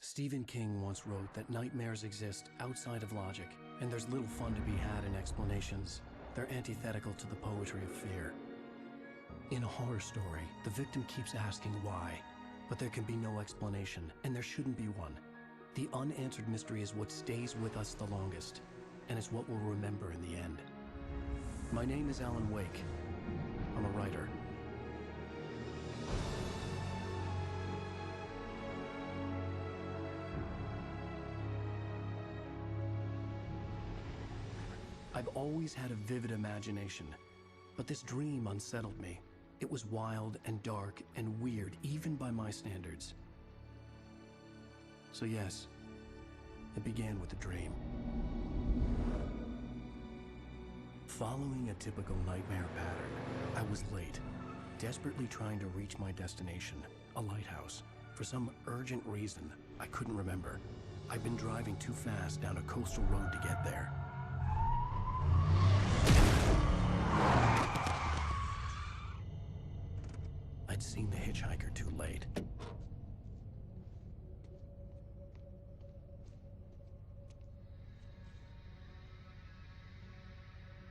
Stephen King once wrote that nightmares exist outside of logic, and there's little fun to be had in explanations. They're antithetical to the poetry of fear. In a horror story, the victim keeps asking why, but there can be no explanation, and there shouldn't be one. The unanswered mystery is what stays with us the longest, and it's what we'll remember in the end. My name is Alan Wake. I'm a writer. I've always had a vivid imagination, but this dream unsettled me. It was wild and dark and weird, even by my standards. So yes, it began with a dream. Following a typical nightmare pattern, I was late, desperately trying to reach my destination, a lighthouse. For some urgent reason, I couldn't remember. I'd been driving too fast down a coastal road to get there. I'd seen the hitchhiker too late.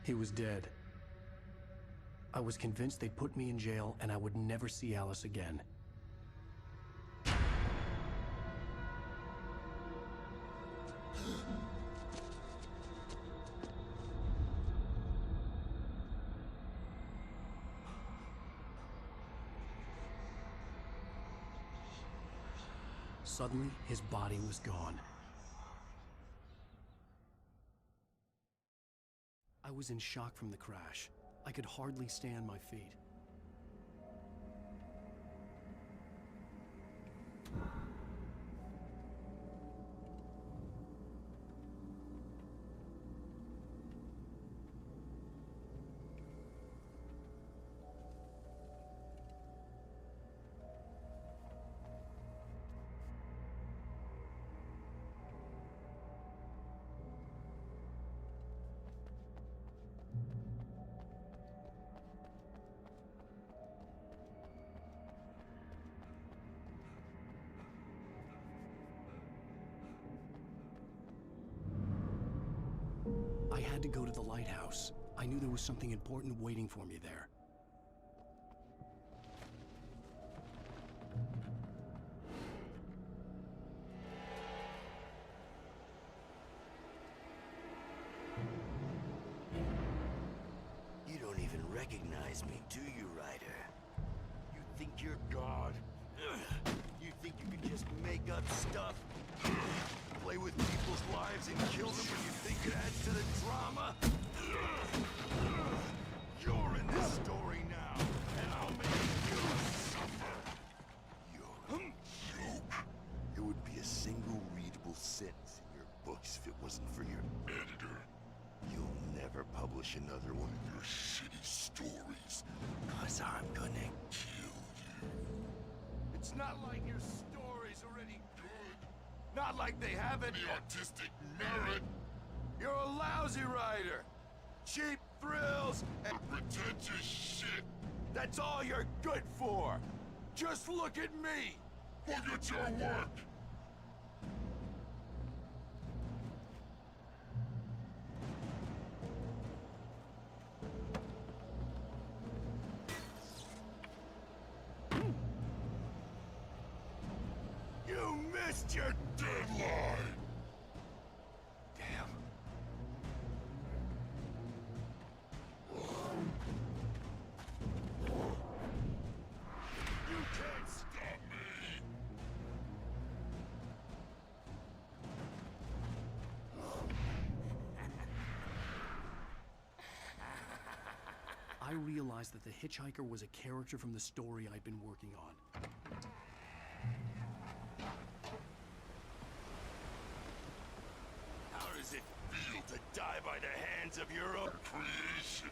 He was dead. I was convinced they'd put me in jail and I would never see Alice again. Suddenly, his body was gone. I was in shock from the crash. I could hardly stay on my feet. I had to go to the lighthouse. I knew there was something important waiting for me there. You don't even recognize me, do you, Ryder? You think you're God? You think you can just make up stuff? Play with people's lives and kill them when you think it adds to the drama? You're in this story now, and I'll make you suffer. You're a joke. It would be a single readable sentence in your books if it wasn't for your editor. You'll never publish another one of your shitty stories, 'cause I'm gonna kill you. It's not like your story's already good. Not like they have any artistic merit. You're a lousy writer. Cheap thrills and pretentious shit. That's all you're good for. Just look at me. Look at your work. You missed your deadline! Damn. You can't stop me! I realized that the hitchhiker was a character from the story I'd been working on. How does it feel to die by the hands of your own creation?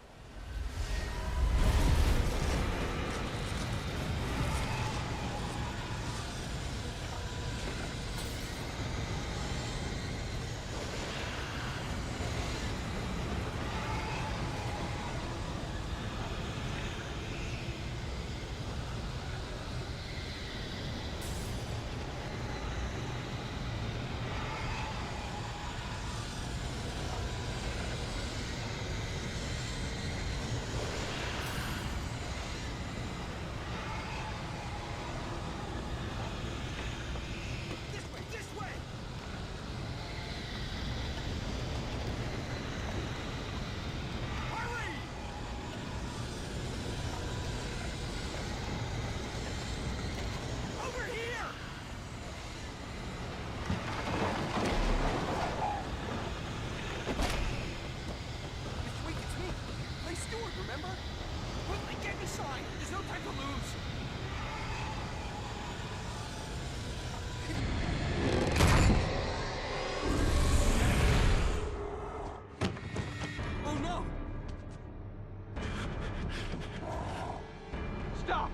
No time to lose. Oh no! Stop!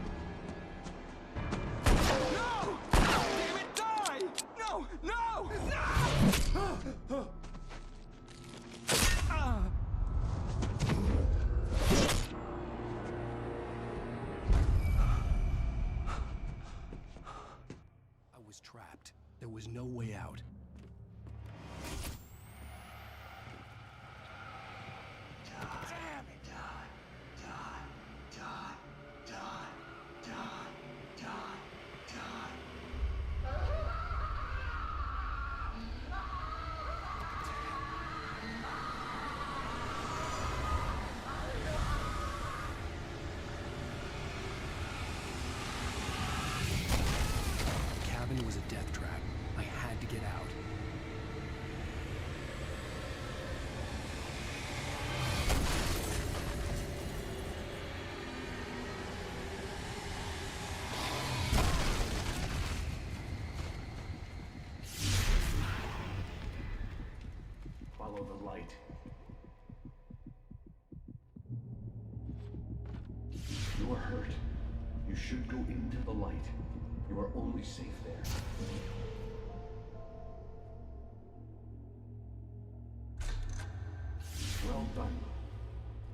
No! Damn it, die! No! No! No! I was trapped. There was no way out. Damn it! Die! Die! Die! Die! Die! Die! Die! The cabin was a death trap. I had to get out. Follow the light. You are hurt. You should go into the light. You are only safe there. Well done.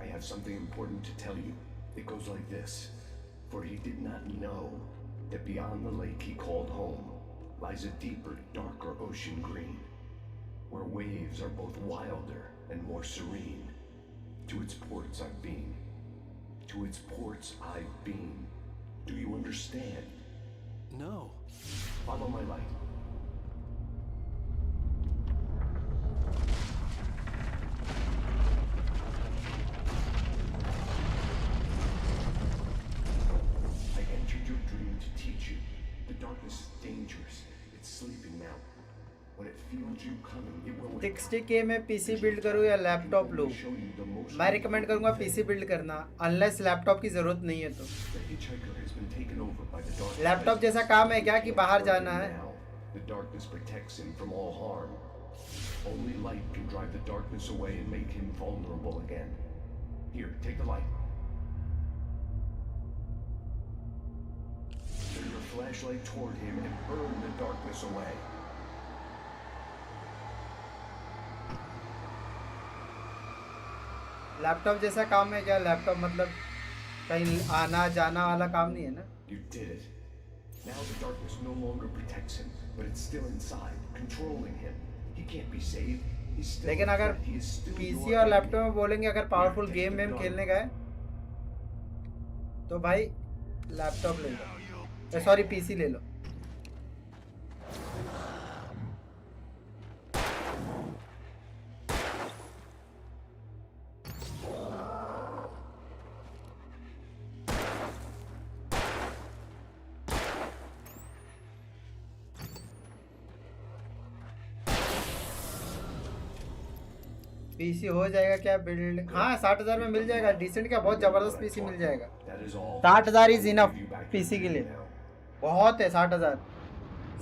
I have something important to tell you. It goes like this. For he did not know that beyond the lake he called home lies a deeper, darker ocean green, where waves are both wilder and more serene. To its ports I've been. To its ports I've been. Do you understand? No. Follow my light. I entered your dream to teach you. The darkness is dangerous. It's sleeping now. When it feels you coming, it will 60K में PC build करूँ या laptop लूँ? मैं recommend करूँगा PC build करना, unless laptop की ज़रूरत नहीं है तो। लैपटॉप जैसा काम है क्या कि बाहर जाना है? The darkness protects him from all harm. Only light can drive the darkness away and make him vulnerable again. Here, take the light. Turn your flashlight toward him and burn the darkness away. Laptop जैसा काम है क्या? Laptop मतलब कहीं आना जाना वाला काम नहीं है ना? You did it. Now the darkness no longer protects him, but it's still inside, controlling him. He can't be saved. He's still. लेकिन अगर पीसी और लैपटॉप में बोलेंगे अगर पावरफुल गेम में खेलने का है तो भाई लैपटॉप ले लो, सॉरी पीसी ले लो। पीसी हो जाएगा क्या बिल्ड? हाँ 60,000 में मिल जाएगा। डिसेंट क्या, बहुत ज़बरदस्त पीसी मिल जाएगा। 60,000 इज इनफ पीसी के लिए, बहुत है 60,000।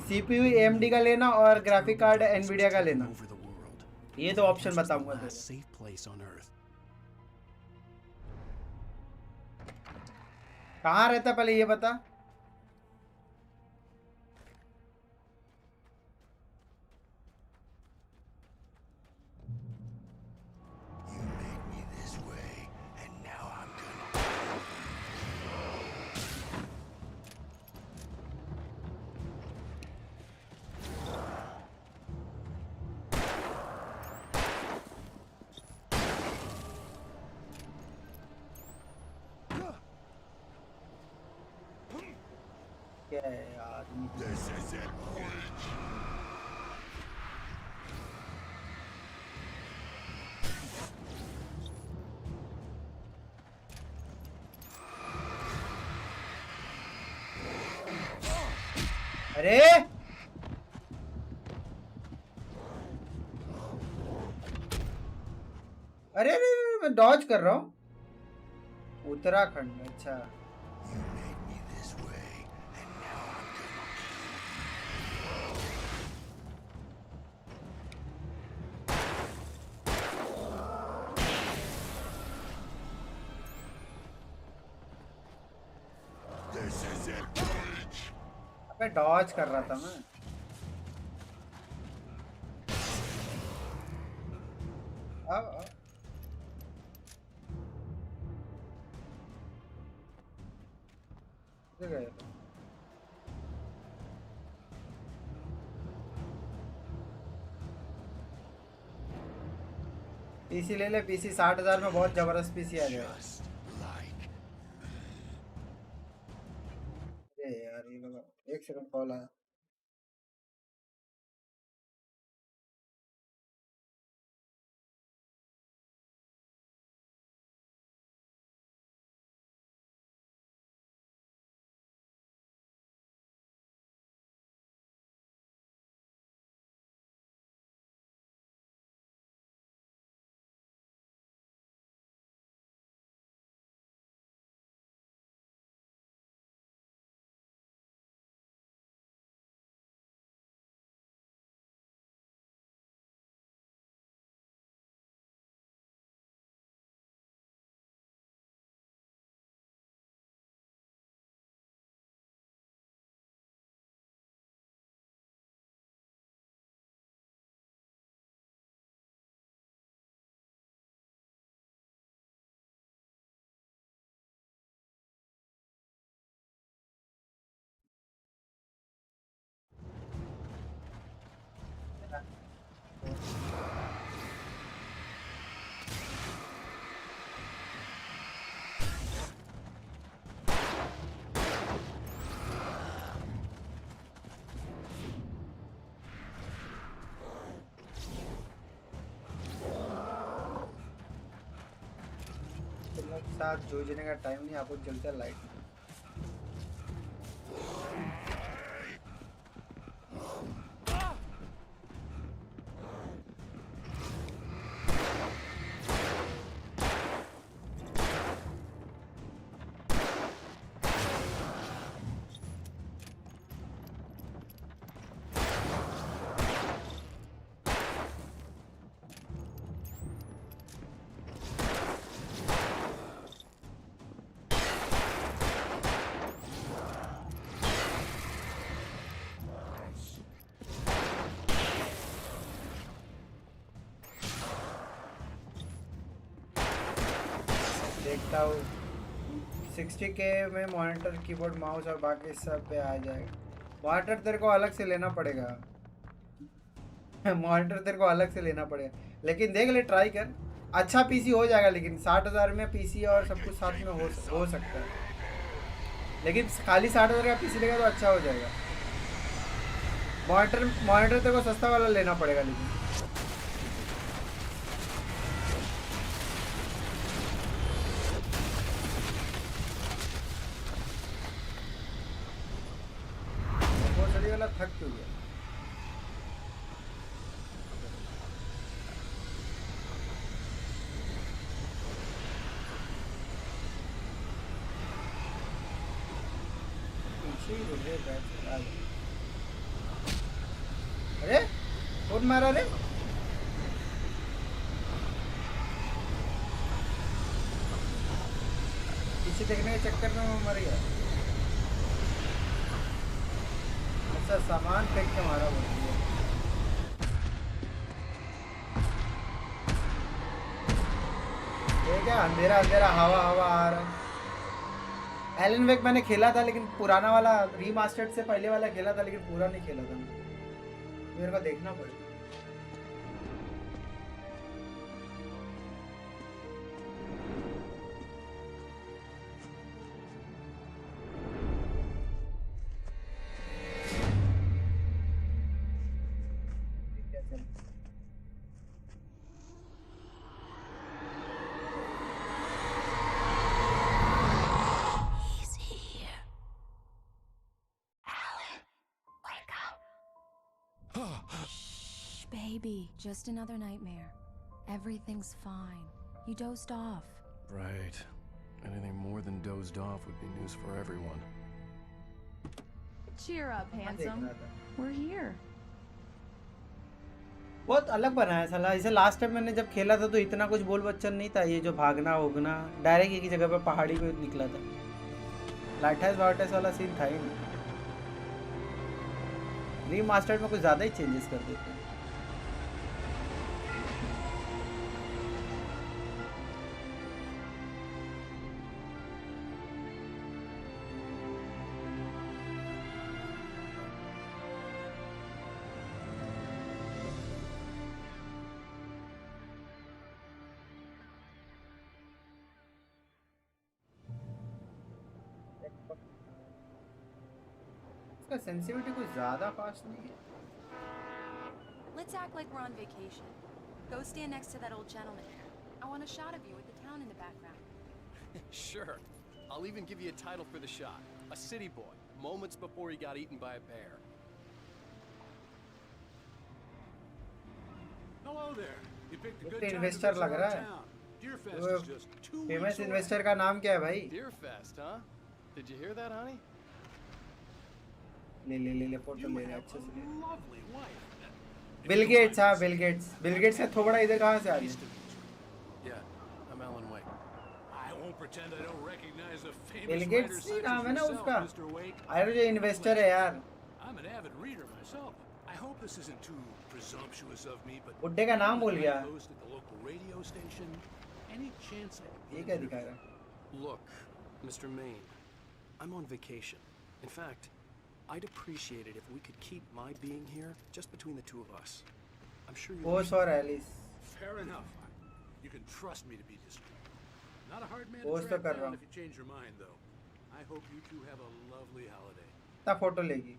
CPU AMD का लेना और ग्राफिक कार्ड NVIDIA का लेना, ये तो ऑप्शन बताऊंगा तेरे। कहाँ रहता पहले ये बता। This is it, bitch. अरे अरे मैं डॉज कर रहा हूँ। उत्तराखंड, अच्छा You made me this way, and now I'm gonna kill you. This is it, Breach. अबे डॉज कर रहा था मैं। अब गए पीसी ले ले। पीसी 60,000 में बहुत जबरदस्त पीसी आ जाएगा। अरे यार ये लगा, एक सेकंड कॉल आया। साथ जूझने का टाइम नहीं, आपको चलते लाइट। देखता हूँ 60K में मॉनिटर, कीबोर्ड, माउस और बाकी सब पे आ जाएगा। मॉनिटर तेरे को अलग से लेना पड़ेगा। मॉनिटर तेरे को अलग से लेना पड़ेगा, लेकिन देख ले, ट्राई कर। अच्छा पीसी हो जाएगा, लेकिन 60,000 में पीसी और सब कुछ साथ में हो सकता है। लेकिन खाली 60,000 का पीसी लेगा तो अच्छा हो जाएगा। मॉनिटर तेरे को सस्ता वाला लेना पड़ेगा, लेकिन वाला थक क्यों गया? अरे कौन मारा रे? पीछे देखने के चक्कर में वो मर गया। अच्छा, सामान फेंक के मारा बोलती है। ये क्या अंधेरा अंधेरा हवा हवा आ रहा है। एलन वेक मैंने खेला था, लेकिन पुराना वाला, रीमास्टर्ड से पहले वाला खेला था, लेकिन पूरा नहीं खेला था। मेरे को देखना पड़ेगा। Baby, just another nightmare. Everything's fine. You dozed off. Right. Anything more than dozed off would be news for everyone. Cheer up, handsome. We're here. बहुत अलग बना है साला। इसे लास्ट टाइम मैंने जब खेला था तो इतना कुछ बोल बच्चन नहीं था, ये जो भागना होगना डायरेक्ट एक ही जगह पे पहाड़ी पे निकला था। लाइटहाउस वाइटहाउस वाला सीन था ही नहीं। रीमास्टर्ड में कुछ ज़्यादा ही चेंजेस कर देते हैं। इसका सेंसिटिविटी कुछ ज़्यादा फास्ट नहीं है। Let's act like we're on vacation. Go stand next to that old gentleman there. I want a shot of you with the town in the background. Sure. I'll even give you a title for the shot. A city boy, moments before he got eaten by a bear. Hello there. You picked a good तो time to investor visit लग our रहा है। town. Deerfest is just 2 weeks famous away. Investor का नाम क्या है भाई? Deerfest, huh? Did you hear that, honey? ले फोटो You ले ले have अच्छे से। a lovely wife. Bill Gates, हाँ बिल गेट्स का थोबड़ा इधर कहाँ से आ Nice गया? to meet you. Yeah, I'm Alan Wake. I won't pretend I don't recognize a famous Bill writer Gates such he as नाम है ना yourself, उसका। Mr. Wake. अरे जो इन्वेस्टर है यार, I'm an avid reader myself. I hope this isn't too presumptuous of me, but बुड्ढे का नाम भूल गया। post at the local radio station. Any chance I could ये get क्या an दिखा interview? रहा है? Look, Mr. Maine, I'm on vacation. In fact, I'd appreciate it if we could keep my being here just between the two of us. I'm sure you post और Alice. Fair enough. You can trust me to be discreet. Not a hard man to post तो track कर रहा down हूँ। if you change your mind, though. I hope you two have a lovely holiday. कितना photo लेगी?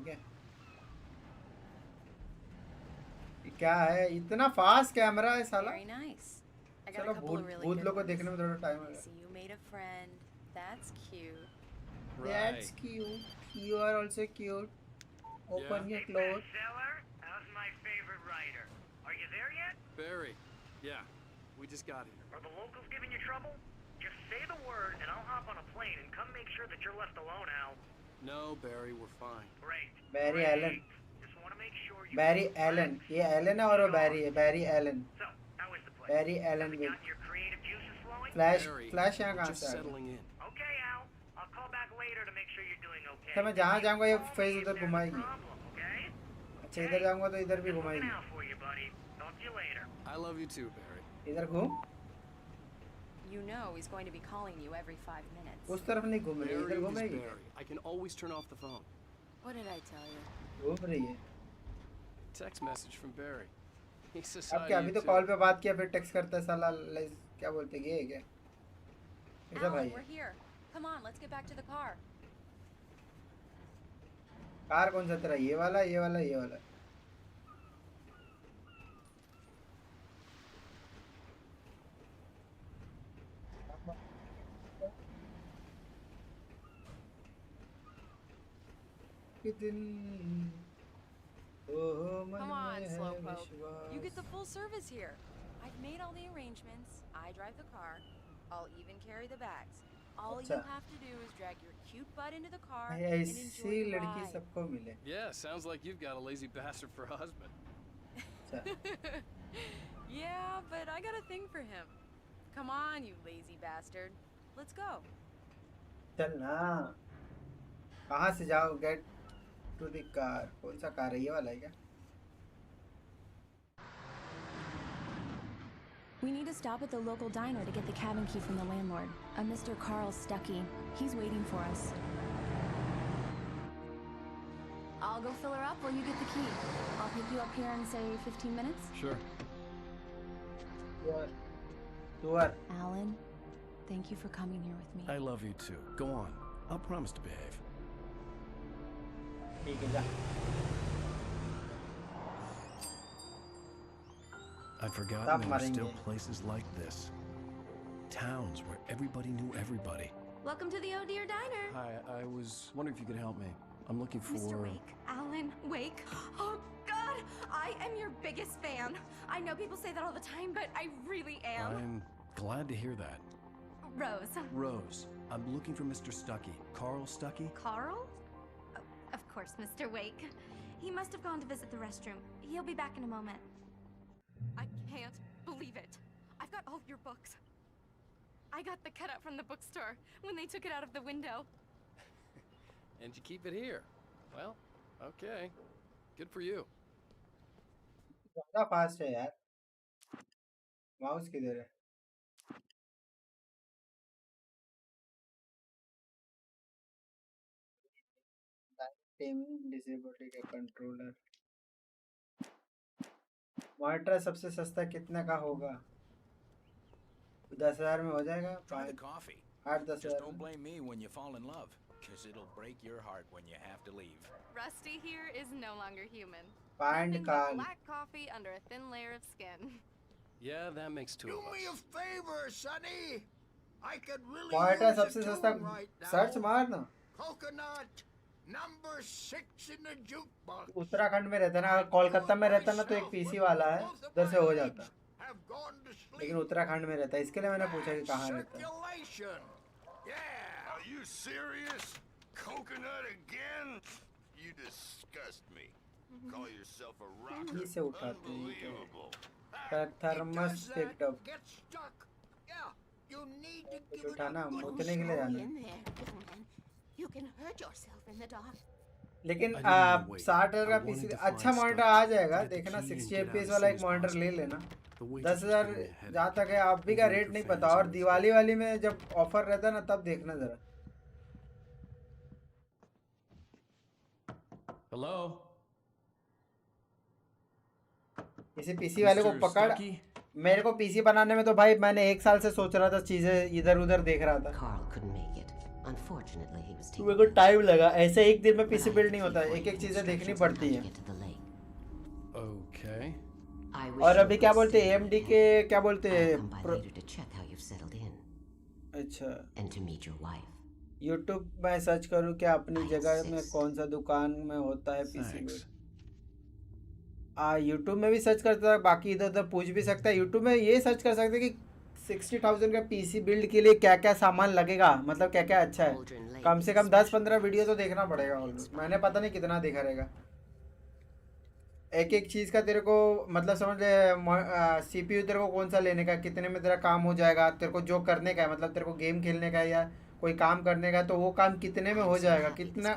Okay. ये क्या है? इतना फास्ट कैमरा है साला। Very nice. I got चलो a couple of really भूत good लोग को ones. देखने में थोड़ा टाइम I लगा। see you made a friend. That's cute. That's cute. You are also cute. Open your clothes. Bestseller? How's my favorite writer? Are you there yet? Barry. Yeah, we just got here. Are the locals giving you trouble? Just say the word and I'll hop on a plane and come make sure that you're left alone, Al. No, Barry, we're fine. Great. Barry Great. Allen. Just want to make sure you... Barry Allen. ये Elon है और वो बैरी है। Barry Allen. So, how is the place? Barry Allen Have you with got your creative juices flowing? Flash Barry, flash यहाँ we're कहाँ just से आ गया? settling in. Okay, Al. I'll call back later to make sure you're doing okay. तो मैं जहाँ जाऊँगा ये face Always उधर there's a घुमाएगी। problem, okay? अच्छा इधर जाऊँगा तो इधर भी Just घुमाएगी। looking out for you, buddy. Talk to you later. I love you too, Barry. इधर घूम। You know he's going to be calling you every 5 minutes. उस तरफ नहीं घूम रही, Barry इधर is घूमेगी। Barry. I can always turn off the phone. What did I tell you? घूम रही है। Text message from Barry. He says अब hi क्या to अभी you तो too. कॉल पे बात किया फिर टेक्स्ट करता है साला। क्या बोलते हैं ये क्या? ऐसा भाई Alan, we're here. Come on, let's get back to the car. Car कौन सा तेरा? ये वाला ये वाला ये वाला। Come on, Slowpoke. You get the full service here. I've made all the arrangements. I drive the car. I'll even carry the bags. All you अच्छा। have to do is drag your cute butt into the car and ऐसी enjoy the लड़की ride. सबको मिले। Yeah, sounds like you've got a lazy bastard for a husband. Yeah, but I got a thing for him. Come on, you lazy bastard. Let's go. चल ना। कहाँ से जाओ? Get to the car. कौन सा car है? ये वाला है क्या? We need to stop at the local diner to get the cabin key from the landlord, a Mr. Carl Stuckey. He's waiting for us. I'll go fill her up while you get the key. I'll pick you up here in, say, 15 minutes. Sure. Tour. Alan, thank you for coming here with me. I love you too. Go on. I'll promise to behave. ठीक है जा। I'd forgotten Stop there were still maringe. places like this. Towns where everybody knew everybody. Welcome to the Oh Dear Diner. Hi, I was wondering if you could help me. I'm looking for... Mr. Wake. Alan Wake. Oh, God. I am your biggest fan. I know people say that all the time, but I really am. I'm glad to hear that. Rose. Rose, I'm looking for Mr. Stuckey. Carl Stuckey? Carl? Of course, Mr. Wake. He must have gone to visit the restroom. He'll be back in a moment. I can't believe it. I've got all of your books. I got the cutout from the bookstore when they took it out of the window. And you keep it here. Well, okay. Good for you. ज़्यादा fast है यार. Mouse किधर है? Disability का controller. Monitor सबसे सस्ता कितने का होगा? 10,000 में हो जाएगा. 8-10,000. Just don't blame me when you fall in love, because it'll break your heart when you have to leave. Rusty here is no longer human. Find Nothing but Carl. black coffee under a thin layer of skin. Yeah, that makes two Do of us. me a favor, Sonny. I could really monitor use a सबसे सस्ता. tune right now. Search मार ना. Coconut, number 6 in the jukebox. Uttarakhand में रहता है ना. कोलकाता में रहता ना तो एक पीसी वाला है, उधर से हो जाता. लेकिन उत्तराखंड में रहता है, इसके लिए मैंने पूछा कि कहाँ रहता है. Yeah, are you serious? Coconut again? You disgust me. Call yourself a rocker. इसे उठाते हैं. Unbelievable. Thermos picked up. Get stuck. Yeah, you need to give it उठाना a good मुतने के लिए जाना. In there, young man. You can hurt yourself in the dark. लेकिन 60,000 का PC अच्छा मॉनिटर आ जाएगा. देखना 60 FPS वाला एक मॉनिटर ले लेना. 10,000 जहाँ तक है. अभी का रेट नहीं पता, और दिवाली वाली में जब ऑफर रहता है ना तब देखना जरा. Hello? इसी पीसी वाले को पकड़. मेरे को पीसी बनाने में तो भाई मैंने 1 साल से सोच रहा था, चीजें इधर उधर देख रहा था. Carl couldn't make it. Unfortunately, he was मेरे को टाइम लगा. ऐसे एक दिन में पीसी बिल्ड नहीं होता, एक एक चीजें देखनी पड़ती है. Okay. और अभी क्या बोलते हैं AMD के, क्या बोलते हैं, अच्छा, YouTube में सर्च करूँ क्या अपनी जगह में कौन सा दुकान में होता है पीसी बिल्ड. YouTube में भी सर्च करता है, बाकी इधर उधर पूछ भी सकता है. YouTube में ये सर्च कर सकते हैं कि 60,000 का पीसी बिल्ड के लिए क्या क्या सामान लगेगा, मतलब क्या क्या अच्छा है. कम से कम 10-15 वीडियो तो देखना पड़ेगा. मैंने पता नहीं कितना देखा रहेगा. एक एक चीज़ का तेरे को मतलब समझ ले. CPU तेरे को कौन सा लेने का, कितने में तेरा काम हो जाएगा, तेरे को जो करने का है, मतलब तेरे को गेम खेलने का है या कोई काम करने का है, तो वो काम कितने में हो जाएगा, कितना,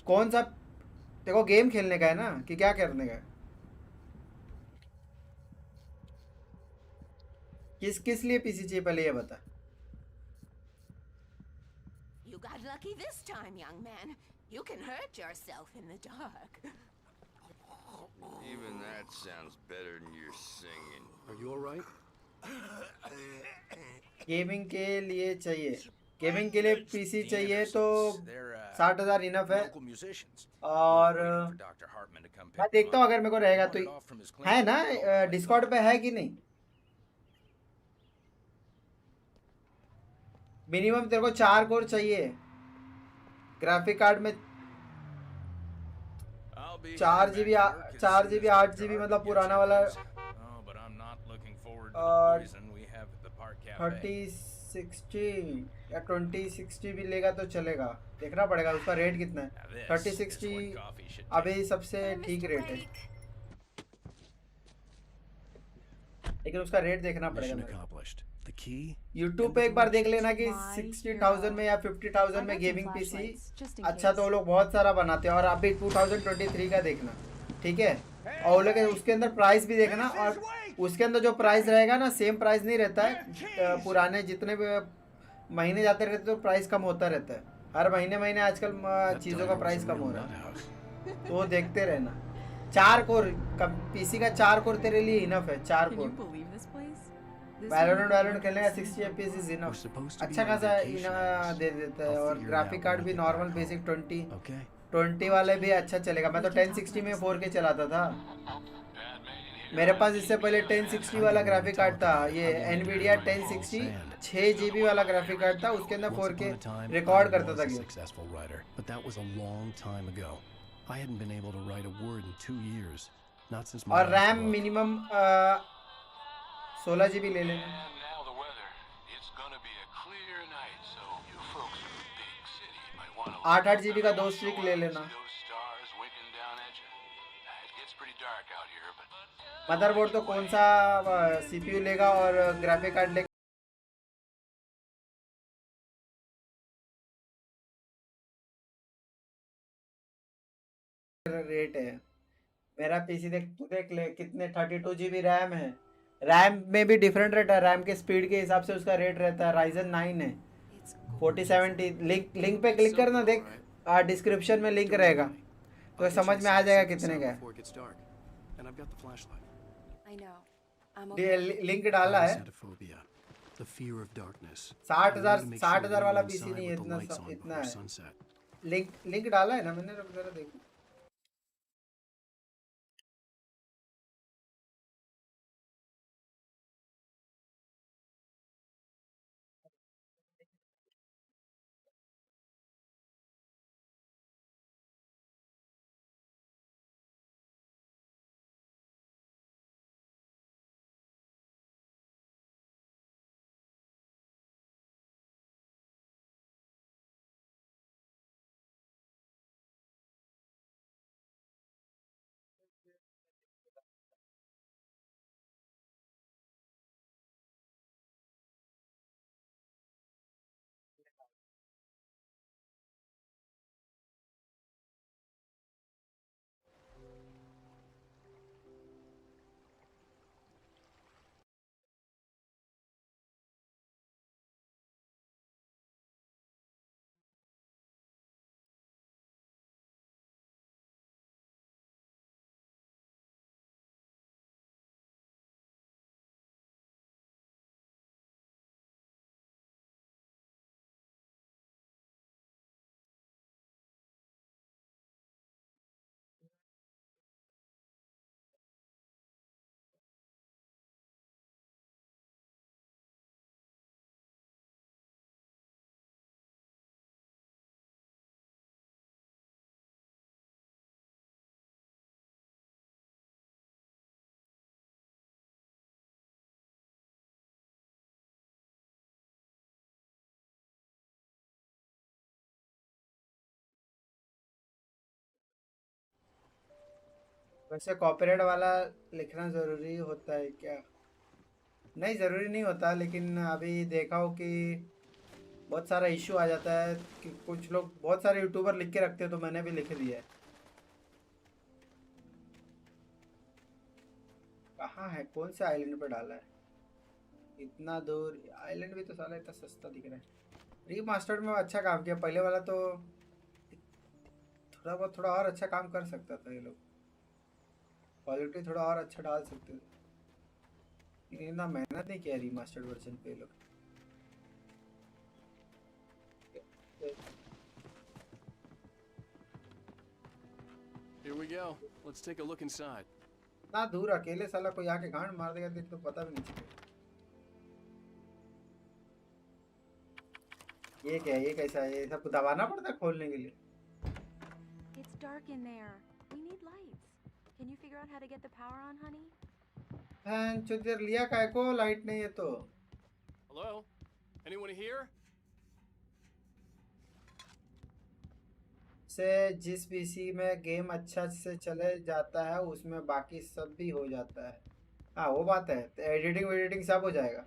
कौन सा तेरे को गेम खेलने का है ना कि क्या करने का है. किस लिए पीसी चाहिए पहले ये बता. You got lucky this time, young man. You can hurt yourself in the dark. Even that sounds better than your singing. Are you all right? Gaming के लिए चाहिए. गेमिंग के लिए पीसी चाहिए तो 60,000 इनफ है. और मैं देखता हूँ अगर मेरे को रहेगा तो. है ना डिस्कॉर्ड पे है कि नहीं. मिनिमम तेरे को 4 कोर चाहिए. ग्राफिक कार्ड में 4 GB 8 GB मतलब पुराना वाला. और 3060 या 2060 भी लेगा तो चलेगा. देखना पड़ेगा उसका रेट कितना है. 3060 अभी सबसे ठीक रेट है, लेकिन उसका रेट देखना पड़ेगा. YouTube पे एक बार देख लेना कि 60,000 में या 50,000 में गेमिंग पीसी अच्छा, तो वो लोग बहुत सारा बनाते हैं. और अभी 2023 का देखना, ठीक है. और लेकिन उसके अंदर प्राइस भी देखना, और उसके अंदर जो प्राइस रहेगा ना सेम प्राइस नहीं रहता है. पुराने जितने भी महीने जाते रहते तो प्राइस कम होता रहता है. हर महीने आजकल चीज़ों का प्राइस कम हो रहा है, तो वो देखते रहना. 4 कोर पीसी का 4 कोर तेरे लिए इनफ है. 4 कोर वैलोरेंट खेलने का 60 FPS इज इनफ. अच्छा खासा दे देता है. और ग्राफिक कार्ड भी नॉर्मल बेसिक 20 वाले भी अच्छा चलेगा. मैं तो 1060 में 4K चलाता था. मेरे पास इससे पहले 1060 वाला ग्राफिक कार्ड था. ये NVIDIA 1060 6 GB वाला ग्राफिक कार्ड था. उसके अंदर 4K रिकॉर्ड करता था गेम. और रैम मिनिमम 16 GB ले लेना. 8 जीबी का 2 स्टिक ले लेना। मदरबोर्ड तो कौन सा सीपीयू लेगा और ग्राफिक कार्ड लेगा? रेट है मेरा पीसी देख, तू देख ले कितने 32 जीबी रैम है। रैम में भी डिफरेंट रेट है, रैम के स्पीड के हिसाब से उसका रेट रहता है। राइजन 9 है 4070। लिंक पे क्लिक करना, देख डिस्क्रिप्शन में लिंक रहेगा तो समझ में आ जाएगा कितने का है। लिंक डाला है। 60,000 वाला पीसी नहीं है, इतना है। लिंक डाला है ना मैंने, रुक जरा देखो। वैसे कॉपीराइट वाला लिखना ज़रूरी होता है क्या? नहीं, ज़रूरी नहीं होता, लेकिन अभी देखा हो कि बहुत सारा इशू आ जाता है कि कुछ लोग, बहुत सारे यूट्यूबर लिख के रखते हैं, तो मैंने भी लिख दिया है। कहाँ है, कौन से आइलैंड पे डाला है? इतना दूर आइलैंड भी तो साला इतना सस्ता दिख रहा है। रीमास्टर्ड में अच्छा काम किया, पहले वाला तो थोड़ा और अच्छा काम कर सकता था ये लोग, क्वालिटी थोड़ा और अच्छा डाल सकते थे, लेकिन इतना मेहनत नहीं किया रीमास्टर्ड वर्जन पे लोग। Here we go. Let's take a look inside. ना दूर अकेले साला कोई आके गांड मार देगा तो पता भी नहीं चलेगा। ये क्या है, ये कैसा है? ये सब दबाना पड़ता है खोलने के लिए। It's dark in there. We need lights. Can you figure out how to get the power on, honey? हैं चुदेर लिया काय को, लाइट नहीं है तो। Hello? Anyone here? से जिस पीसी में गेम अच्छा से चले जाता है उसमें बाकी सब भी हो जाता है। हाँ वो बात है, तो एडिटिंग सब हो जाएगा।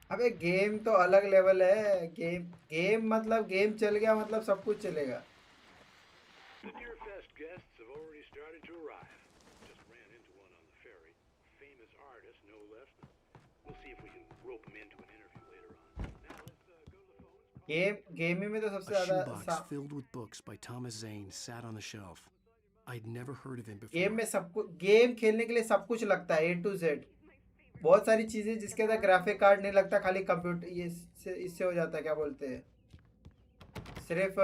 अबे गेम तो अलग लेवल है। गेम मतलब गेम चल गया मतलब सब कुछ चलेगा। गेमिंग में तो सबसे ज्यादा filled with books by Thomas Zane sat on the shelf. I'd never heard of him before. Game में सब कुछ, गेम खेलने के लिए सब कुछ लगता है A to Z। बहुत सारी चीजें जिसके अंदर ग्राफिक कार्ड नहीं लगता, खाली कंप्यूटर ये इससे हो जाता है, क्या बोलते हैं, सिर्फ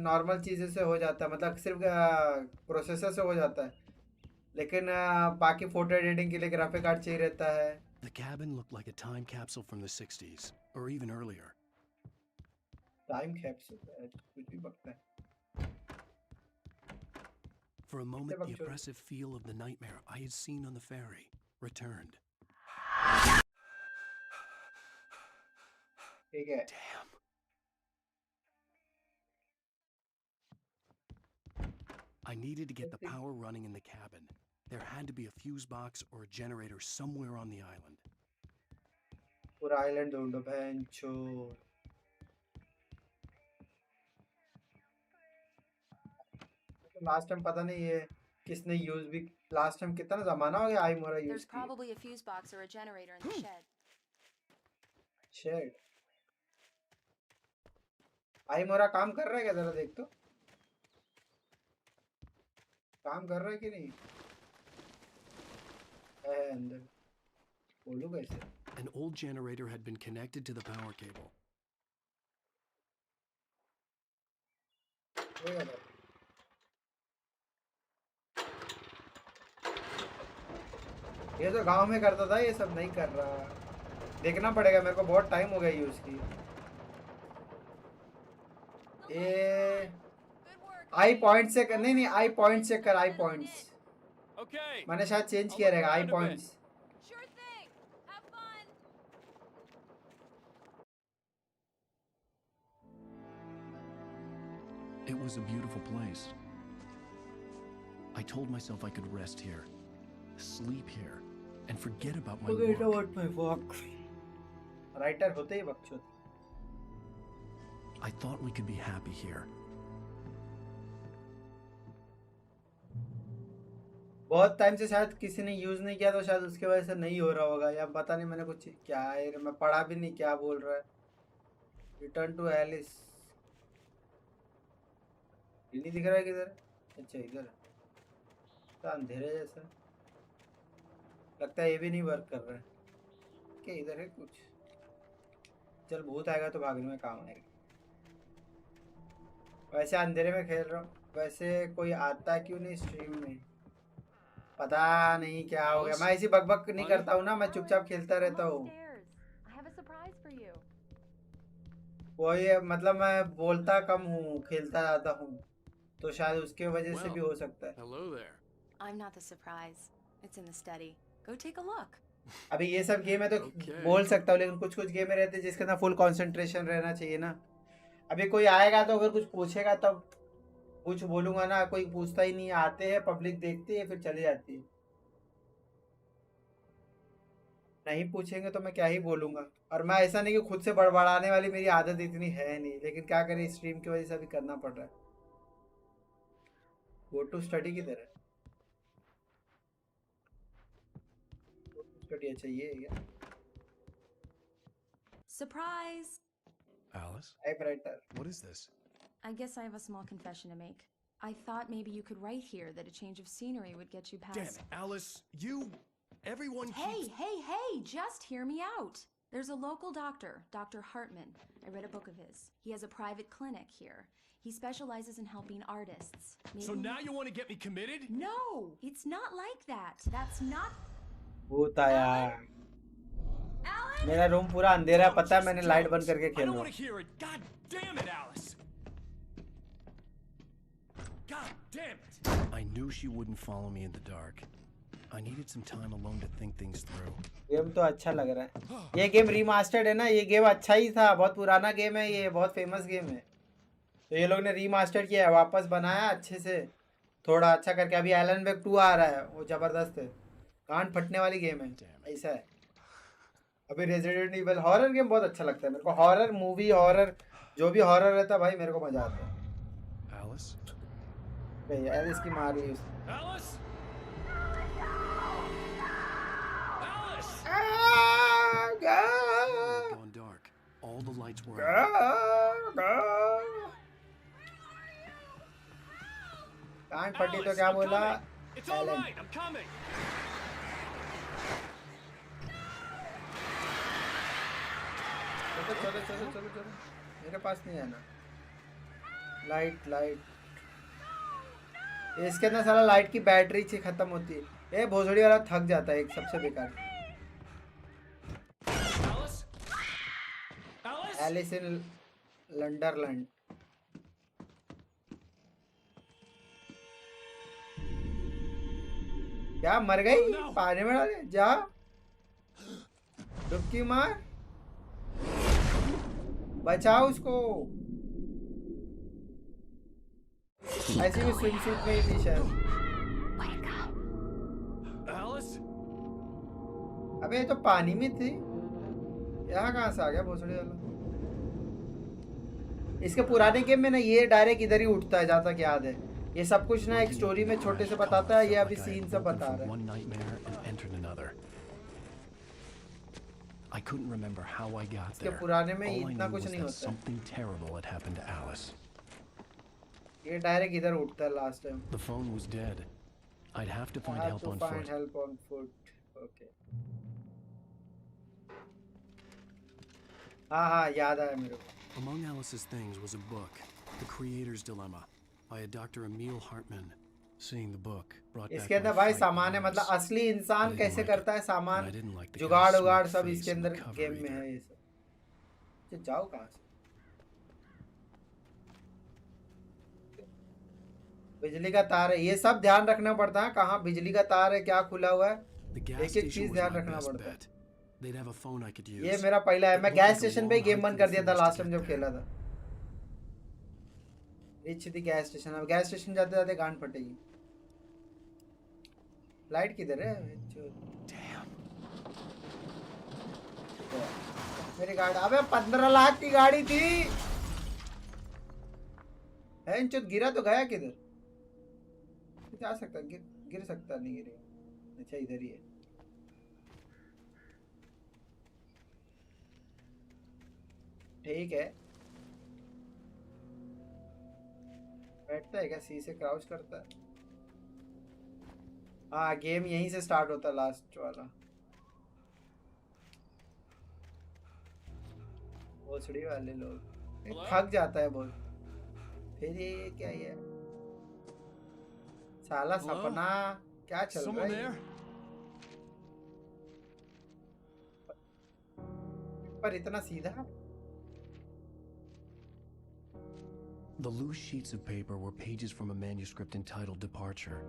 नॉर्मल चीज़ें से हो जाता है, मतलब सिर्फ प्रोसेसर से हो जाता है, लेकिन बाकी फोटो एडिटिंग के लिए ग्राफिक कार्ड चाहिए रहता है। The cabin looked like a time capsule from the 60s, or even earlier. Time capsule कुछ भी बकता है। For a moment, the oppressive feel of the nightmare I had seen on the ferry returned. ठीक है। Damn. I needed to get the power running in the cabin. There had to be a fuse box or a generator somewhere on the island. पूरा island ढूंढो बेंचो। Last time पता नहीं ये किसने use भी, last time कितना जमाना हो गया आई मोरा यूज There's की। probably a fuse box or a generator in the shed. Shed आई मोरा काम कर रहा है क्या, जरा देख तो काम कर रहा है कि नहीं है अंदर, बोलूं कैसे। An old generator had been connected to the power cable. ये तो गांव में करता था, ये सब नहीं कर रहा। देखना पड़ेगा मेरे को, बहुत टाइम हो गया यूज की। ये आई पॉइंट से कर, नहीं आई पॉइंट से कर, आई पॉइंट्स मैंने शायद चेंज किया रहेगा। आई points It was a beautiful place. I told myself I could rest here, sleep here, and forget about my Forget work. about my work. Writer होते ही बकचोद। I thought we could be happy here. बहुत time से शायद किसी ने use नहीं किया, तो शायद उसके वजह से नहीं हो रहा होगा, या पता नहीं। मैंने कुछ क्या है, मैं पढ़ा भी नहीं क्या बोल रहा है। रिटर्न टू एलिस नहीं दिख रहा है किधर। अच्छा इधर तो अंधेरे जैसा लगता है, ये भी नहीं वर्क कर रहा है क्या। इधर है कुछ, चल भूत आएगा तो भागने में काम आएगा। वैसे अंधेरे में खेल रहा हूँ, वैसे कोई आता क्यों नहीं स्ट्रीम में, पता नहीं क्या हो गया। मैं ऐसी बकबक नहीं करता हूँ ना, मैं चुपचाप खेलता रहता हूँ। वो ये मतलब मैं बोलता कम हूँ, खेलता ज़्यादा हूँ, तो शायद उसके वजह से भी हो सकता है। Hello there. I'm not the surprise. It's in the study. Go take a look. अभी ये सब गेम है तो बोल सकता हूँ, लेकिन कुछ कुछ गेम रहते हैं जिसके अंदर फुल कंसंट्रेशन रहना चाहिए ना। अभी कोई आएगा तो अगर कुछ पूछेगा तब कुछ बोलूँगा ना, कोई पूछता ही नहीं। आते हैं पब्लिक देखती है फिर चली जाती है, नहीं पूछेंगे तो मैं क्या ही बोलूँगा। और मैं ऐसा नहीं कि खुद से बड़बड़ाने वाली मेरी आदत इतनी है नहीं, लेकिन क्या करें स्ट्रीम की वजह से अभी करना पड़ रहा है। गो टू स्टडी किधर है, गो टू स्टडी अच्छा ये है क्या। Surprise! Alice? Typewriter. What is this? I guess I have a small confession to make. I thought maybe you could write here that a change of scenery would get you past. Damn it, Alice! Everyone keeps... Hey! Just hear me out. There's a local doctor, Dr. Hartman. I read a book of his. He has a private clinic here. He specializes in helping artists. So now you want to get me committed? No, it's not like that. That's not... होता यार, मेरा room पूरा अंधेरा है, पता है, मैंने light बंद करके खेल रहा हूँ। God damn it, Alice! God damn it! I knew she wouldn't follow me in the dark. I needed some time alone to think things through. Game तो अच्छा लग रहा है। ये गेम रीमास्टर्ड है ना, ये गेम अच्छा ही था, बहुत पुराना गेम है, ये बहुत फेमस गेम है। तो ये लोग ने रीमास्टर किया है, वापस बनाया अच्छे से, थोड़ा अच्छा करके। अभी एलन वेक 2 आ रहा है, वो जबरदस्त है, कान फटने वाली गेम है, ऐसा है। अभी रेजिडेंट इविल हॉरर गेम बहुत अच्छा लगता है मेरे को। हॉरर मूवी, हॉरर जो भी हॉरर रहता है भाई, मेरे को मजा आता है। Alice? भाई एलिस की मार ली उसने। Alice? Gone dark. All the lights were out. कान फटी तो क्या बोला? It's all right, I'm coming. चलो, मेरे पास नहीं है ना लाइट। इसके अंदर सारा लाइट की बैटरी से खत्म होती है। ये भोसड़ी वाला थक जाता है, एक सबसे बेकार। Alice in Wonderland. क्या मर गई? पानी में डाले जा, डुबकी मार, बचाओ उसको। ऐसी भी स्विम सूट में ही थी शायद। Alice? अबे ये तो पानी में थी, यहाँ कहाँ से आ गया भोसड़ी वाला? इसके पुराने गेम में ना ये डायरेक्ट इधर ही उठता है जहाँ तक याद है। ये सब कुछ ना एक स्टोरी में छोटे से बताता है, ये अभी सीन सब बता रहा है। I couldn't remember how I got इसके there. पुराने में All I इतना knew कुछ was नहीं that होता है। something terrible had happened to Alice. ये डायरेक्ट इधर उठता है last time. The phone was dead. I'd have to find help on find foot. help on foot. Okay. हाँ याद आया मेरे को। Among Alice's things was a book, The Creator's Dilemma, by a Dr. Emil Hartman. Seeing the book brought back इसके अंदर my भाई fright सामान है, and मतलब memories. असली इंसान कैसे करता है सामान, And I didn't like the जुगाड़ guy's उगाड़ smug सब face इसके on the अंदर cover गेम में either. है ये सब। ये जाओ कहाँ से? बिजली का तार है, ये सब ध्यान रखना पड़ता है, कहाँ बिजली का तार है, क्या खुला हुआ है, The gas एक एक station चीज was ध्यान my रखना best पड़ता है। bet. They'd have a phone I could use. ये मेरा पहला है, मैं It gas looked like a station पे ही long गेम hike बंद through कर दिया the था forest last to time get जब there. खेला था। रिच थी गैस स्टेशन, अब गैस स्टेशन जाते जाते गांड फटेगी। लाइट किधर है? मेरी गाड़ी, अबे 15 लाख की गाड़ी थी। है गिरा तो गया किधर? जा सकता, गिर सकता, नहीं गिरेगा। अच्छा इधर ही है। ठीक है, बैठता है क्या? सी से क्राउच करता है। हाँ गेम यहीं से स्टार्ट होता है, लास्ट वाला। भोसड़ी वाले लोग थक जाता है बहुत। फिर ये क्या ये साला सपना क्या चल रहा है? पर इतना सीधा। The loose sheets of paper were pages from a manuscript entitled Departure.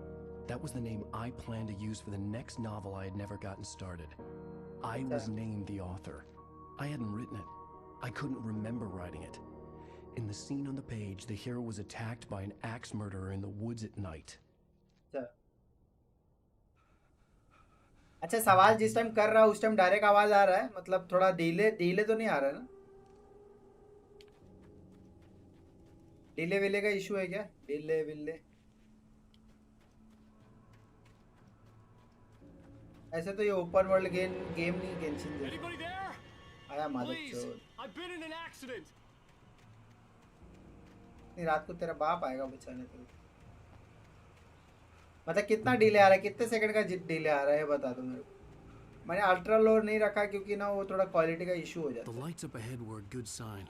That was the name I planned to use for the next novel I had never gotten started. I was named the author. I hadn't written it. I couldn't remember writing it. In the scene on the page, the hero was attacked by an axe murderer in the woods at night. अच्छा सवाल जिस time कर रहा है उस time direct आवाज आ रहा है, मतलब थोड़ा डिले तो नहीं आ रहा है ना? डिले विले का इशू है क्या? डिले विले ऐसे तो ये ओपन वर्ल्ड गेम नहीं, गेंशिन आया मादकचोद। नहीं रात को तेरा बाप आएगा बचाने तेरे। मतलब कितना डिले आ रहा है, कितने सेकंड का डिले आ रहा है बता दो मेरे को। मैंने अल्ट्रा लो नहीं रखा क्योंकि ना वो थोड़ा क्वालिटी का इशू हो जाता है। The lights up ahead were a good sign.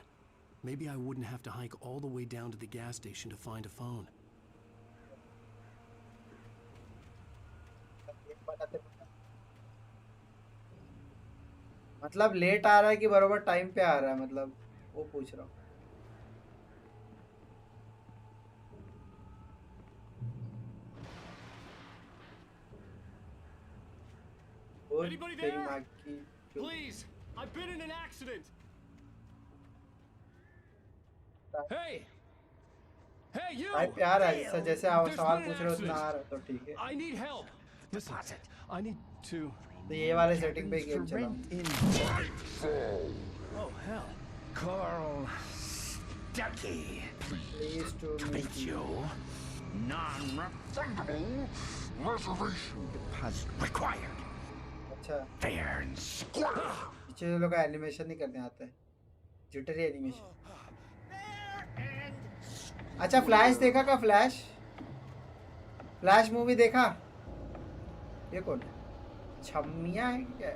Maybe I wouldn't have to hike all the way down to the gas station to find a phone. मतलब लेट आ रहा है कि बरोबर टाइम पे आ रहा है, मतलब वो पूछ रहा हूँ। Anybody there? Please, I've been in an accident. Hey! Hey, you! भाई प्यार है, जैसे जैसे आप सवाल पूछ रहे हो उतना आ रहा तो ठीक है। I need help. Listen, I need to. तो ये वाले सेटिंग पे game चलाऊं। Oh hell. Carl Stucky. Please to meet you. Non-refundable reservation deposit required. अच्छा। Fair and square. पीछे लोग का एनिमेशन नहीं करने आता है, जिटरी एनिमेशन। अच्छा फ्लैश देखा का? फ्लैश मूवी देखा? ये कौन है? छम्मिया है क्या?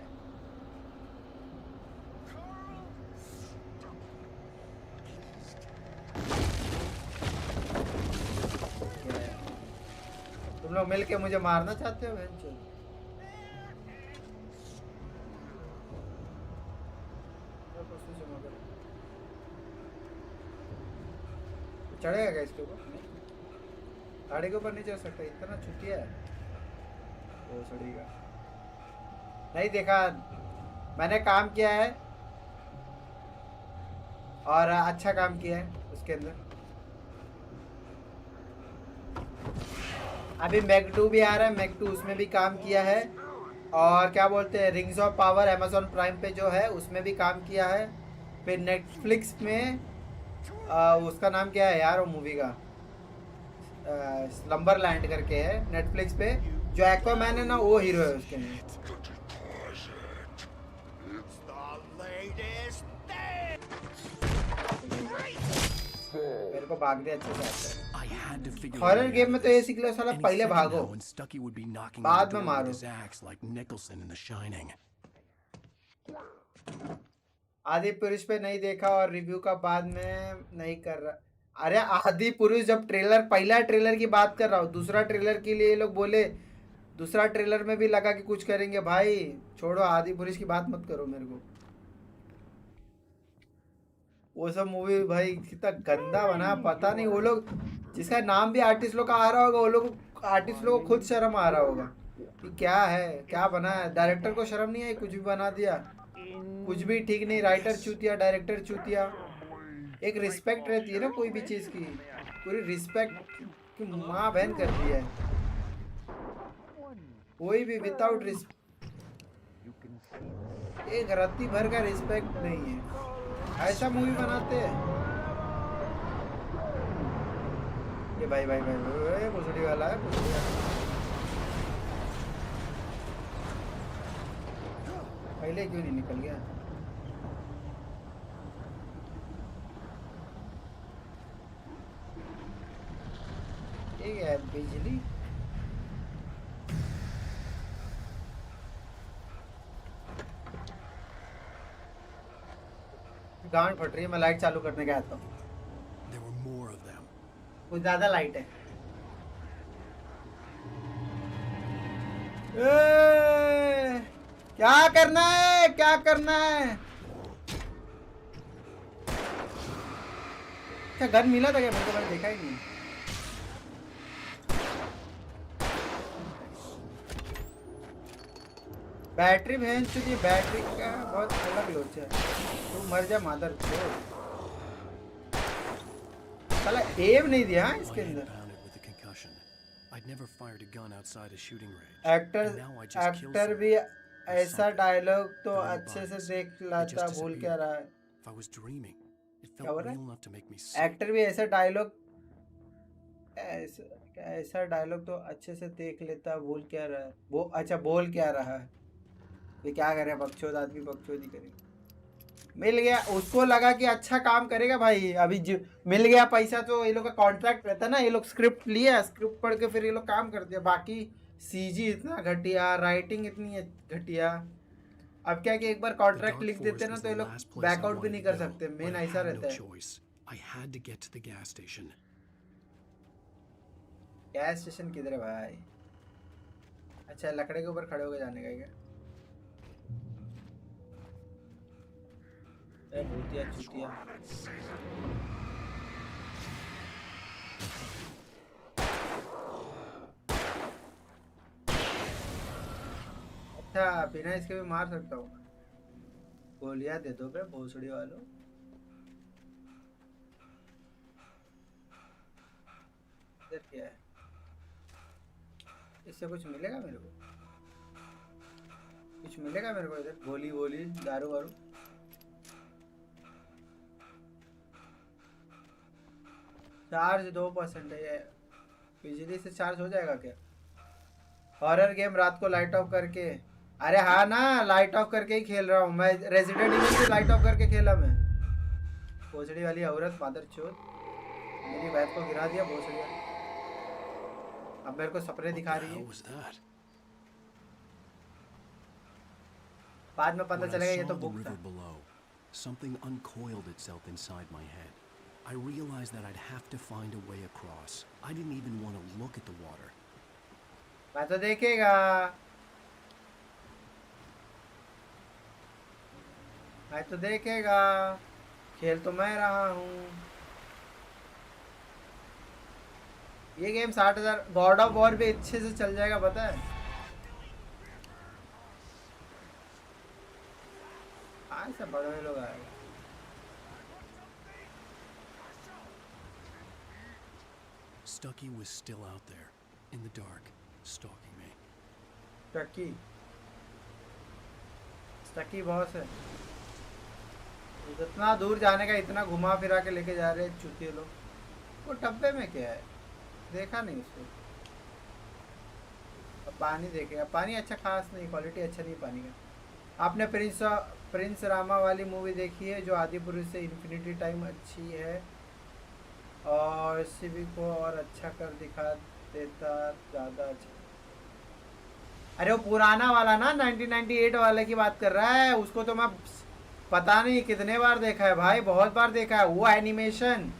तुम लोग मिलके मुझे मारना चाहते हो? चढ़ेगा क्या इसके ऊपर? गाड़ी के ऊपर नहीं चढ़ सकता, इतना छुट्टिया है वो चढ़ेगा। नहीं देखा, मैंने काम किया है और अच्छा काम किया है उसके अंदर। अभी मैक 2 भी आ रहा है, मैक 2 उसमें भी काम किया है। और क्या बोलते हैं, rings of power Amazon prime पे जो है उसमें भी काम किया है। फिर नेटफ्लिक्स में उसका नाम क्या है यार वो मूवी का, स्लम्बर लैंड करके है नेटफ्लिक्स पे, जो एक्वामैन है ना वो हीरो है उसके में। मेरे को भागने अच्छे से आता है। हॉरर गेम में तो ये सीख लो साला, पहले भागो बाद में मारो। आदि पुरुष पे नहीं देखा और रिव्यू का बाद में नहीं कर रहा। अरे आदि पुरुष जब ट्रेलर, पहला ट्रेलर की बात कर रहा हूँ, दूसरा ट्रेलर के लिए ये लोग बोले, दूसरा ट्रेलर में भी लगा कि कुछ करेंगे। भाई छोड़ो, आदि पुरुष की बात मत करो मेरे को। वो सब मूवी भाई कितना गंदा बना, पता नहीं वो लोग जिसका नाम भी आर्टिस्ट लोग का आ रहा होगा, वो लोग आर्टिस्ट लोग को खुद शर्म आ रहा होगा कि क्या है, क्या बना है। डायरेक्टर को शर्म नहीं आई, कुछ भी बना दिया, कुछ भी ठीक नहीं। राइटर चूतिया, डायरेक्टर चूतिया। एक रिस्पेक्ट रहती है ना कोई भी चीज़ की, पूरी रिस्पेक्ट की माँ बहन कर दी है। कोई भी विदाउट एक रत्ती भर का रिस्पेक्ट नहीं है, ऐसा मूवी बनाते हैं। ये भाई भाई भाई, भाई भोसड़ी वाला है, भोसड़ी वाला। पहले क्यों नहीं निकल गया? ठीक है बिजली। गांड फट रही है, मैं लाइट चालू करने गया था। कुछ ज्यादा लाइट है। क्या करना है, क्या करना है? क्या गन मिला था क्या मेरे को? मैंने देखा ही नहीं। बैटरी भैंस चुकी, बैटरी का बहुत अलग लोच है। तू मर जा मादर को। साला एम नहीं दिया इसके अंदर। एक्टर भी ऐसा डायलॉग तो अच्छे से देख लाता, भूल क्या रहा है? क्या हो रहा है? एक्टर भी ऐसा डायलॉग, ऐसा डायलॉग तो अच्छे से देख लेता, भूल क्या रहा है? वो अच्छा बोल क्या रहा है? ये क्या करे, बकचोद आदमी बकचोदी करेगा। मिल गया, उसको लगा कि अच्छा काम करेगा भाई। अभी मिल गया पैसा तो ये लोग का कॉन्ट्रैक्ट रहता है ना, ये लोग स्क्रिप्ट लिया, स्क्रिप्ट पढ़ के फिर ये लोग काम करते हैं। बाकी सीजी इतना घटिया, राइटिंग इतनी घटिया। अब क्या कि एक बार कॉन्ट्रैक्ट लिख देते ना तो ये लोग बैकआउट भी नहीं कर सकते। मेन ऐसा रहता है। गैस स्टेशन किधर है भाई? अच्छा लकड़े के ऊपर खड़े होकर जाने का क्या? भूतिया चुतिया। अच्छा बिना इसके भी मार सकता हूँ? गोलियां दे दो बे भोसड़ी वालों। इधर क्या है? इससे कुछ मिलेगा मेरे को? कुछ मिलेगा मेरे को इधर? गोली वोली, दारू वारू? चार्ज 2% है। बिजली से चार्ज हो जाएगा क्या? हॉरर गेम रात को लाइट ऑफ करके? अरे हाँ ना, लाइट ऑफ करके ही खेल रहा हूँ मैं। रेजिडेंट इविल से लाइट ऑफ करके खेला मैं। भोसड़ी वाली औरत मादर चोद, मेरी वाइफ को गिरा दिया भोसड़ी वाली। अब मेरे को सपने दिखा रही है। बाद में पता चलेगा ये तो बुक था। Something uncoiled itself inside my head. I realized that I'd have to find a way across. I didn't even want to look at the water. मैं तो देखेगा, मैं तो देखेगा, खेल तो मैं रहा हूँ। ये गेम 60,000 गॉड ऑफ वॉर भी अच्छे से चल जाएगा पता है। आज से बड़े लोग आएगा। Stucky was still out there, in the dark, stalking me. स्टकी बॉस है। इतना दूर जाने का इतना घुमा फिरा के लेके जा रहे हैं चूतिए लोग। वो डब्बे में क्या है, देखा नहीं उसको। पानी देखेगा, पानी अच्छा खास नहीं, क्वालिटी अच्छा नहीं पानी का। आपने प्रिंस रामा वाली मूवी देखी है जो आदि पुरुष से इन्फिनिटी टाइम अच्छी है और सीबी को और अच्छा कर दिखा देता, ज़्यादा अच्छा। अरे वो पुराना वाला ना 1998 वाले की बात कर रहा है, उसको तो मैं पता नहीं कितने बार देखा है भाई, बहुत बार देखा है। वो एनिमेशन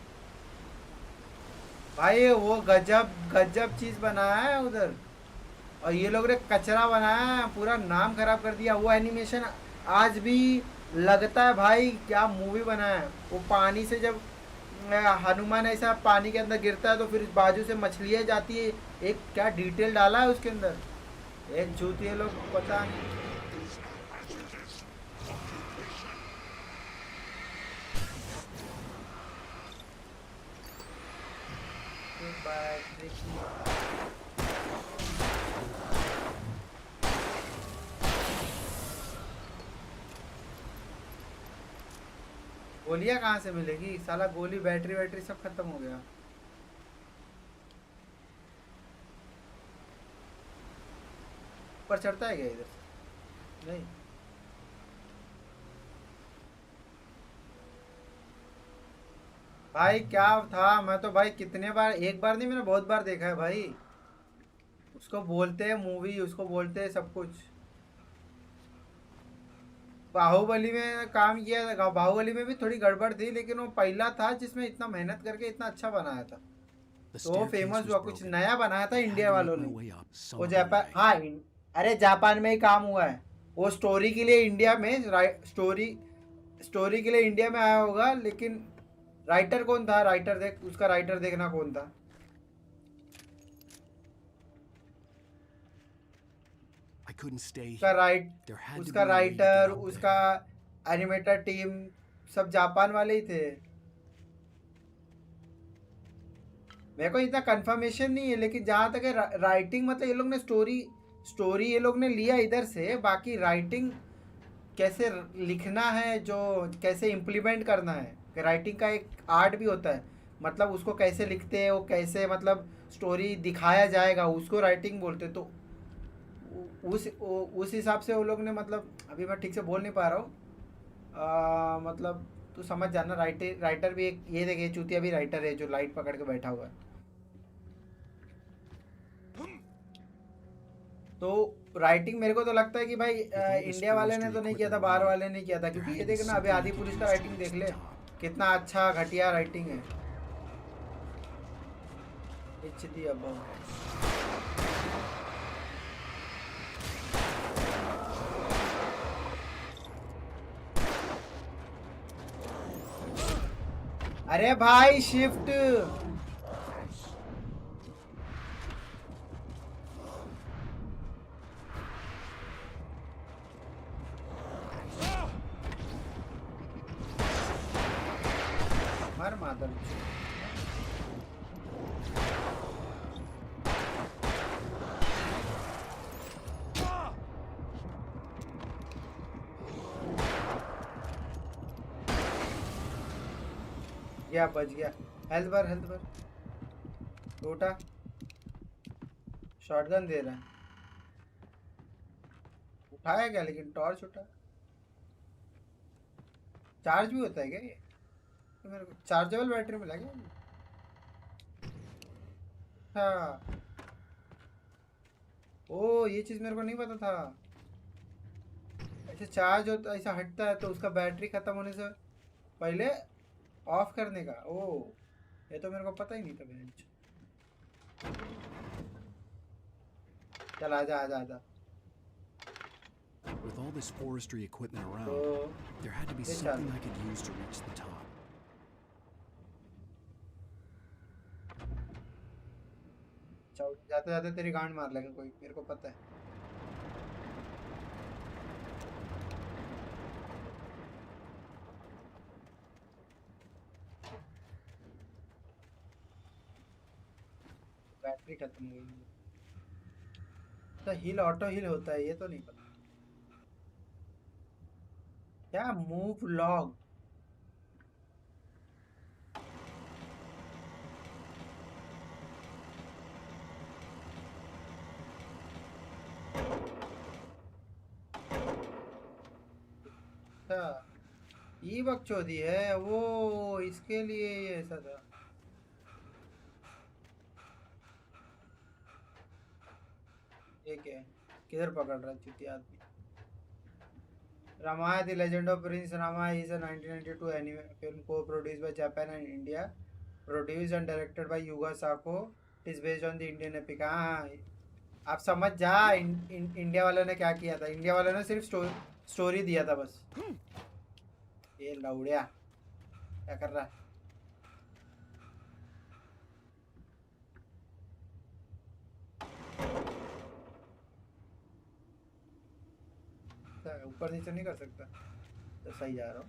भाई वो गजब चीज़ बनाया है उधर, और ये लोग ने कचरा बनाया है, पूरा नाम खराब कर दिया। वो एनिमेशन आज भी लगता है भाई क्या मूवी बनाया है। वो पानी से जब हनुमान ऐसा पानी के अंदर गिरता है तो फिर बाजू से मछलियाँ जाती है, एक क्या डिटेल डाला है उसके अंदर। एक चूतिए लोग पता नहीं। गोलियां कहाँ से मिलेगी साला, गोली बैटरी सब खत्म हो गया। ऊपर चढ़ता है क्या इधर से? नहीं। भाई क्या था, मैं तो भाई कितने बार, एक बार नहीं मैंने बहुत बार देखा है भाई। उसको बोलते हैं मूवी, उसको बोलते हैं सब कुछ। बाहुबली में काम किया था, बाहुबली में भी थोड़ी गड़बड़ थी, लेकिन वो पहला था जिसमें इतना मेहनत करके इतना अच्छा बनाया था, तो वो फेमस हुआ। कुछ नया बनाया था इंडिया वालों ने। वो जापान, हाँ अरे जापान में ही काम हुआ है। वो स्टोरी के लिए इंडिया में स्टोरी के लिए इंडिया में आया होगा, लेकिन राइटर कौन था, उसका राइटर देखना कौन था। उसका राइटर, उसका एनिमेटर टीम सब जापान वाले ही थे। मेरे को इतना कंफर्मेशन नहीं है, लेकिन जहाँ तक है राइटिंग, मतलब ये लोग ने स्टोरी ये लोग ने लिया इधर से, बाकी राइटिंग कैसे लिखना है, जो कैसे इम्प्लीमेंट करना है, राइटिंग का एक आर्ट भी होता है। मतलब उसको कैसे लिखते हैं, वो कैसे मतलब स्टोरी दिखाया जाएगा, उसको राइटिंग बोलते। तो उस हिसाब से वो लोग ने, मतलब अभी मैं ठीक से बोल नहीं पा रहा हूँ, मतलब तू समझ जाना। राइटर भी एक, ये देखिए चूतिया भी राइटर है जो लाइट पकड़ के बैठा हुआ है। तो राइटिंग मेरे को तो लगता है कि भाई इंडिया वाले ने तो नहीं किया था, बाहर वाले ने किया था, क्योंकि ये देखना अभी आदि पुरुष का राइटिंग देख ले, कितना अच्छा घटिया राइटिंग है। अब अरे भाई शिफ्ट, मर मादर। गया, बच गया। हेल्थ बार टूटा। शॉटगन दे रहा है, उठाया क्या, लेकिन टॉर्च उठा। चार्ज भी होता है क्या ये? तो मेरे को चार्जेबल बैटरी मिला क्या? हाँ, ओ ये चीज़ मेरे को नहीं पता था। ऐसे चार्ज होता, ऐसा हटता है तो उसका बैटरी ख़त्म होने से पहले ऑफ करने का। ओ ये तो मेरे को पता ही नहीं था बहन। चल आजा। With all this forestry equipment around, there had to be something I could use to reach the top. जाते जाते तेरी गांड मार लेगा कोई, मेरे को पता है। बैटरी खत्म हो गई। तो हिल ऑटो हिल होता है, ये तो नहीं पता। क्या मूव लॉग? अच्छा, ये बकचोदी है वो, इसके लिए ये ऐसा था। ये क्या है? किधर पकड़ रहा है चुती आदमी? Ramaya, The Legend of Prince Ramaya is a 1992 anime film co-produced by Japan and India, produced and directed by Yuga Sako. It is based on the Indian epic. हाँ, आप समझ जा इंडिया वालों ने क्या किया था। इंडिया वालों ने सिर्फ स्टोरी दिया था बस। ये लौड़िया क्या कर रहा है? ऊपर नीचे नहीं कर सकता तो सही जा रहा हूँ।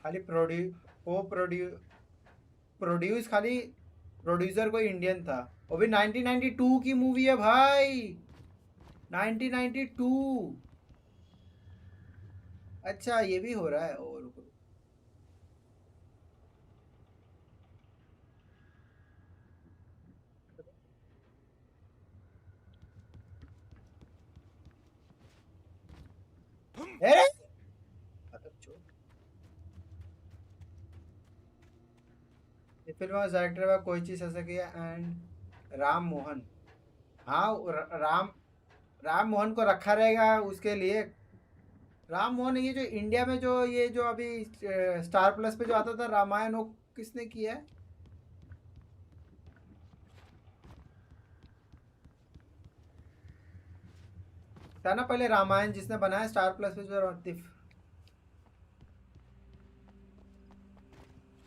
खाली प्रोड्यूस खाली प्रोड्यूसर कोई इंडियन था। वो भी 1992 की मूवी है भाई, 1992। अच्छा ये भी हो रहा है। और The film was directed by Koichi Sasaki and Ram Mohan. हाँ राम मोहन को रखा रहेगा उसके लिए। राम मोहन ये जो इंडिया में जो ये जो अभी स्टार प्लस पे जो आता था रामायण, वो किसने किया है? था ना पहले रामायण जिसने बनाया स्टार प्लस पे जो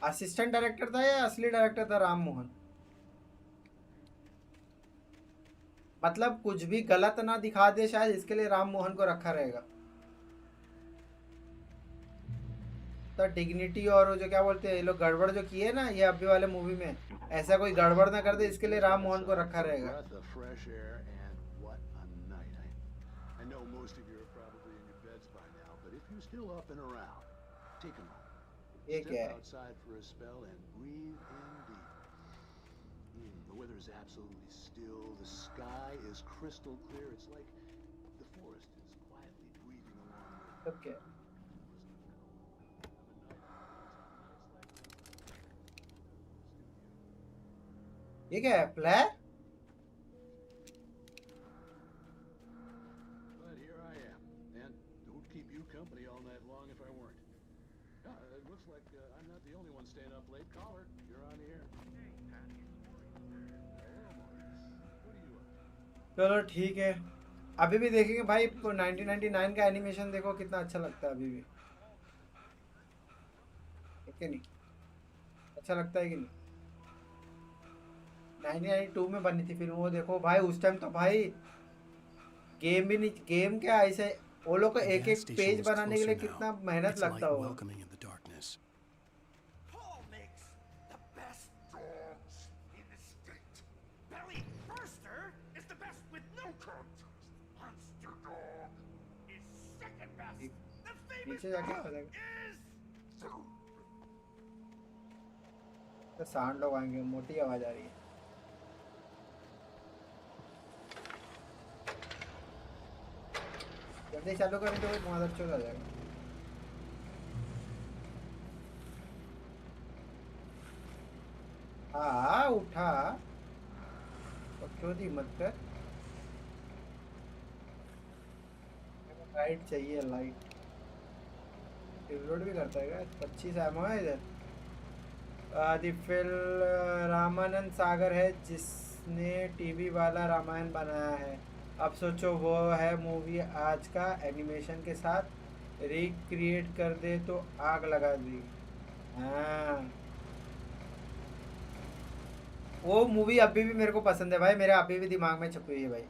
असिस्टेंट डायरेक्टर था या असली डायरेक्टर था राम मोहन? मतलब कुछ भी गलत ना दिखा दे शायद, इसके लिए राम मोहन को रखा रहेगा। तो डिग्निटी और वो जो क्या बोलते हैं ये लोग गड़बड़ जो किए ना ये अभी वाले मूवी में, ऐसा कोई गड़बड़ ना कर दे, इसके लिए राम मोहन को रखा रहेगा। ये क्या है? The weather is absolutely still. The sky is crystal clear. It's like the forest is quietly breathing along. Okay. ये क्या है? Flair? But here I am, and who'd keep you company all night long if I weren't? It looks like I'm not the only one staying up late. Caller, you're on the air. चलो ठीक है, अभी भी देखेंगे भाई। 1999 का animation देखो कितना अच्छा लगता है अभी भी, है नहीं? अच्छा लगता है कि नहीं? 1992 में बनी थी फिल्म वो, देखो भाई उस टाइम तो भाई गेम भी नहीं, गेम क्या ऐसे वो लोग को एक एक पेज बनाने के लिए कितना मेहनत लगता होगा। नीचे जाके तो साउंड लोग आएंगे, मोटी आवाज आ रही है। जल्दी चालू करें तो मदद चल आ जाएगा। हाँ उठा बकचोदी मत कर। लाइट चाहिए, लाइट रिलोड भी करता है क्या? 25 एमओ है इधर। फिल्म रामानंद सागर है जिसने टीवी वाला रामायण बनाया है। अब सोचो वो है मूवी आज का एनिमेशन के साथ रिक्रिएट कर दे तो आग लगा दी। हाँ वो मूवी अभी भी मेरे को पसंद है भाई, मेरे अभी भी दिमाग में छपी हुई है भाई।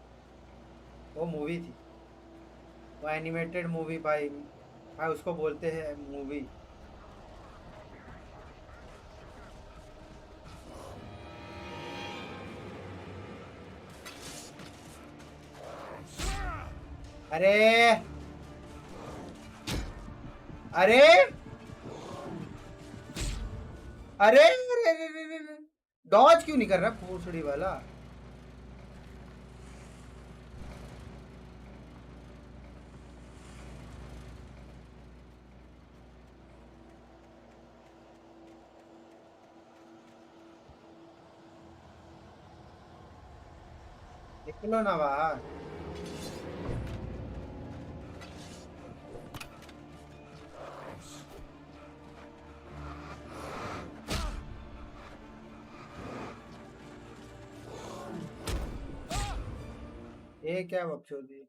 वो मूवी थी, वो एनिमेटेड मूवी भाई, उसको बोलते हैं मूवी। अरे अरे अरे अरे डॉज क्यों नहीं कर रहा भोसड़ी वाला? निकलो ना बाहर। ये क्या बकचोदी?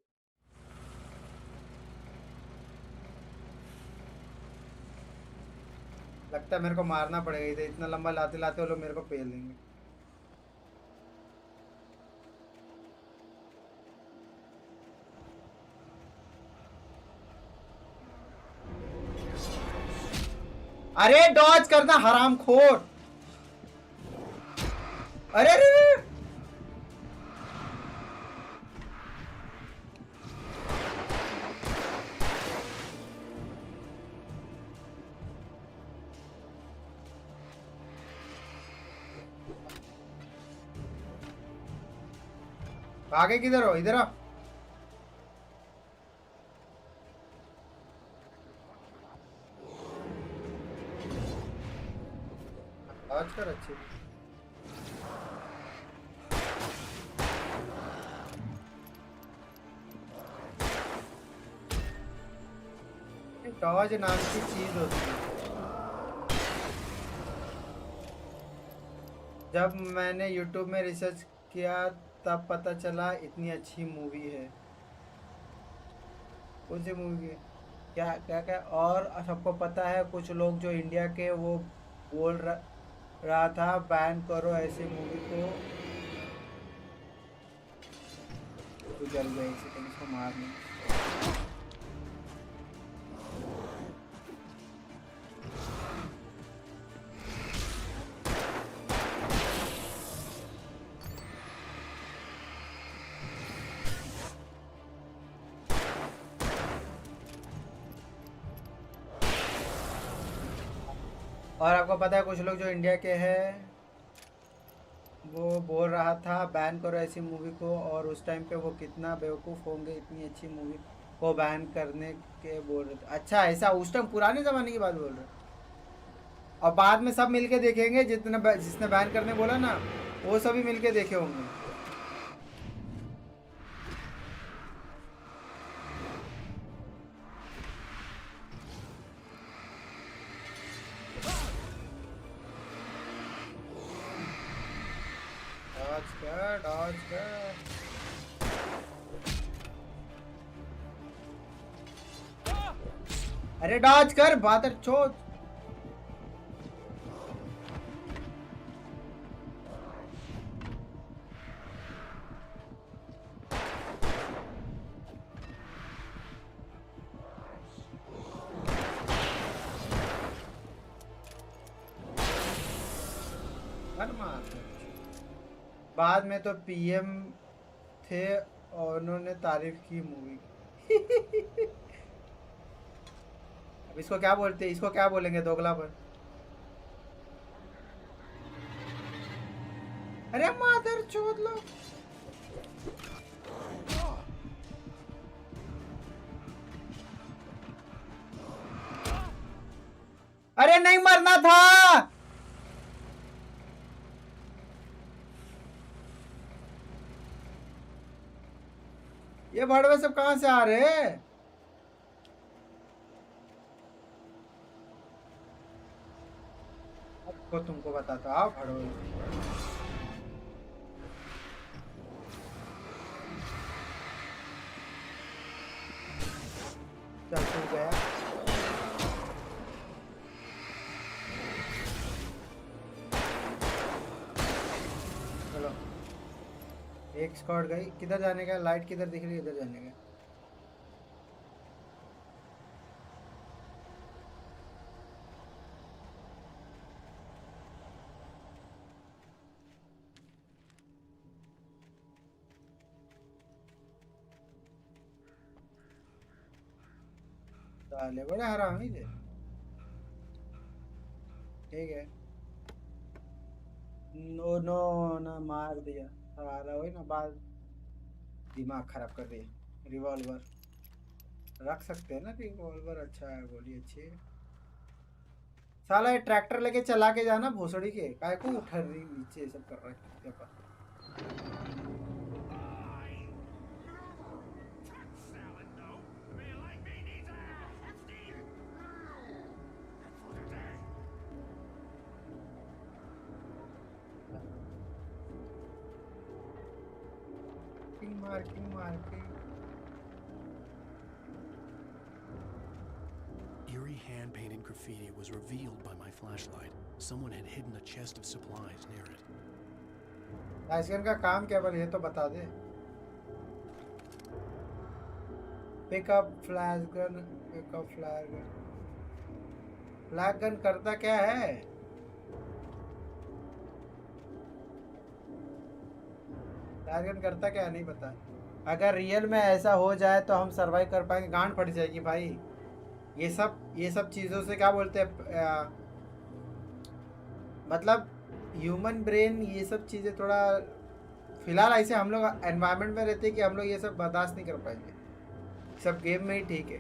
लगता है मेरे को मारना पड़ेगा इधर, इतना लंबा लाते लाते वो लोग मेरे को पेल देंगे। अरे डॉज करना हरामखोर। अरे अरे अरे। भागे किधर हो? इधर आओ। आज कर अच्छी डॉज नाम की चीज होती है। जब मैंने YouTube में रिसर्च किया तब पता चला इतनी अच्छी मूवी है। कौन सी मूवी है? क्या क्या क्या? और सबको पता है कुछ लोग जो इंडिया के वो बोल रहा था बैन करो ऐसी मूवी को। तो जल गया इसी को इसको मारने। और आपको पता है कुछ लोग जो इंडिया के हैं वो बोल रहा था बैन करो ऐसी मूवी को, और उस टाइम पे वो कितना बेवकूफ़ होंगे इतनी अच्छी मूवी को बैन करने के बोल रहे थे। अच्छा ऐसा उस टाइम पुराने ज़माने की बात बोल रहे, और बाद में सब मिलके देखेंगे जिसने बैन करने बोला ना वो सभी मिलके देखे होंगे। डॉज कर। अरे डॉज कर बातर चोट। बाद में तो पीएम थे और उन्होंने तारीफ की मूवी। अब इसको क्या बोलते हैं? इसको क्या बोलेंगे? दोगलापन। अरे मादर चोद लो। अरे नहीं मरना था। ये भड़वे सब कहां से आ रहे हैं? अब तुमको बताता हूं भड़वे। चल तू गया। चलो एक स्क्वाड गई। किधर जाने का? लाइट किधर दिख रही है? इधर जाने का। साले बड़े हरामी थे। ठीक है। नो नो ना मार दिया साला, वही ना बात, दिमाग खराब कर दिया। रिवॉल्वर रख सकते हैं ना, रिवॉल्वर अच्छा है, गोली अच्छी है। साला ये ट्रैक्टर लेके चला के जाना भोसड़ी के, काय को उठा रही नीचे सब कर रहा है पर। Marking Eerie hand-painted graffiti was revealed by my flashlight. Someone had hidden a chest of supplies near it. राइजन का काम क्या बल, ये तो बता दे। Pick up flash gun, pick up flash gun. Flash gun करता क्या है? फ्लैश गन करता क्या है नहीं पता। अगर रियल में ऐसा हो जाए तो हम सरवाइव कर पाएंगे? गांड फट जाएगी भाई। ये सब चीज़ों से क्या बोलते हैं, मतलब ह्यूमन ब्रेन, ये सब चीज़ें थोड़ा फिलहाल ऐसे हम लोग एनवायरनमेंट में रहते हैं कि हम लोग ये सब बर्दाश्त नहीं कर पाएंगे। सब गेम में ही ठीक है।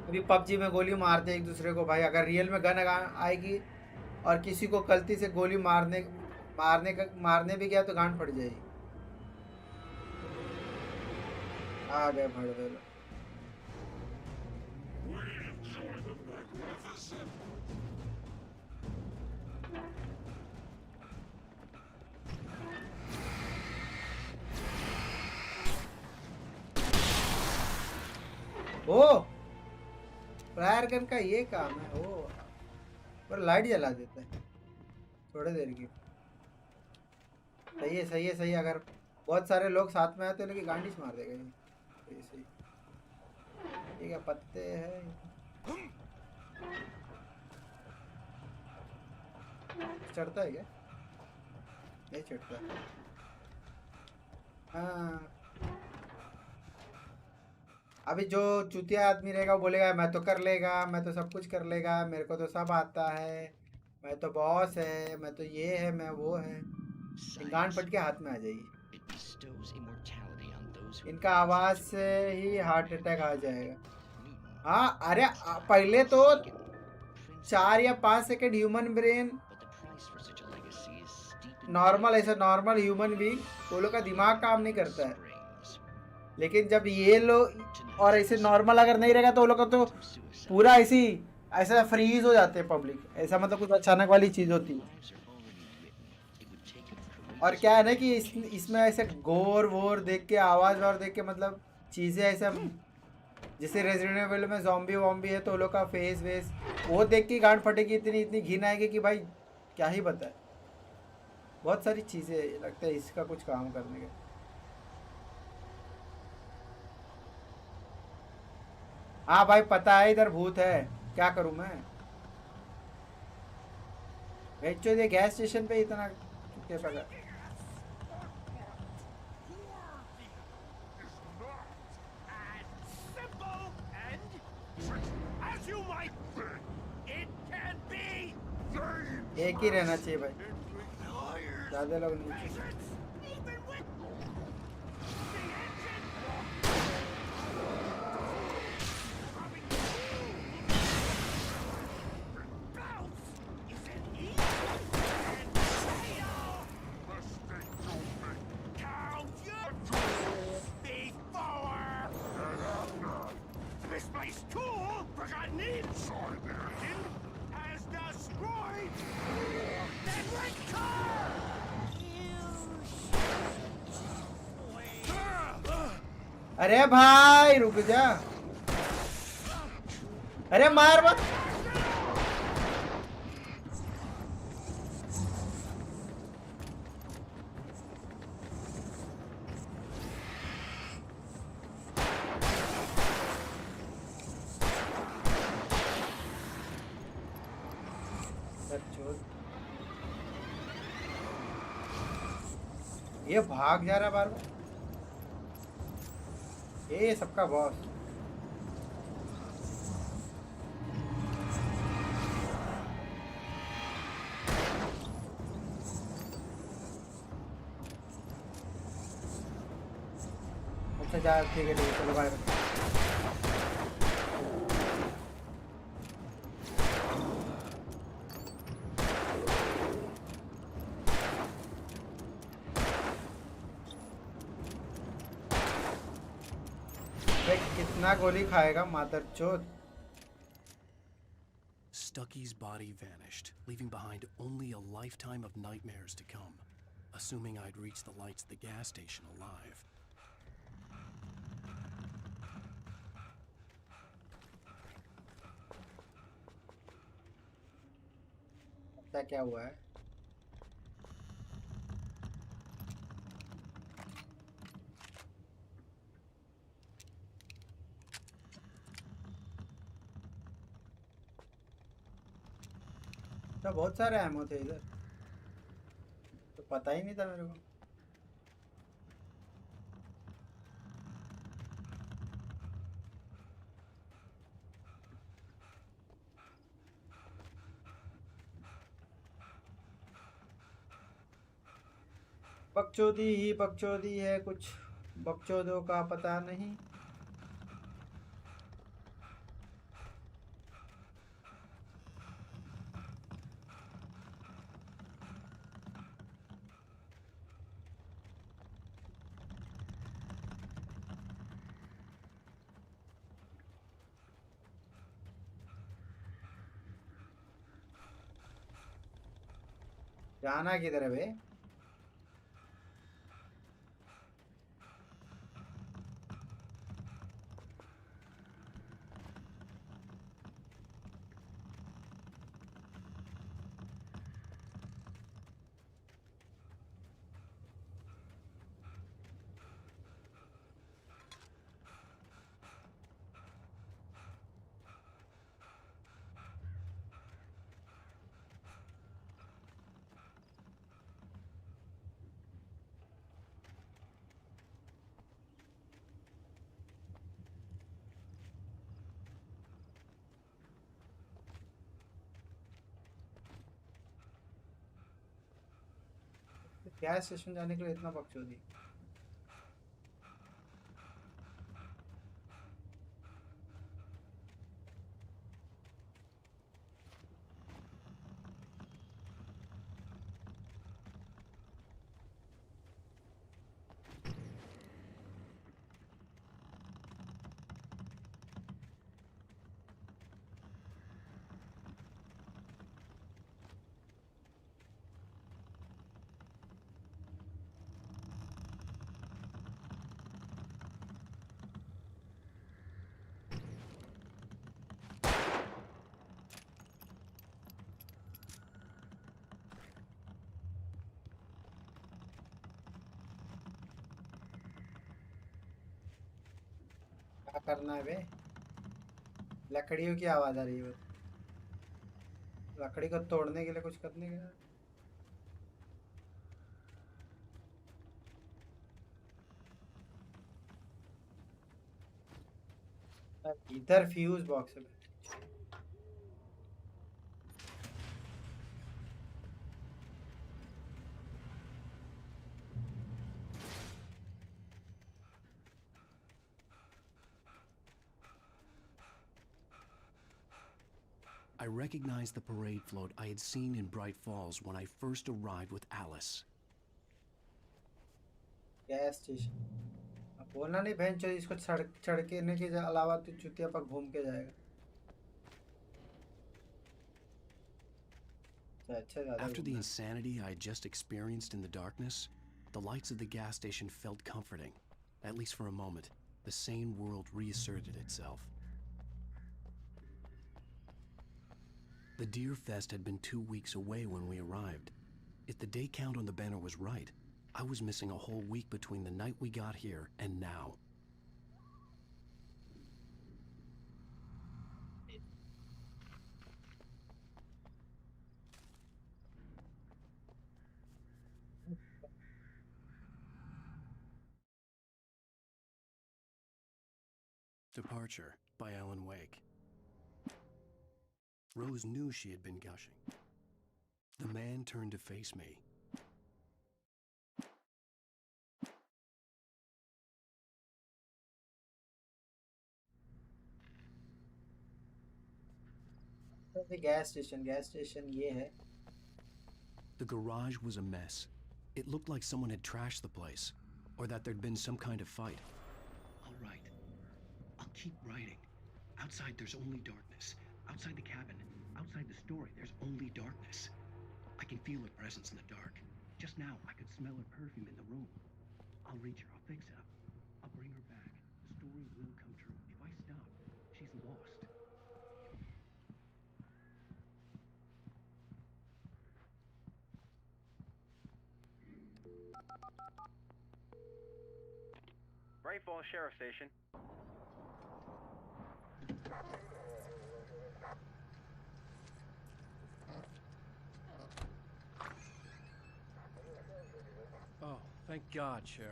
अभी पबजी में गोली मारते एक दूसरे को भाई, अगर रियल में गन आएगी और किसी को गलती से गोली मारने भी गया तो गांड फट जाएगी। आ गए भड़वे लोग। ओ फ्लायर गन का ये काम है। ओ पर लाइट जला देता है थोड़ी देर की। सही है। अगर बहुत सारे लोग साथ में आए तो लेकिन गांडीस मार देगा ये। सही ठीक है। पत्ते हैं, चढ़ता है क्या? नहीं चढ़ता। हाँ अभी जो चुतिया आदमी रहेगा वो बोलेगा मैं तो कर लेगा, मैं तो सब कुछ कर लेगा, मेरे को तो सब आता है, मैं तो बॉस है, मैं तो ये है, मैं वो है। गांड फट के हाथ में आ जाएगी। इनका आवाज से ही हार्ट अटैक आ जाएगा। हाँ अरे पहले तो 4 या 5 सेकंड ह्यूमन ब्रेन नॉर्मल, ऐसा नॉर्मल ह्यूमन भी वो लोग का दिमाग काम नहीं करता है। लेकिन जब ये लोग और ऐसे नॉर्मल अगर नहीं रहेगा तो वो लोग का तो पूरा ऐसा फ्रीज हो जाते हैं पब्लिक। ऐसा मतलब कुछ अचानक वाली चीज़ होती है। और क्या है ना कि इसमें ऐसे गोर वोर देख के, आवाज़ वार देख के, मतलब चीज़ें ऐसा जैसे रेजिडेंट एविल में ज़ॉम्बी वॉम्बी है तो वो लोग का फेस वेस वो देख के गांड फटेगी, इतनी घिन आएगी कि भाई क्या ही बताए। बहुत सारी चीज़ें लगता है इसका कुछ काम करने का। हाँ भाई पता है इधर भूत है, क्या करूँ मैं? भेजो ये गैस स्टेशन पे इतना क्या पता। एक ही रहना चाहिए भाई, ज़्यादा लोग नहीं चाहिए। अरे भाई रुक जा, अरे मार मत। ये भाग जा रहा बार बार। ये सबका बॉस। अच्छा जा, ठीक है चलो बाय। कितना गोली खाएगा मादरचोद। Stucky's body vanished, leaving behind only a lifetime of nightmares to come. Assuming I'd reach the lights at the gas station alive. क्या हुआ है? तो बहुत सारे एमो थे इधर, तो पता ही नहीं था मेरे को। बकचोदी ही बकचोदी है, कुछ बकचोदों का पता नहीं। जाना किधर है बे? गैस स्टेशन जाने के लिए इतना बकचोदी? क्या करना है बे? लकड़ियों की आवाज आ रही है, लकड़ी को तोड़ने के लिए कुछ करने का। इधर फ्यूज बॉक्स है। I recognized the parade float I had seen in Bright Falls when I first arrived with Alice. Gas station. अब बोलना नहीं बहन चो, इसको छड़के के अलावा तो चुतिया पर घूम के जाएगा। After the insanity I had just experienced in the darkness, the lights of the gas station felt comforting. At least for a moment, the sane world reasserted itself. The Deer Fest had been 2 weeks away when we arrived. If the day count on the banner was right, I was missing a whole week between the night we got here and now. Departure by Alan Wake. Rose knew she had been gushing. The man turned to face me. Gas station ये है. The garage was a mess. It looked like someone had trashed the place, or that there'd been some kind of fight. All right. I'll keep writing. Outside, there's only darkness. Outside the cabin, outside the story, there's only darkness. I can feel her presence in the dark. Just now, I could smell her perfume in the room. I'll reach her. I'll fix it up. I'll bring her back. The story will come true. If I stop, she's lost. Bright Falls Sheriff Station. Oh, thank God, Sheriff.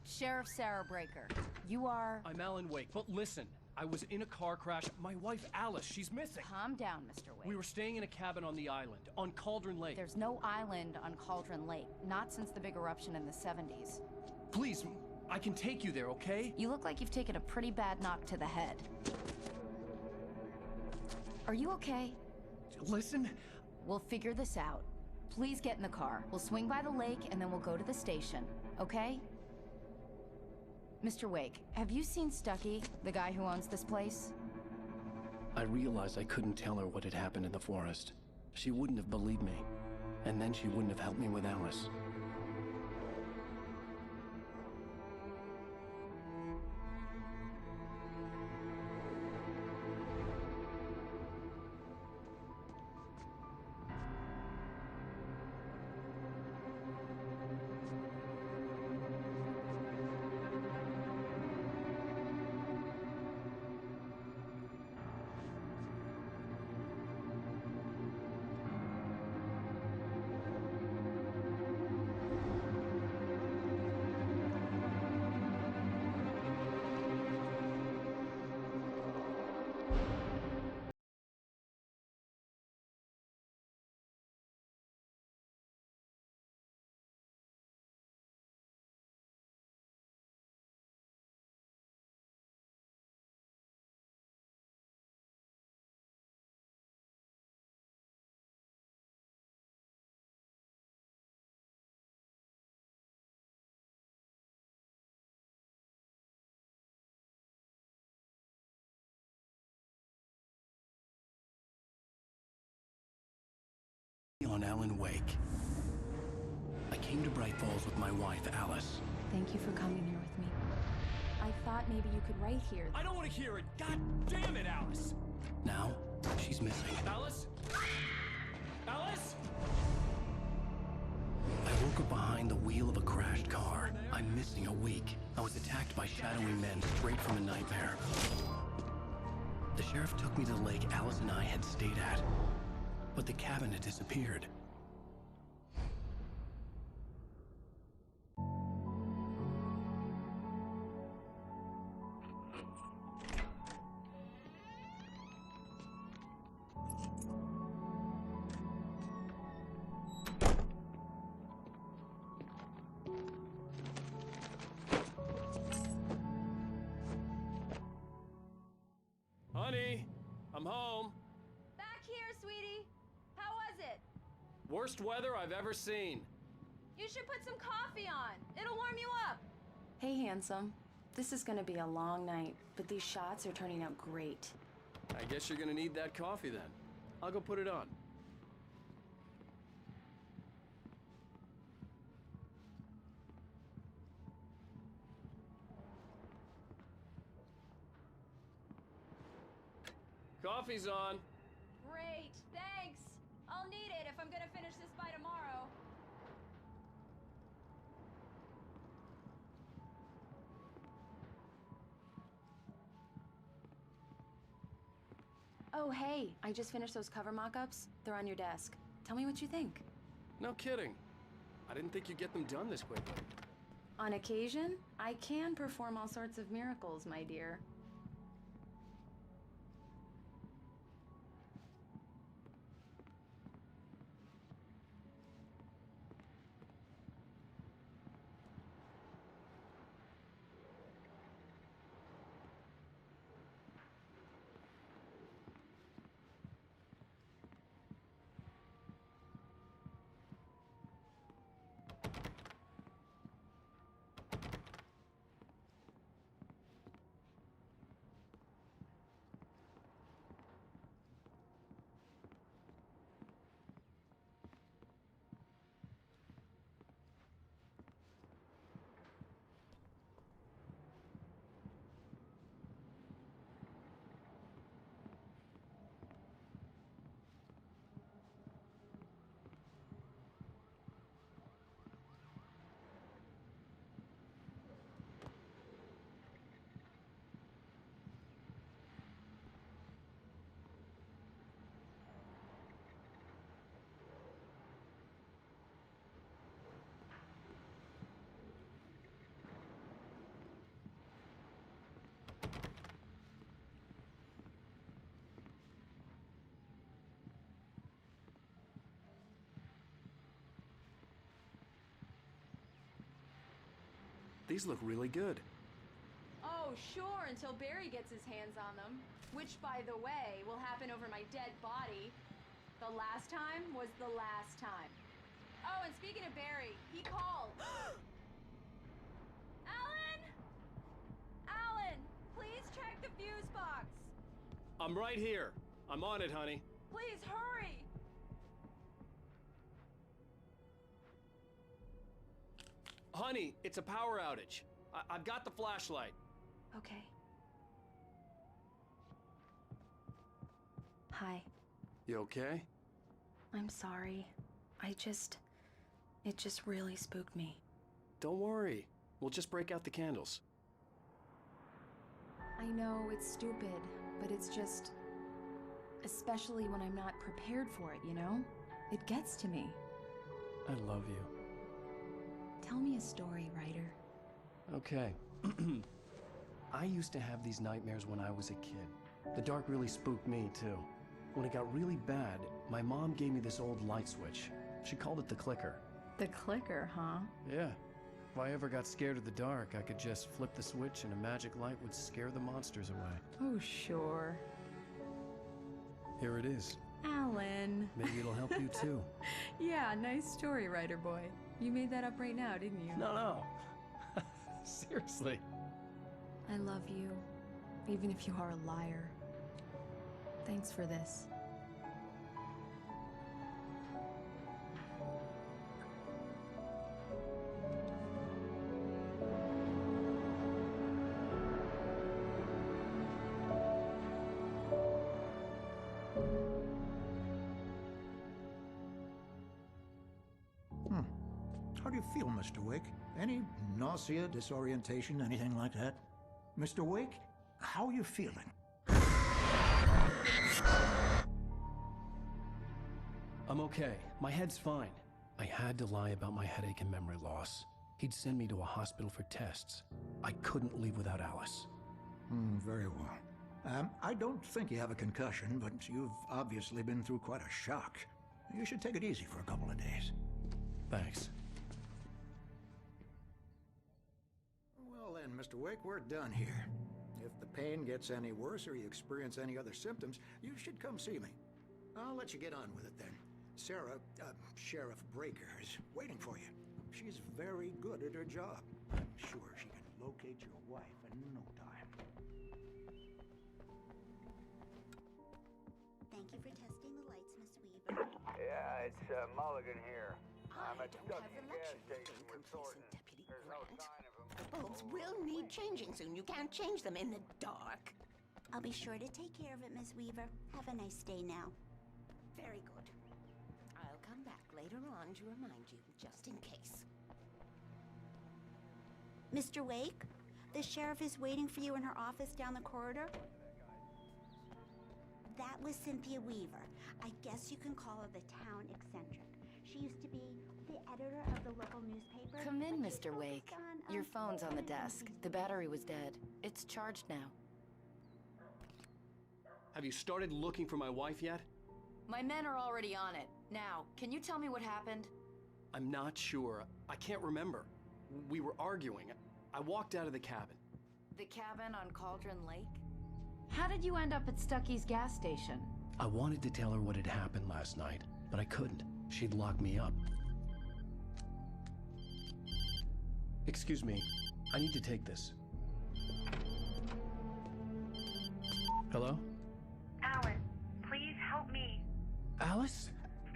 Sheriff Sarah Breaker. You are... I'm Alan Wake, but listen. I was in a car crash. My wife, Alice, she's missing. Calm down, Mr. Wake. We were staying in a cabin on the island, on Cauldron Lake. There's no island on Cauldron Lake. Not since the big eruption in the 70s. Please, I can take you there, okay? You look like you've taken a pretty bad knock to the head. Are you okay? Listen. We'll figure this out. Please get in the car. We'll swing by the lake and then we'll go to the station, okay? Mr. Wake, have you seen Stucky, the guy who owns this place? I realized I couldn't tell her what had happened in the forest. She wouldn't have believed me. And then she wouldn't have helped me with Alice. On Alan Wake. I came to Bright Falls with my wife, Alice. Thank you for coming here with me. I thought maybe you could write here. I don't want to hear it! God damn it, Alice! Now, she's missing. Alice? Alice? I woke up behind the wheel of a crashed car. I'm missing a week. I was attacked by shadowy men straight from a nightmare. The sheriff took me to the lake Alice and I had stayed at. But the cabin had disappeared. Honey, I'm home. Back here, sweetie. How was it? Worst weather I've ever seen. You should put some coffee on. It'll warm you up. Hey, handsome. This is gonna be a long night, but these shots are turning out great. I guess you're gonna need that coffee then. I'll go put it on. Coffee's on. Great, thanks. I'll need it if I'm gonna finish this by tomorrow. Oh, hey, I just finished those cover mock-ups. They're on your desk. Tell me what you think. No kidding. I didn't think you'd get them done this quickly. On occasion, I can perform all sorts of miracles, my dear. These look really good. Oh, sure, until Barry gets his hands on them. Which, by the way, will happen over my dead body. The last time was the last time. Oh, and speaking of Barry, he called. Alan! Alan, please check the fuse box. I'm right here. I'm on it, honey. Please hurry. Honey, it's a power outage. I've got the flashlight. Okay. Hi. You okay? I'm sorry. It just really spooked me. Don't worry. We'll just break out the candles. I know it's stupid, but it's just... Especially when I'm not prepared for it, you know? It gets to me. I love you. Tell me a story, writer. Okay. I used to have these nightmares when I was a kid. The dark really spooked me, too. When it got really bad, my mom gave me this old light switch. She called it the clicker. The clicker, huh? Yeah. If I ever got scared of the dark, I could just flip the switch and a magic light would scare the monsters away. Oh, sure. Here it is. Alan. Maybe it'll help you, too. Yeah, nice story, writer boy. You made that up right now, didn't you? No. Seriously. I love you, even if you are a liar. Thanks for this. How do you feel, Mr. Wake? Any nausea, disorientation, anything like that? Mr. Wake, how are you feeling? I'm okay. My head's fine. I had to lie about my headache and memory loss. He'd send me to a hospital for tests. I couldn't leave without Alice. Very well. I don't think you have a concussion, but you've obviously been through quite a shock. You should take it easy for a couple of days. Thanks. Well then, Mr. Wake, we're done here. If the pain gets any worse or you experience any other symptoms, you should come see me. I'll let you get on with it then. Sarah, Sheriff Breaker, is waiting for you. She's very good at her job. I'm sure she can locate your wife in no time. Thank you for testing the lights, Miss Weaver. Yeah, it's Mulligan here. I'm at don't have the luxury of being complacent, Deputy Grant. The bulbs will need changing soon. You can't change them in the dark. I'll be sure to take care of it, Miss Weaver. Have a nice day now. Very good. I'll come back later on to remind you, just in case. Mr. Wake, the sheriff is waiting for you in her office down the corridor. That was Cynthia Weaver. I guess you can call her the town eccentric. She used to be the editor of the local newspaper. Come in, Mr. Wake. Your phone's on the desk. The battery was dead. It's charged now. Have you started looking for my wife yet? My men are already on it. Now, can you tell me what happened? I'm not sure. I can't remember. We were arguing. I walked out of the cabin. The cabin on Cauldron Lake? How did you end up at Stucky's gas station? I wanted to tell her what had happened last night, but I couldn't. She'd lock me up. Excuse me. I need to take this. Hello? Alan, please help me. Alice?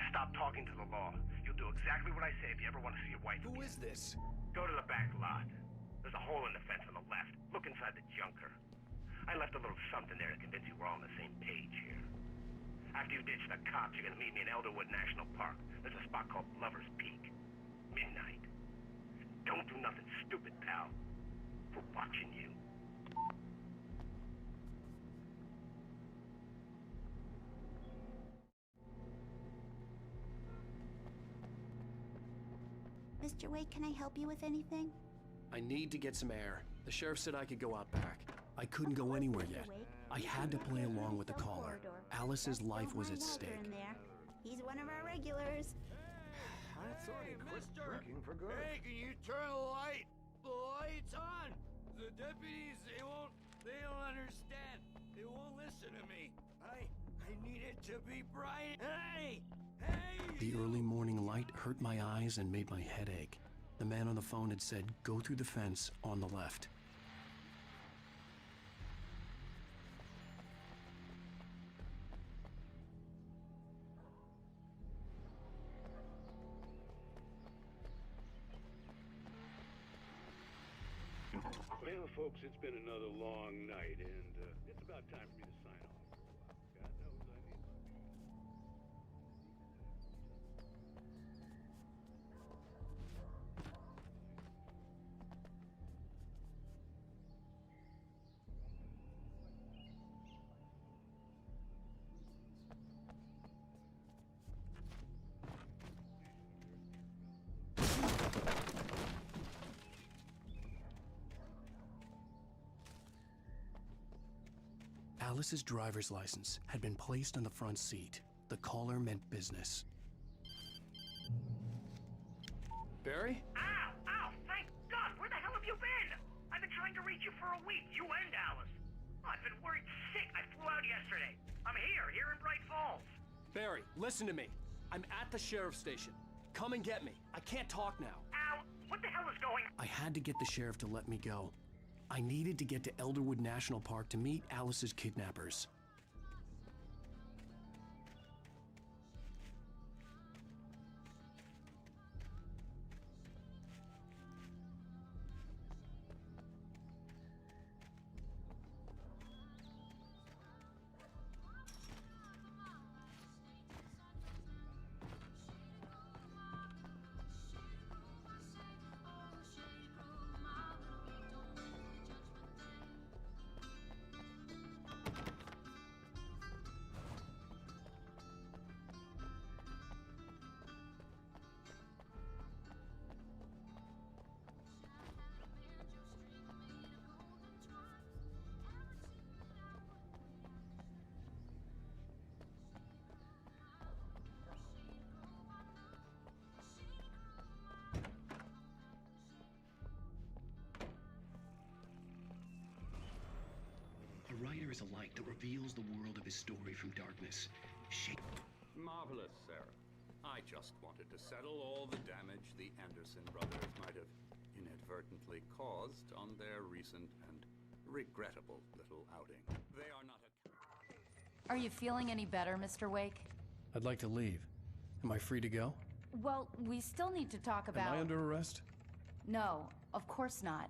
Stop talking to the law. You'll do exactly what I say if you ever want to see your wife. Who is this? Go to the back lot. There's a hole in the fence on the left. Look inside the junker. I left a little something there to convince you we're all on the same page here. After you ditch the cops, you're gonna meet me in Elderwood National Park. There's a spot called Lover's Peak. Midnight. Don't do nothing stupid, pal. We're watching you. Mr. Wake, can I help you with anything? I need to get some air. The sheriff said I could go out back. I couldn't go anywhere yet. I had to play along with the caller. Alice's life was at stake. He's one of our regulars. I thought he quit drinking for good. Hey, can you turn the light? boy, it's on! The deputies, they don't understand. They won't listen to me. I need it to be bright. Hey! The early morning light hurt my eyes and made my head ache. The man on the phone had said, go through the fence on the left. Well, folks, it's been another long night, and it's about time for me to sign off for a while. God knows I need Alice's driver's license had been placed on the front seat. The caller meant business. Barry? Ow! Ow! Thank God! Where the hell have you been? I've been trying to reach you for a week, you and Alice. I've been worried sick. I flew out yesterday. I'm here in Bright Falls. Barry, listen to me. I'm at the sheriff's station. Come and get me. I can't talk now. Ow! What the hell is going on? I had to get the sheriff to let me go. I needed to get to Elderwood National Park to meet Alice's kidnappers. A writer is a light that reveals the world of his story from darkness. Marvelous, Sarah. I just wanted to settle all the damage the Anderson brothers might have inadvertently caused on their recent and regrettable little outing. They are not a... Are you feeling any better, Mr. Wake? I'd like to leave. Am I free to go? Well, we still need to talk about... Am I under arrest? No, of course not.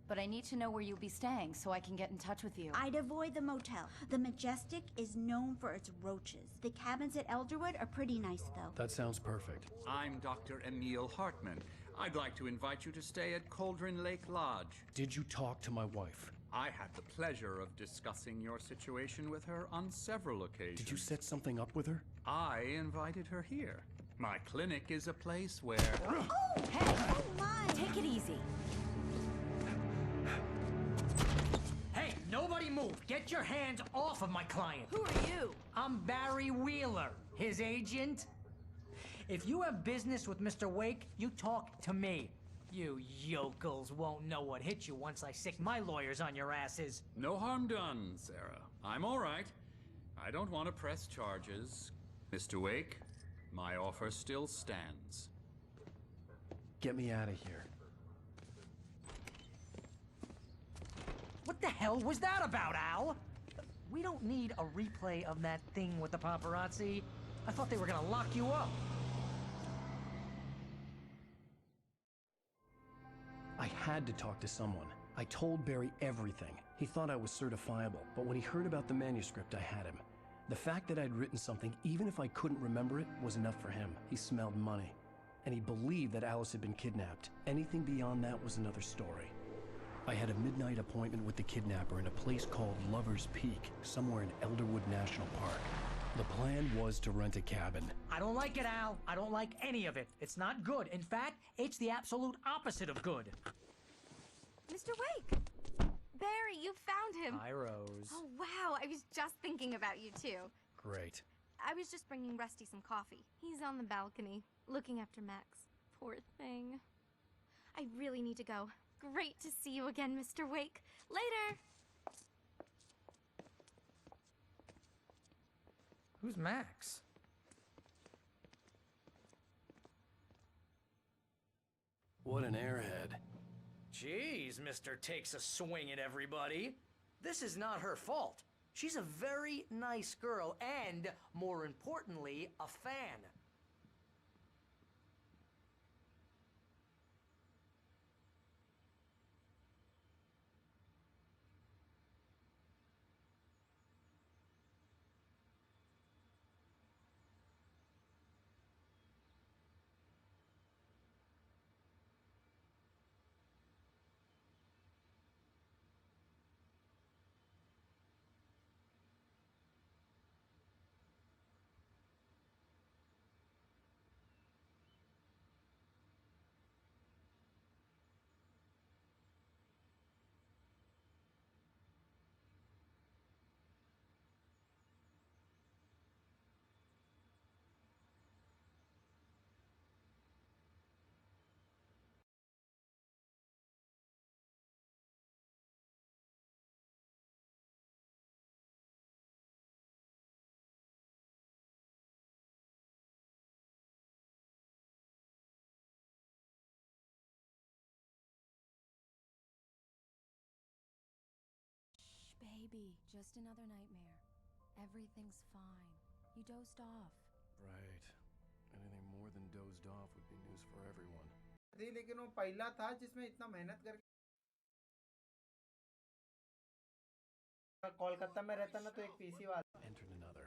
But I need to know where you'll be staying so I can get in touch with you. I'd avoid the motel. The Majestic is known for its roaches. The cabins at Elderwood are pretty nice, though. That sounds perfect. I'm Dr. Emil Hartman. I'd like to invite you to stay at Cauldron Lake Lodge. Did you talk to my wife? I had the pleasure of discussing your situation with her on several occasions. Did you set something up with her? I invited her here. My clinic is a place where... Oh, hey! Oh my! Take it easy. Hey, nobody move! Get your hands off of my client! Who are you? I'm Barry Wheeler, his agent. If you have business with Mr. Wake, you talk to me. You yokels won't know what hit you once I sick my lawyers on your asses. No harm done, Sarah. I'm all right. I don't want to press charges. Mr. Wake, my offer still stands. Get me out of here. What the hell was that about, Al? We don't need a replay of that thing with the paparazzi. I thought they were gonna lock you up. I had to talk to someone. I told Barry everything. He thought I was certifiable, but when he heard about the manuscript, I had him. The fact that I'd written something, even if I couldn't remember it, was enough for him. He smelled money. And he believed that Alice had been kidnapped. Anything beyond that was another story. I had a midnight appointment with the kidnapper in a place called Lover's Peak, somewhere in Elderwood National Park. The plan was to rent a cabin. I don't like it, Al. I don't like any of it. It's not good. In fact, it's the absolute opposite of good. Mr. Wake! Barry, you found him! Hi, Rose. Oh, wow. I was just thinking about you, too. Great. I was just bringing Rusty some coffee. He's on the balcony, looking after Max. Poor thing. I really need to go. Great to see you again, Mr. Wake. Later! Who's Max? What an airhead. Jeez, Mr. Takes a swing at everybody. This is not her fault. She's a very nice girl and, more importantly, a fan. Baby, just another nightmare. Everything's fine. You dozed off. Right. Anything more than dozed off would be news for everyone. लेकिन वो पहला था जिसमें इतना मेहनत करके कोलकाता में रहता ना तो एक पीसी वाला Entered another.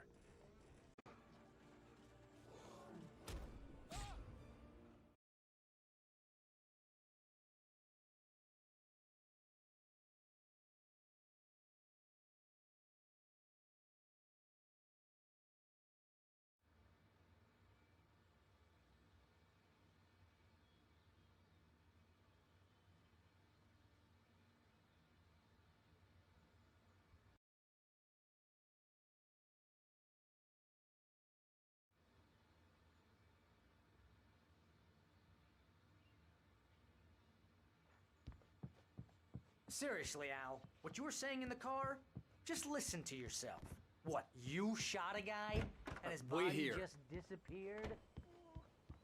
Seriously, Al, what you were saying in the car? Just listen to yourself. What, you shot a guy and his Wait body here. just disappeared?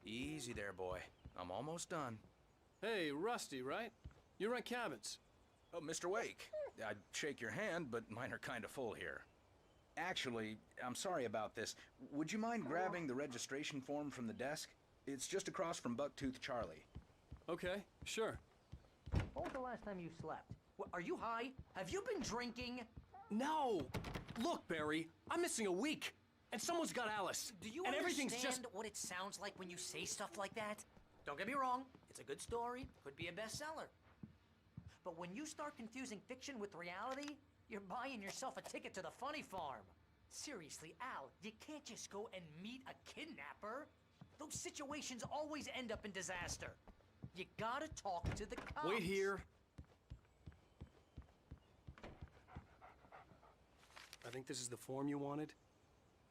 Easy there, boy. I'm almost done. Hey, Rusty, right? You rent cabins. Oh, Mr. Wake. I'd shake your hand, but mine are kind of full here. Actually, I'm sorry about this. Would you mind grabbing the registration form from the desk? It's just across from Bucktooth Charlie. Okay, sure. When was the last time you slept? What, are you high? Have you been drinking? No! Look, Barry, I'm missing a week, and someone's got Alice. Do you and understand everything's just... what it sounds like when you say stuff like that? Don't get me wrong, it's a good story, could be a bestseller. But when you start confusing fiction with reality, you're buying yourself a ticket to the funny farm. Seriously, Al, you can't just go and meet a kidnapper. Those situations always end up in disaster. You gotta talk to the cops. Wait here. I think this is the form you wanted.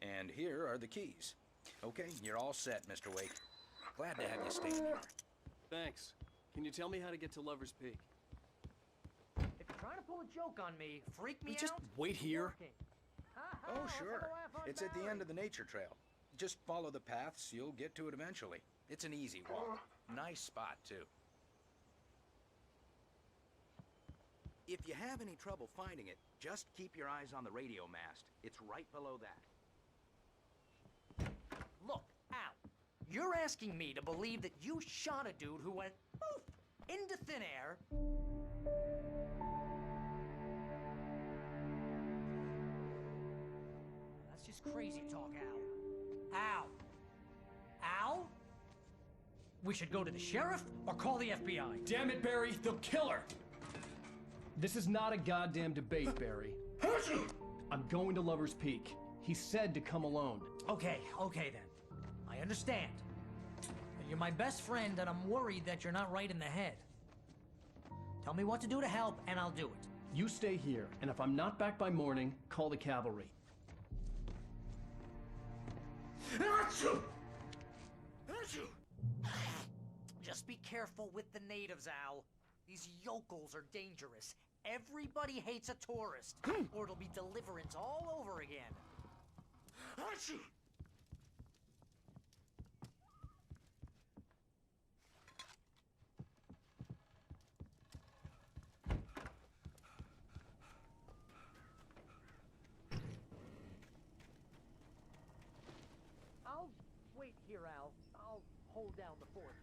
And here are the keys. Okay, you're all set, Mr. Wake. Glad to have you staying here. Thanks. Can you tell me how to get to Lover's Peak? If you're trying to pull a joke on me, freak me Just out. wait here. Oh, sure. It's at the end of the nature trail. Just follow the paths, you'll get to it eventually. It's an easy walk. Nice spot, too. If you have any trouble finding it, just keep your eyes on the radio mast. It's right below that. Look, Al, you're asking me to believe that you shot a dude who went poof into thin air. That's just crazy talk, Al. Al. Al? We should go to the sheriff or call the FBI. Damn it, Barry, they'll kill her! This is not a goddamn debate, Barry. I'm going to Lover's Peak. He said to come alone. Okay then. I understand. You're my best friend and I'm worried that you're not right in the head. Tell me what to do to help and I'll do it. You stay here, and if I'm not back by morning, call the cavalry. Just be careful with the natives, Al. These yokels are dangerous. Everybody hates a tourist, or it'll be deliverance all over again. Achoo! I'll wait here, Al. I'll hold down the fort.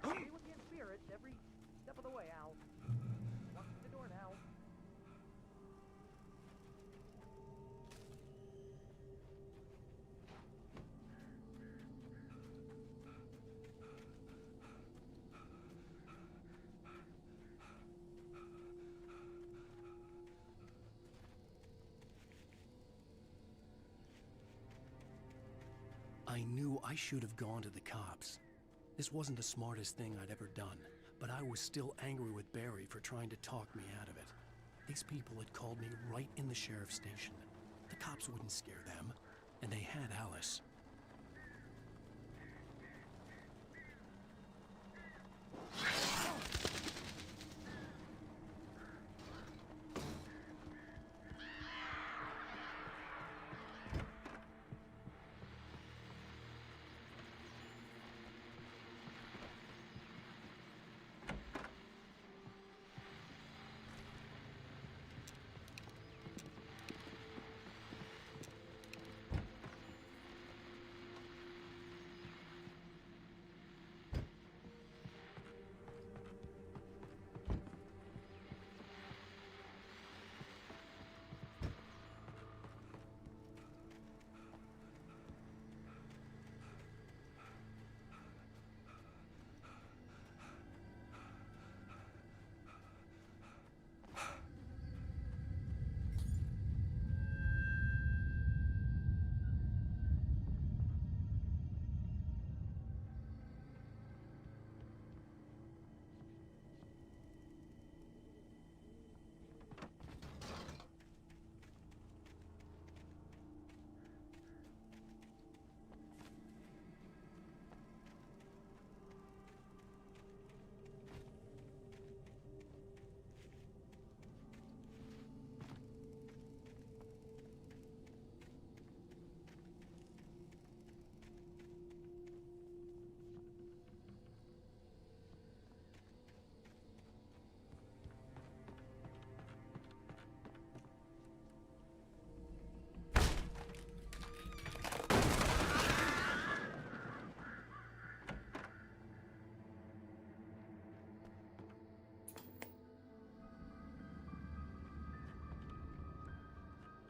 I'll be with you in spirit every step of the way, Al. Walk through the door now. I knew I should have gone to the cops. This wasn't the smartest thing I'd ever done, but I was still angry with Barry for trying to talk me out of it. These people had called me right in the sheriff's station. The cops wouldn't scare them, and they had Alice.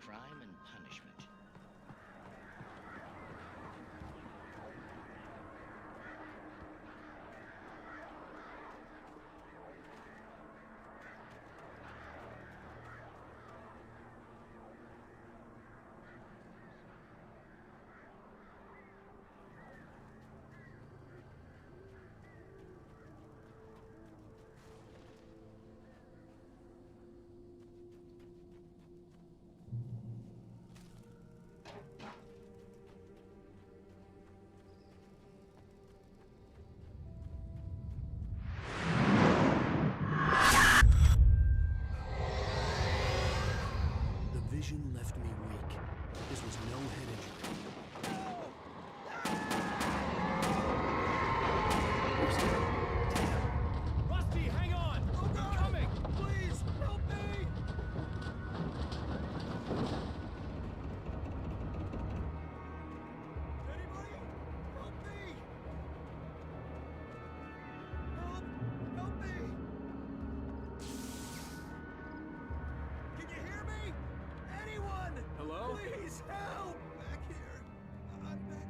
Crime and punishment. Vision left me weak. This was no head injury. Rusty, hang on! I'm coming! Please, help me! Anybody? Help me! Help me! Can you hear me? Anyone? Hello? Please help! Back here. I'm back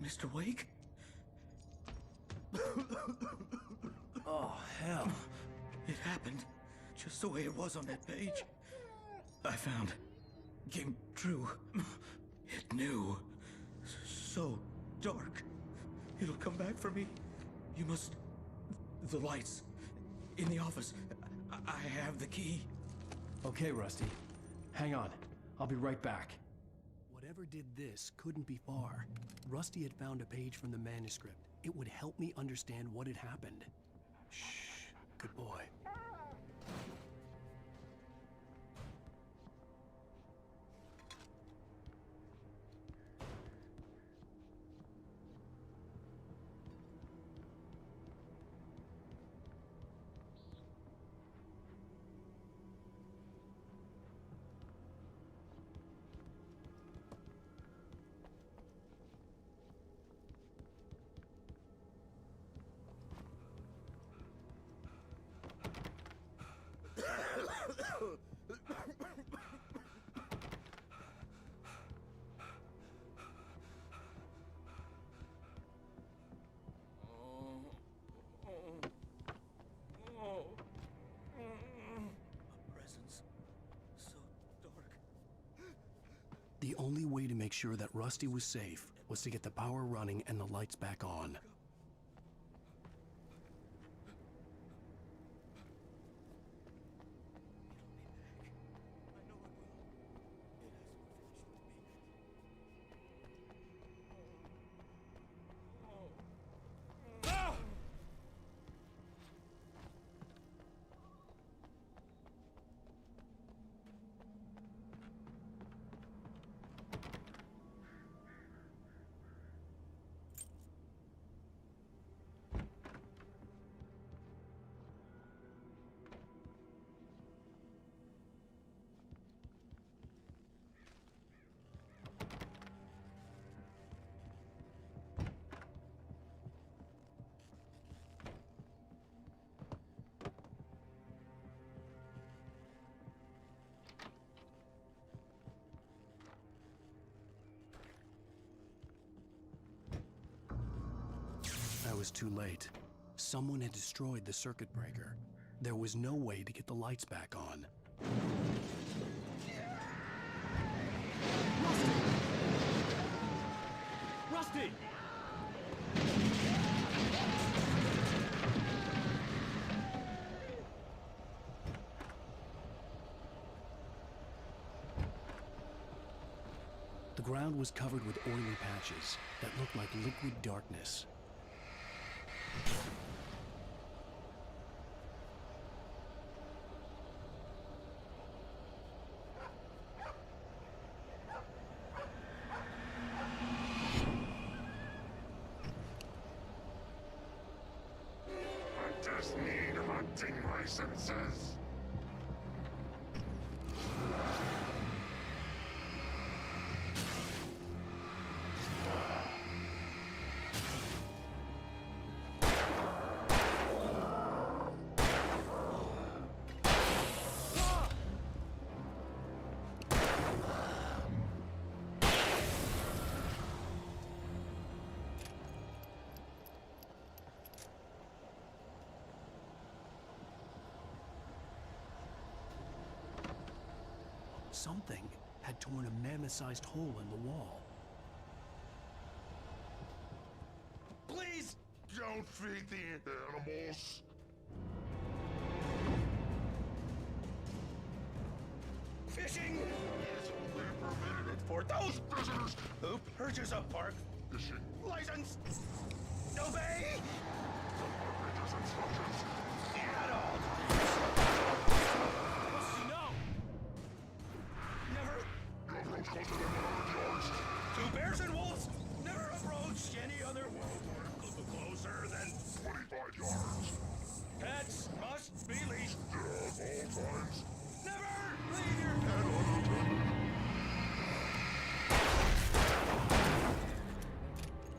here. Mr. Wake? Oh, hell. It happened just the way it was on that page. I found. Came true. It knew. So dark. It'll come back for me. You must... The lights. In the office. I have the key. Okay, Rusty. Hang on. I'll be right back. Whatever did this couldn't be far. Rusty had found a page from the manuscript. It would help me understand what had happened. Shh, good boy. The only way to make sure that Rusty was safe was to get the power running and the lights back on. I was too late. Someone had destroyed the circuit breaker. There was no way to get the lights back on. Rusty! The ground was covered with oily patches that looked like liquid darkness. I just need hunting licenses. Something had torn a mammoth-sized hole in the wall. Please don't feed the animals. Fishing is only permitted for those visitors who purchase a park fishing license. Obey operator's instructions. at all No! Never You approach closer than 100 yards. to bears and wolves. Never approach any other closer than 25 yards. pets must be leashed. At all times. Never leave your pet unattended.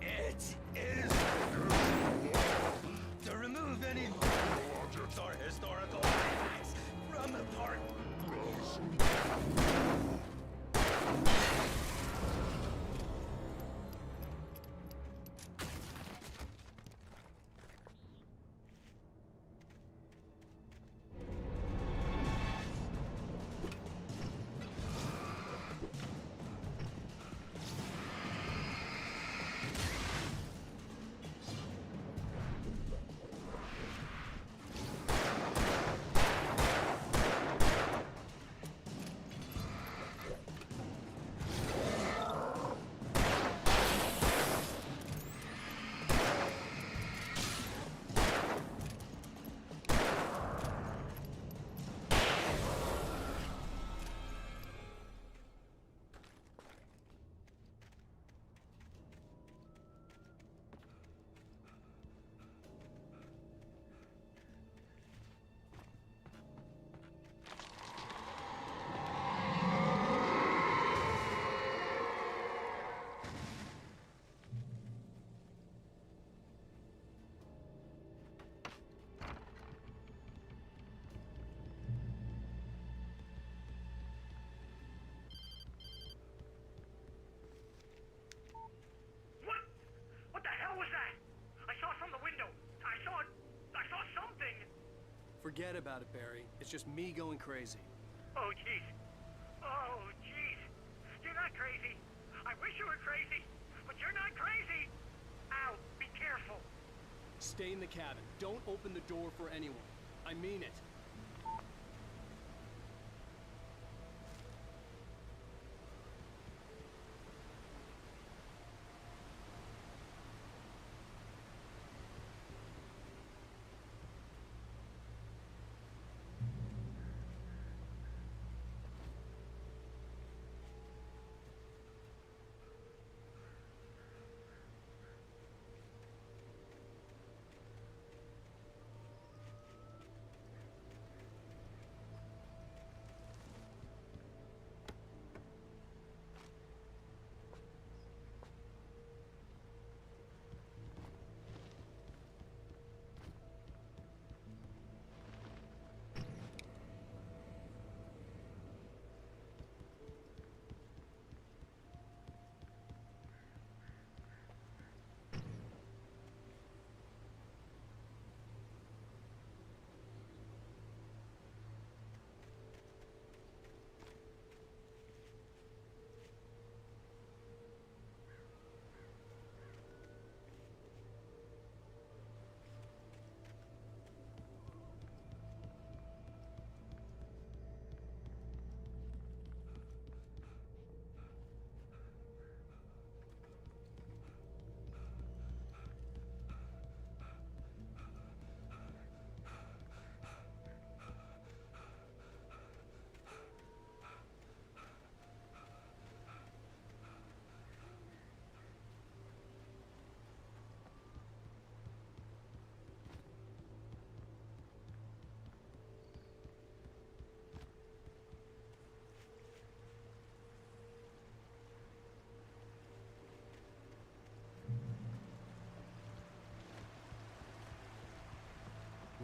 It is to remove any objects or historical artifacts from the park. about it, Barry. It's just me going crazy. Oh, jeez. Oh, jeez. You're not crazy. I wish you were crazy, but you're not crazy. Ow, be careful. Stay in the cabin. Don't open the door for anyone. I mean it.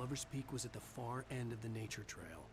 Lover's Peak was at the far end of the nature trail.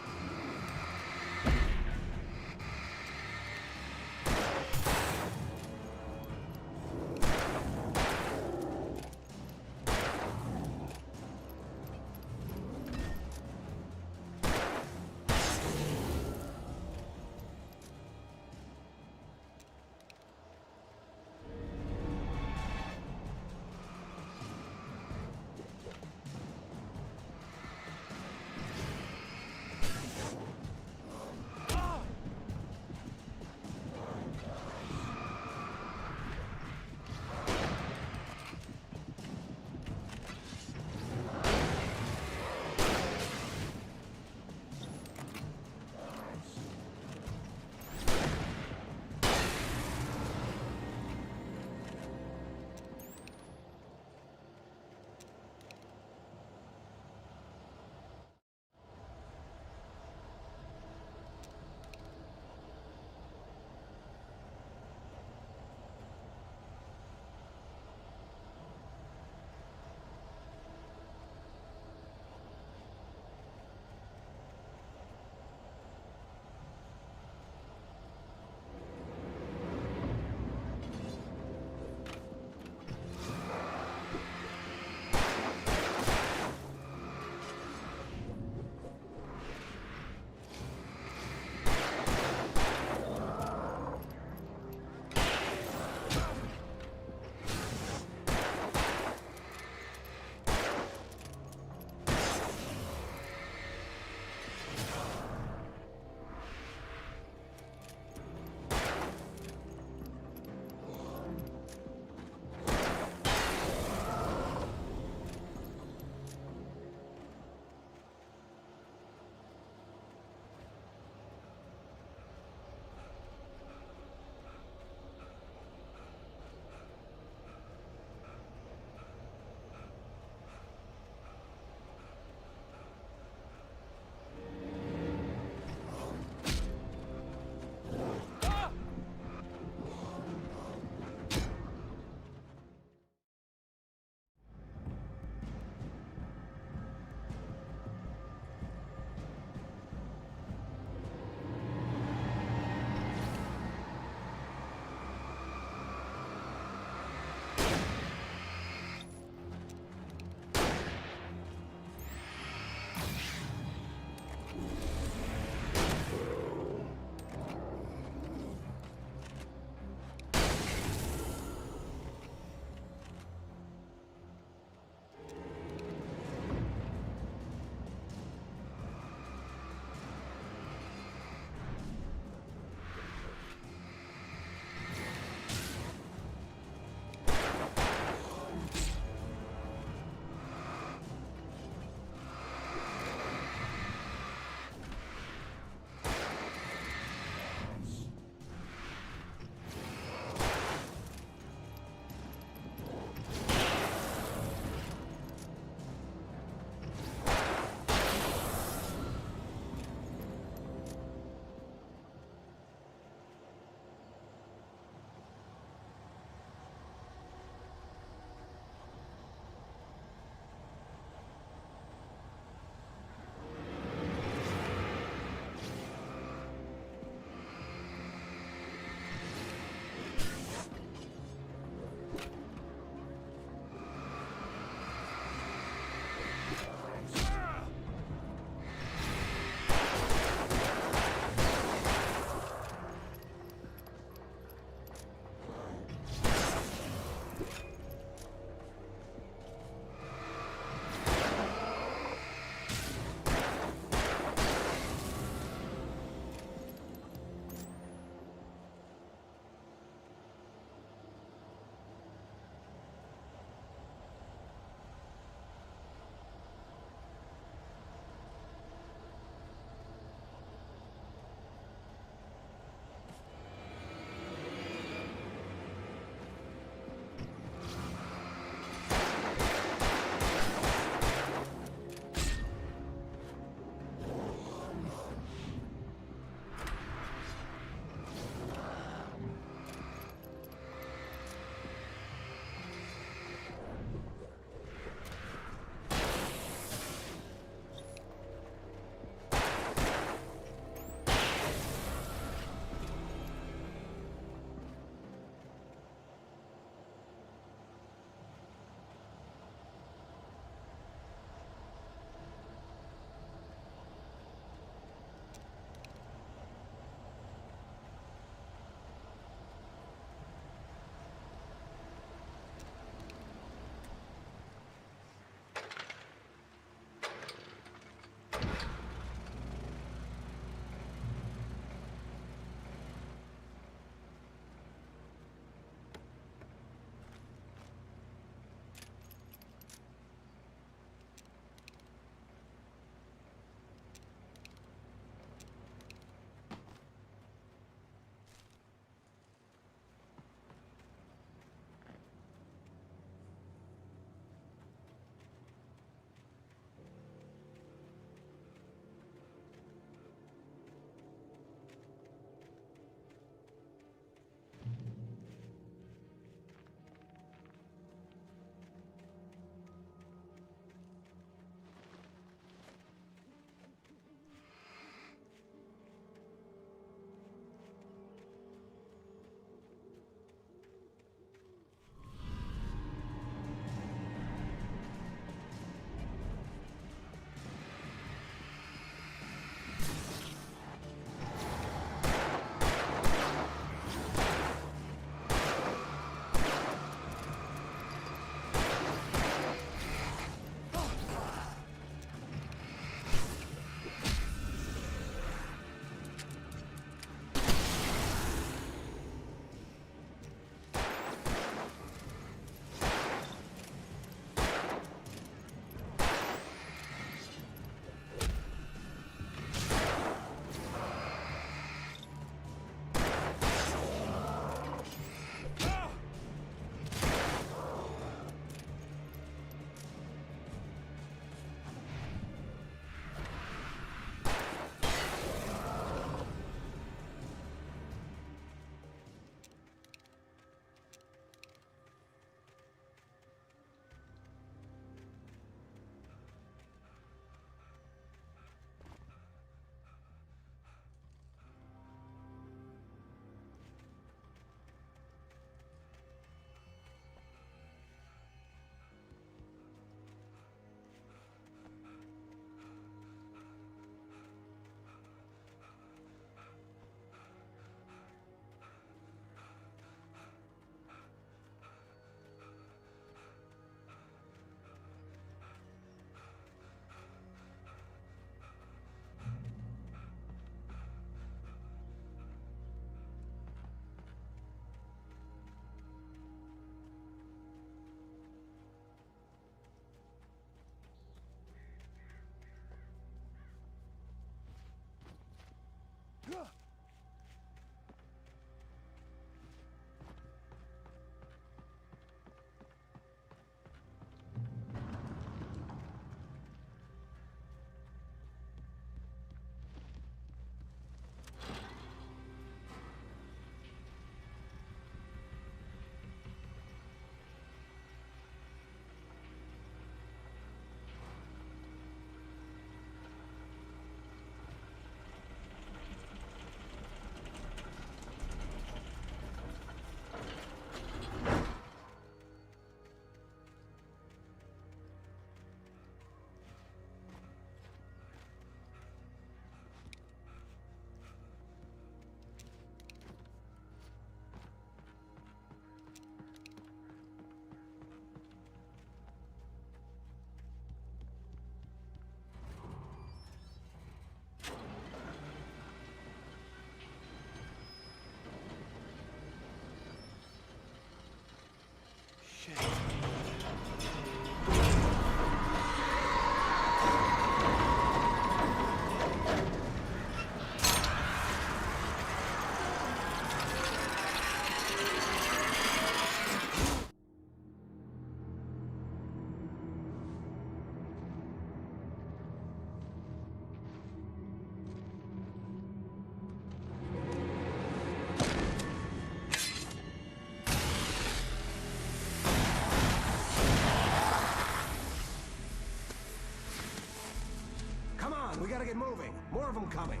Come on, we gotta get moving. More of them coming.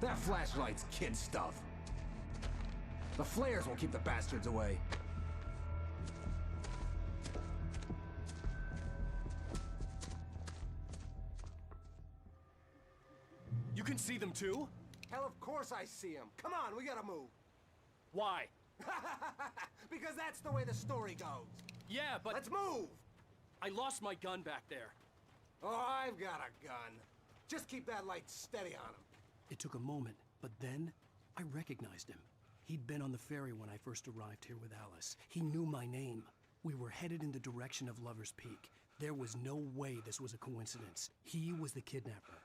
That flashlight's kid stuff. The flares will keep the bastards away. You can see them too? Hell, of course I see them. Come on, we gotta move. Why? Because that's the way the story goes. Yeah, but... Let's move! I lost my gun back there. Oh, I've got a gun. Just keep that light steady on him. It took a moment, but then I recognized him. He'd been on the ferry when I first arrived here with Alice. He knew my name. We were headed in the direction of Lover's Peak. There was no way this was a coincidence. He was the kidnapper.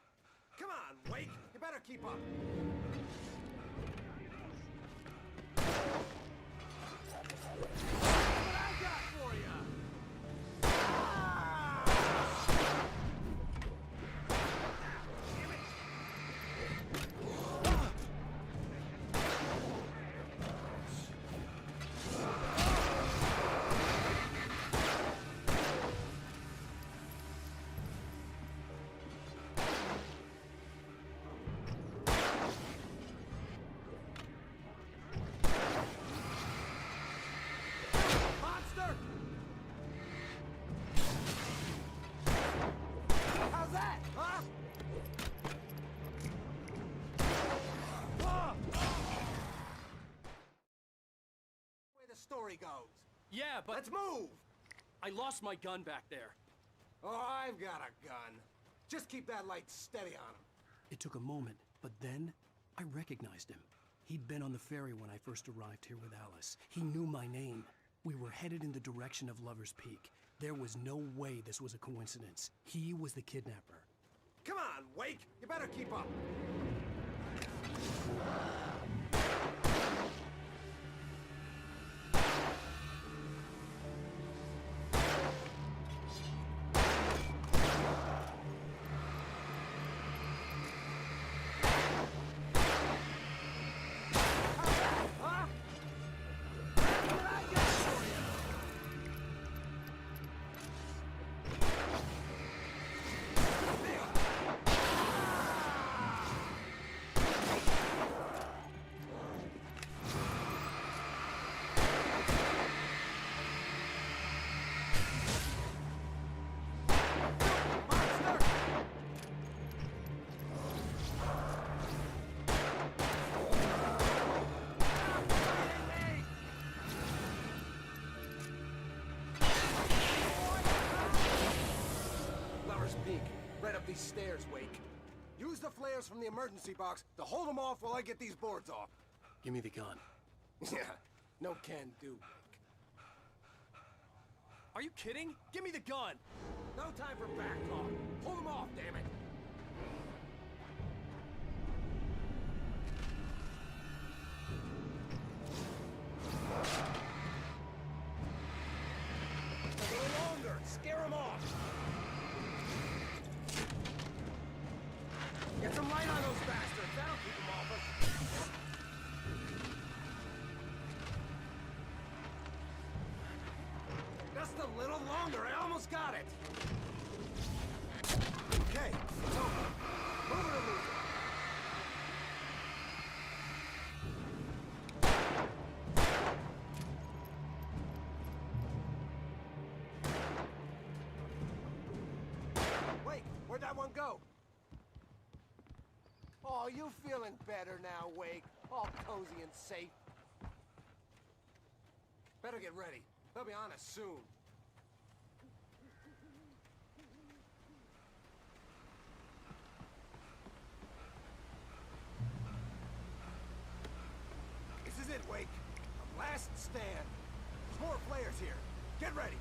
Come on, Wake! You better keep up. What I got for you? Story goes. Yeah, but... Let's move! I lost my gun back there. Oh, I've got a gun. Just keep that light steady on him. It took a moment, but then I recognized him. He'd been on the ferry when I first arrived here with Alice. He knew my name. We were headed in the direction of Lover's Peak. There was no way this was a coincidence. He was the kidnapper. Come on, Wake! You better keep up. These stairs, Wake. Use the flares from the emergency box to hold them off while I get these boards off. Give me the gun. Yeah, no can do, Wake. Are you kidding? Give me the gun! No time for back talk. Hold them off, damn it! A little longer! Scare them off! Get some light on those bastards! That'll keep them off us! Just a little longer! I almost got it! Okay, it's over. Move it or lose it. Wait, where'd that one go? Oh, you feeling better now, Wake? All cozy and safe. Better get ready. They'll be on us soon. This is it, Wake. Last stand. There's more flares here. Get ready.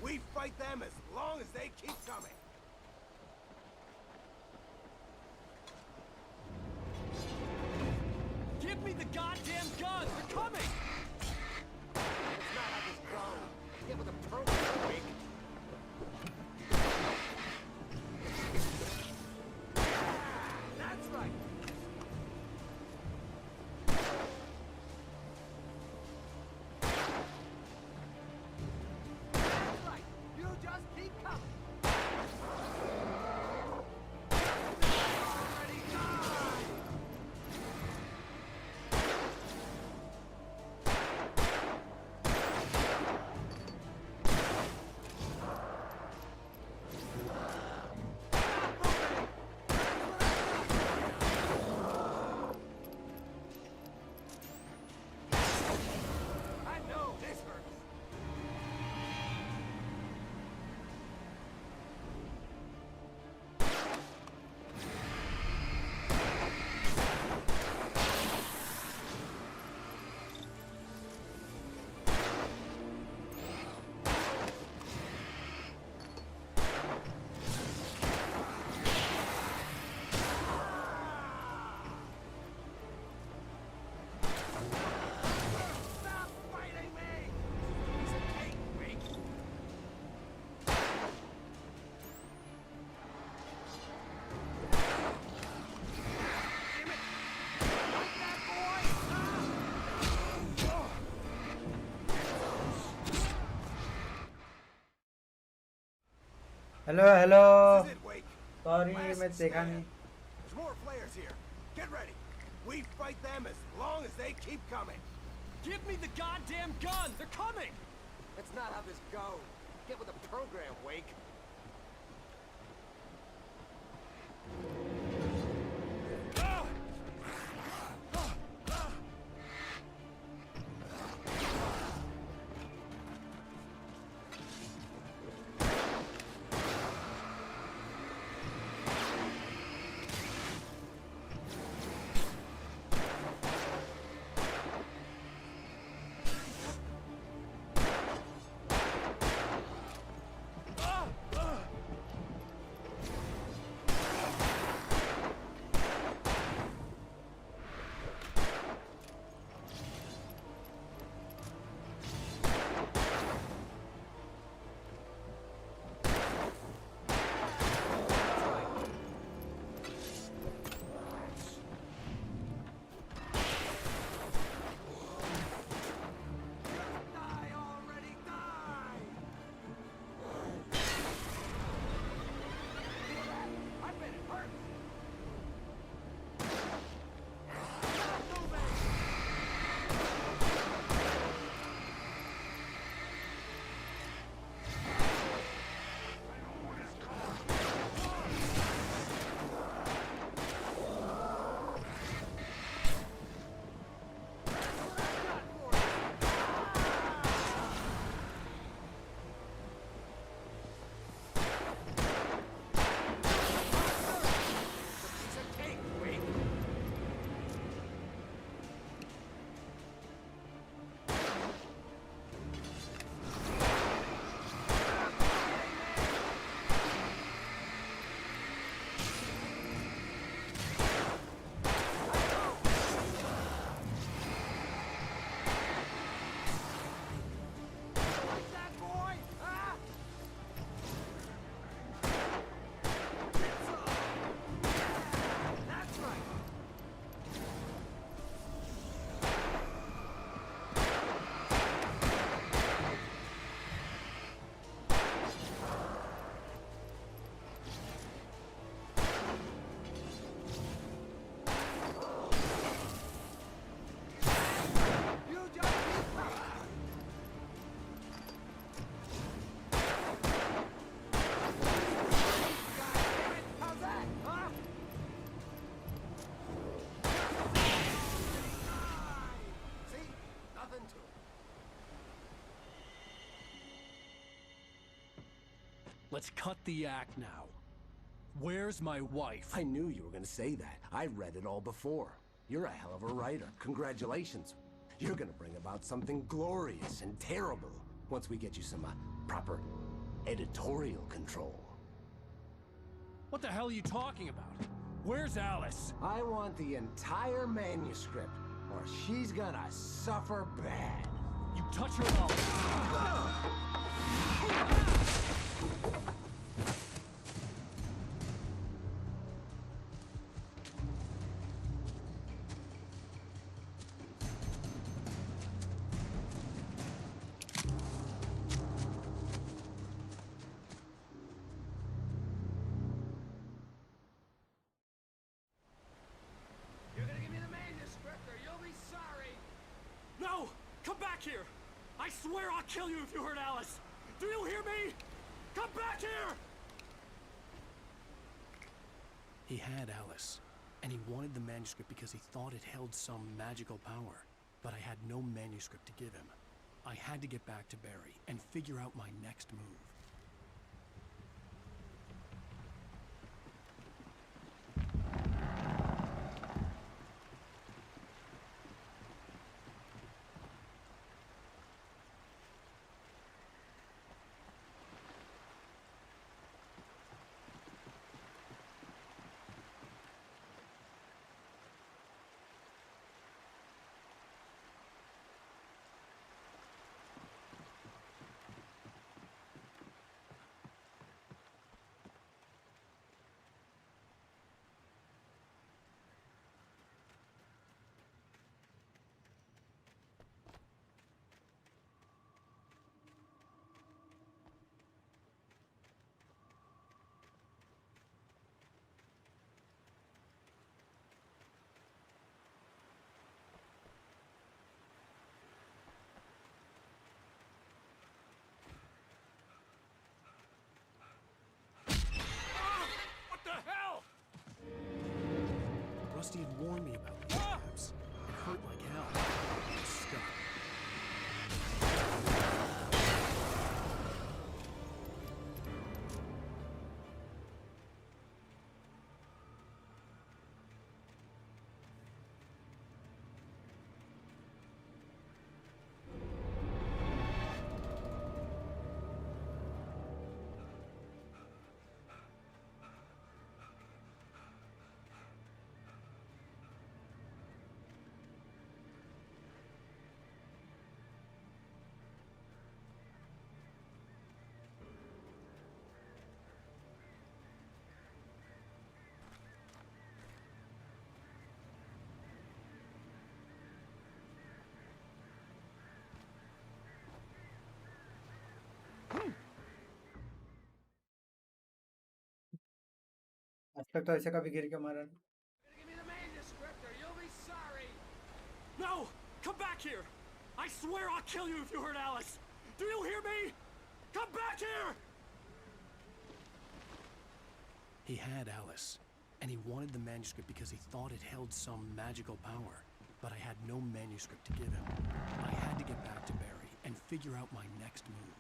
We fight them as long as they keep coming. Give me the goddamn gun! They're coming! It's not how this goes. Get with the program, Wake. That's right. That's right. You just keep coming. Already died. I know this hurts. Stop fighting me! Piece of cake, Wake. Damn it! Like that, boy! Hello hello This is it, Wake. Sorry Last मैं देखा stand. नहीं There's more flares here. Get ready. We fight them as long as they keep coming. Give me the goddamn gun! They're coming! That's not how this goes. Get with the program, Wake. Die already, die! Feel that? I bet it hurts. Not moving! Piece of cake, Wake. Like that, boy? Ah! That's right. You just keep coming. How's that, huh? See? Nothing to it. Let's cut the act now. Where's my wife? I knew you were going to say that. I read it all before. You're a hell of a writer. Congratulations. You're gonna bring about something glorious and terrible once we get you some proper editorial control. What the hell are you talking about? Where's Alice? I want the entire manuscript, or she's gonna suffer bad. You touch her at all. You're gonna give me the manuscript or you'll be sorry. No! Come back here! I swear I'll kill you if you hurt Alice! Do you hear me? Come back here! He had Alice, and he wanted the manuscript because he thought it held some magical power. But I had no manuscript to give him. I had to get back to Barry and figure out my next move. Rusty had warned me about these traps. It hurt like hell. I was stuck. आज तक तो ऐसे कभी गिर के मारा नहीं. Give me the manuscript or you'll be sorry. No! Come back here! I swear I'll kill you if you hurt Alice! Do you hear me? Come back here! He had Alice, and he wanted the manuscript because he thought it held some magical power. But I had no manuscript to give him. I had to get back to Barry and figure out my next move.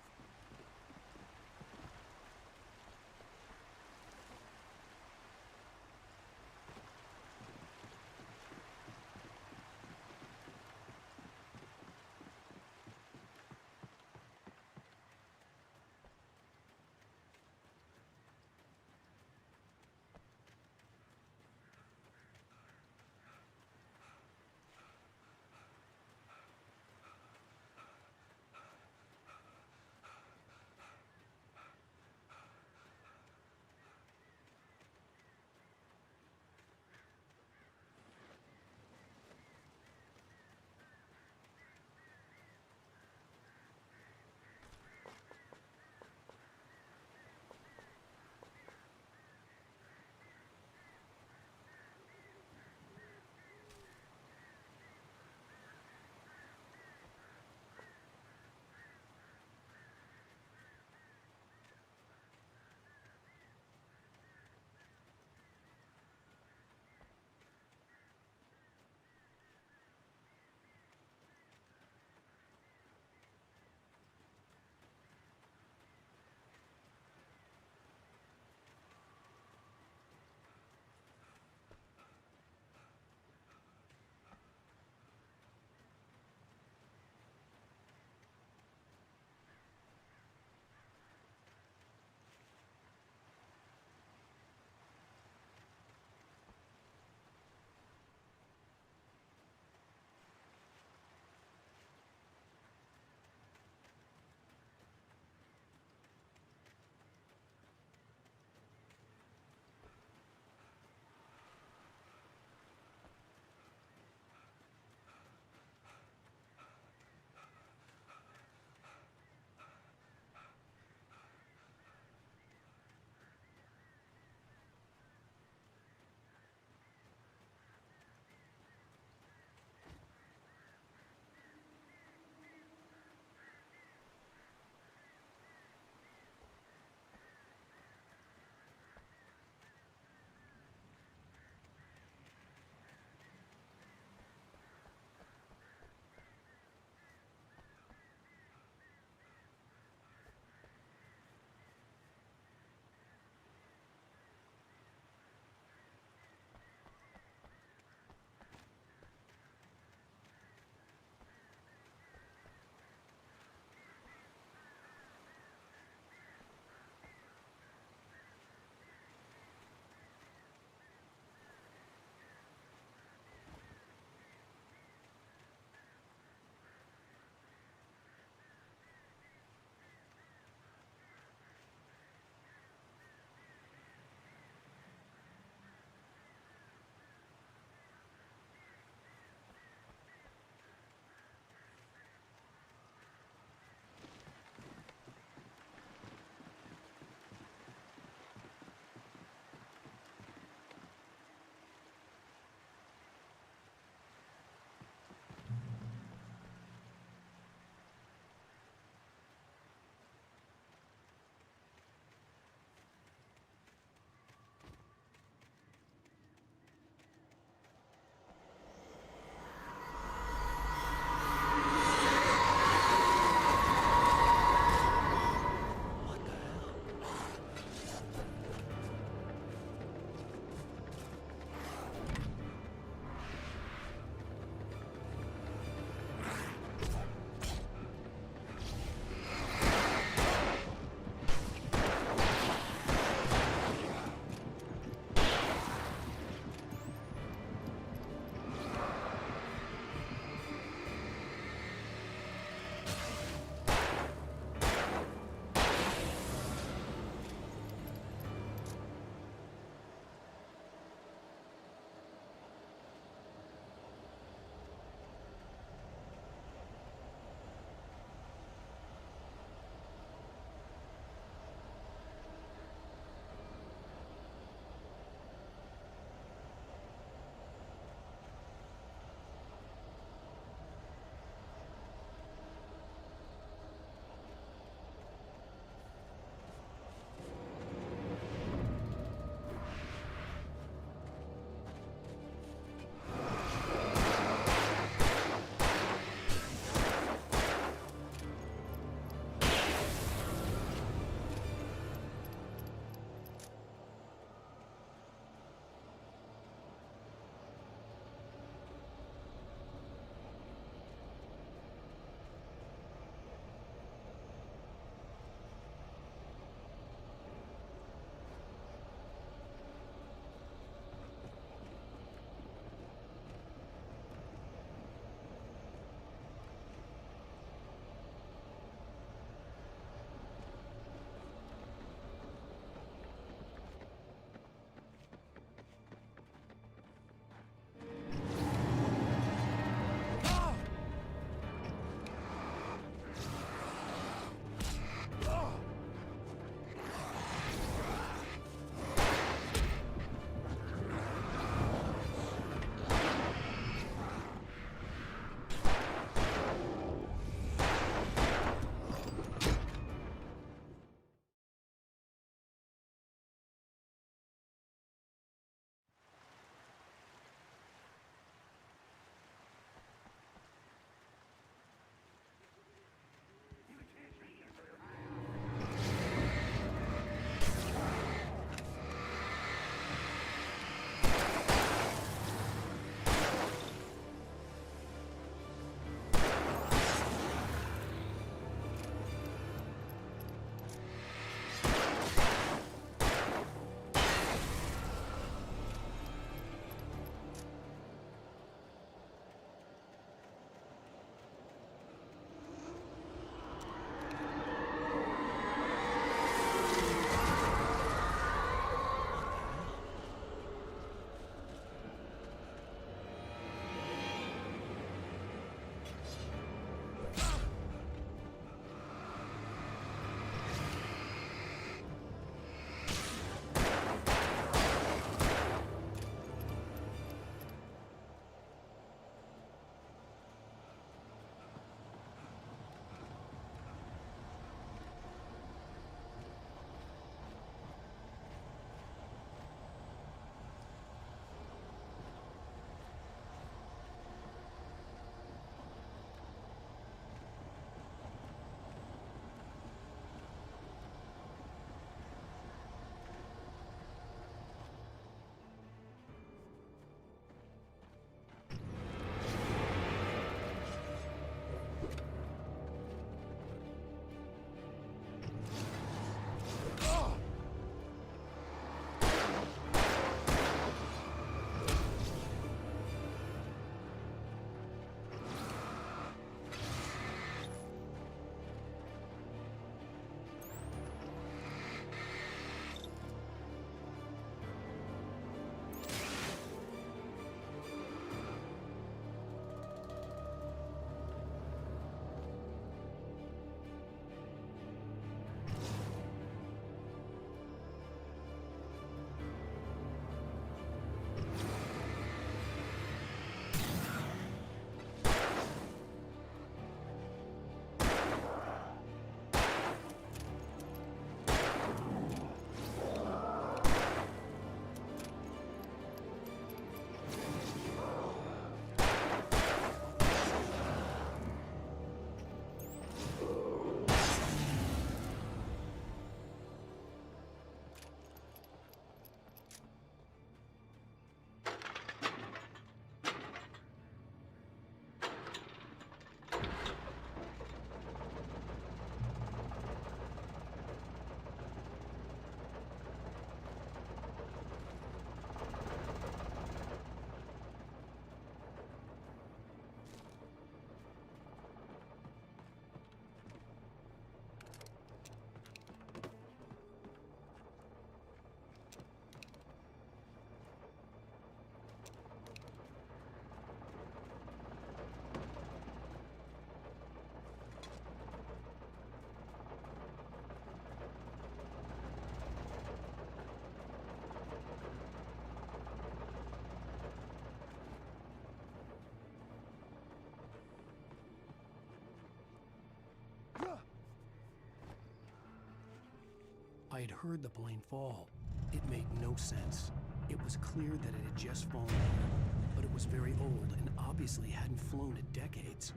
I had heard the plane fall. It made no sense. It was clear that it had just fallen here, but it was very old and obviously hadn't flown in decades.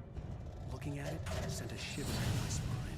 Looking at it sent a shiver down my spine.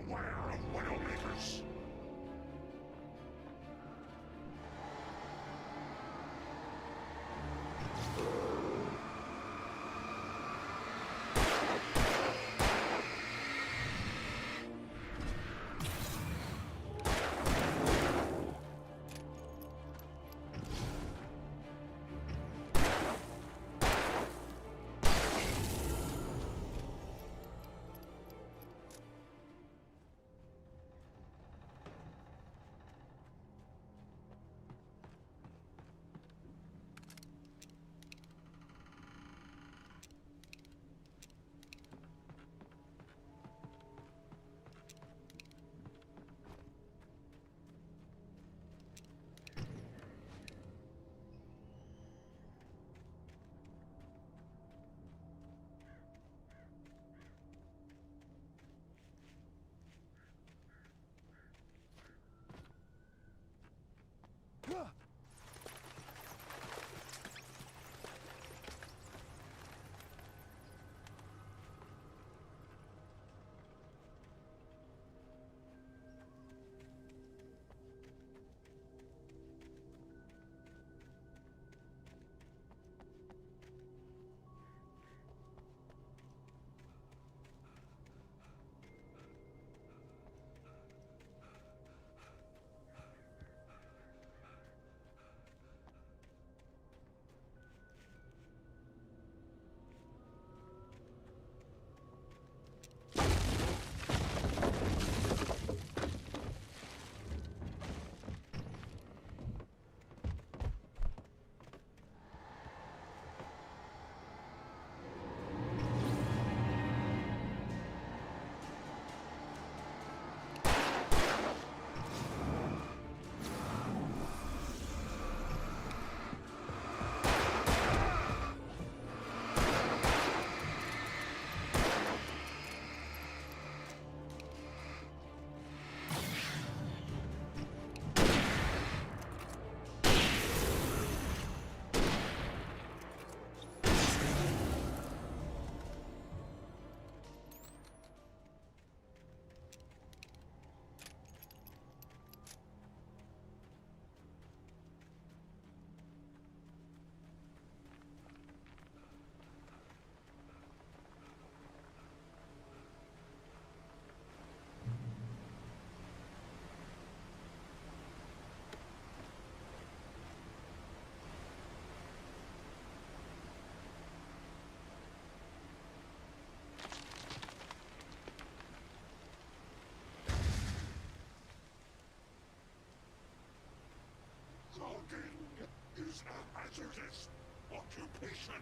Beware of Widowmakers. Is a hazardous occupation.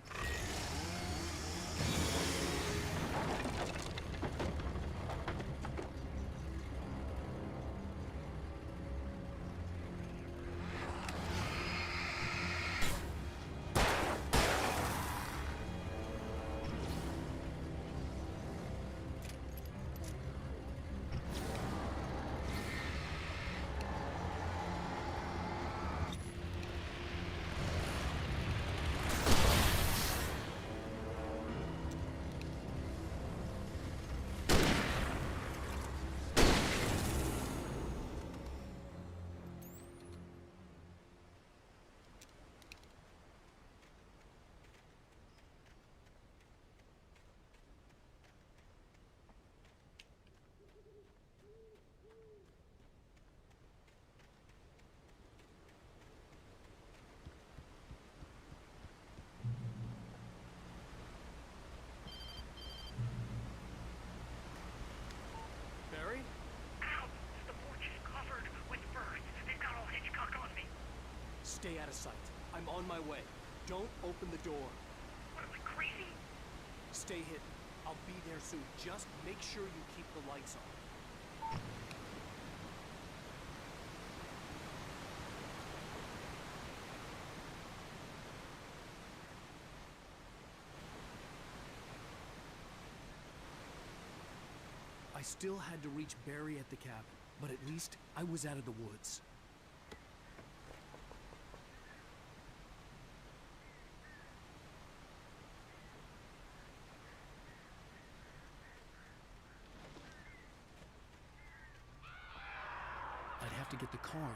Stay out of sight. I'm on my way. Don't open the door. What am I, crazy? Stay hidden. I'll be there soon. Just make sure you keep the lights on. I still had to reach Barry at the cabin, but at least I was out of the woods.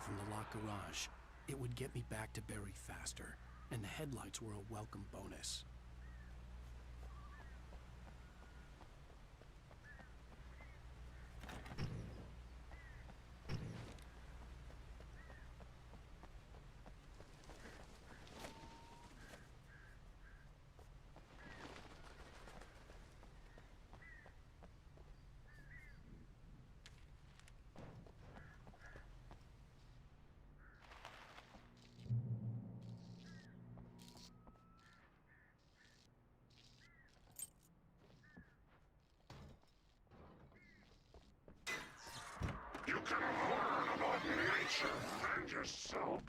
from the locked garage. It would get me back to Barry faster, and the headlights were a welcome bonus. You can learn about nature and yourself.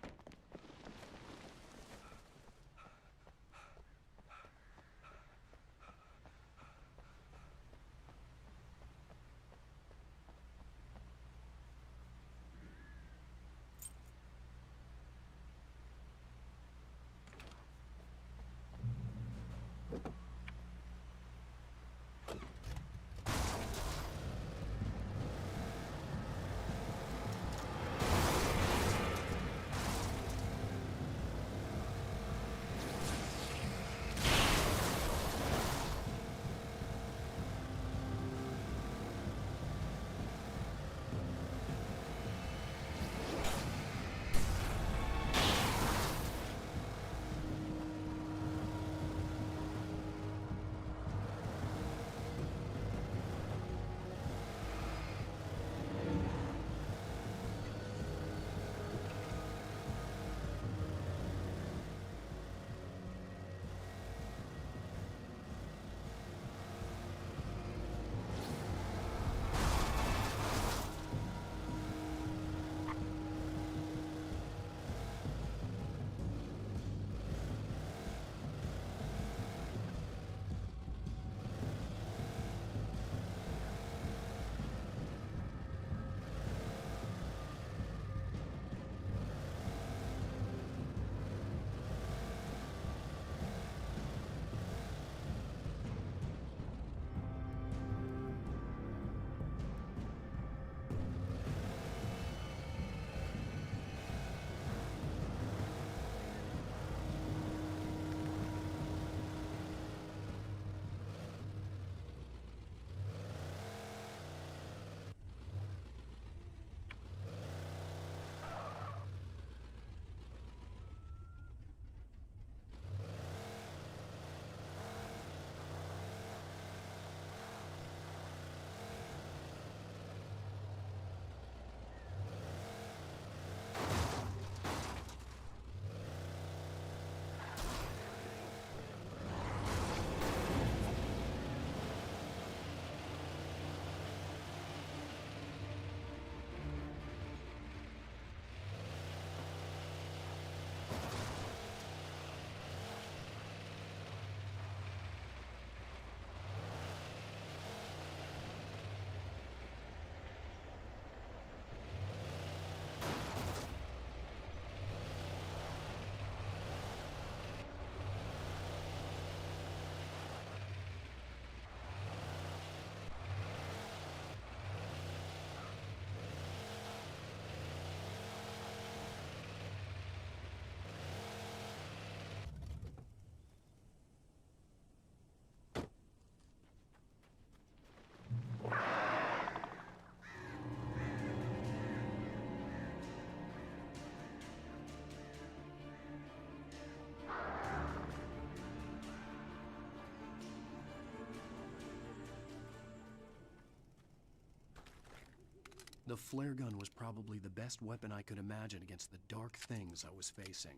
The flare gun was probably the best weapon I could imagine against the dark things I was facing.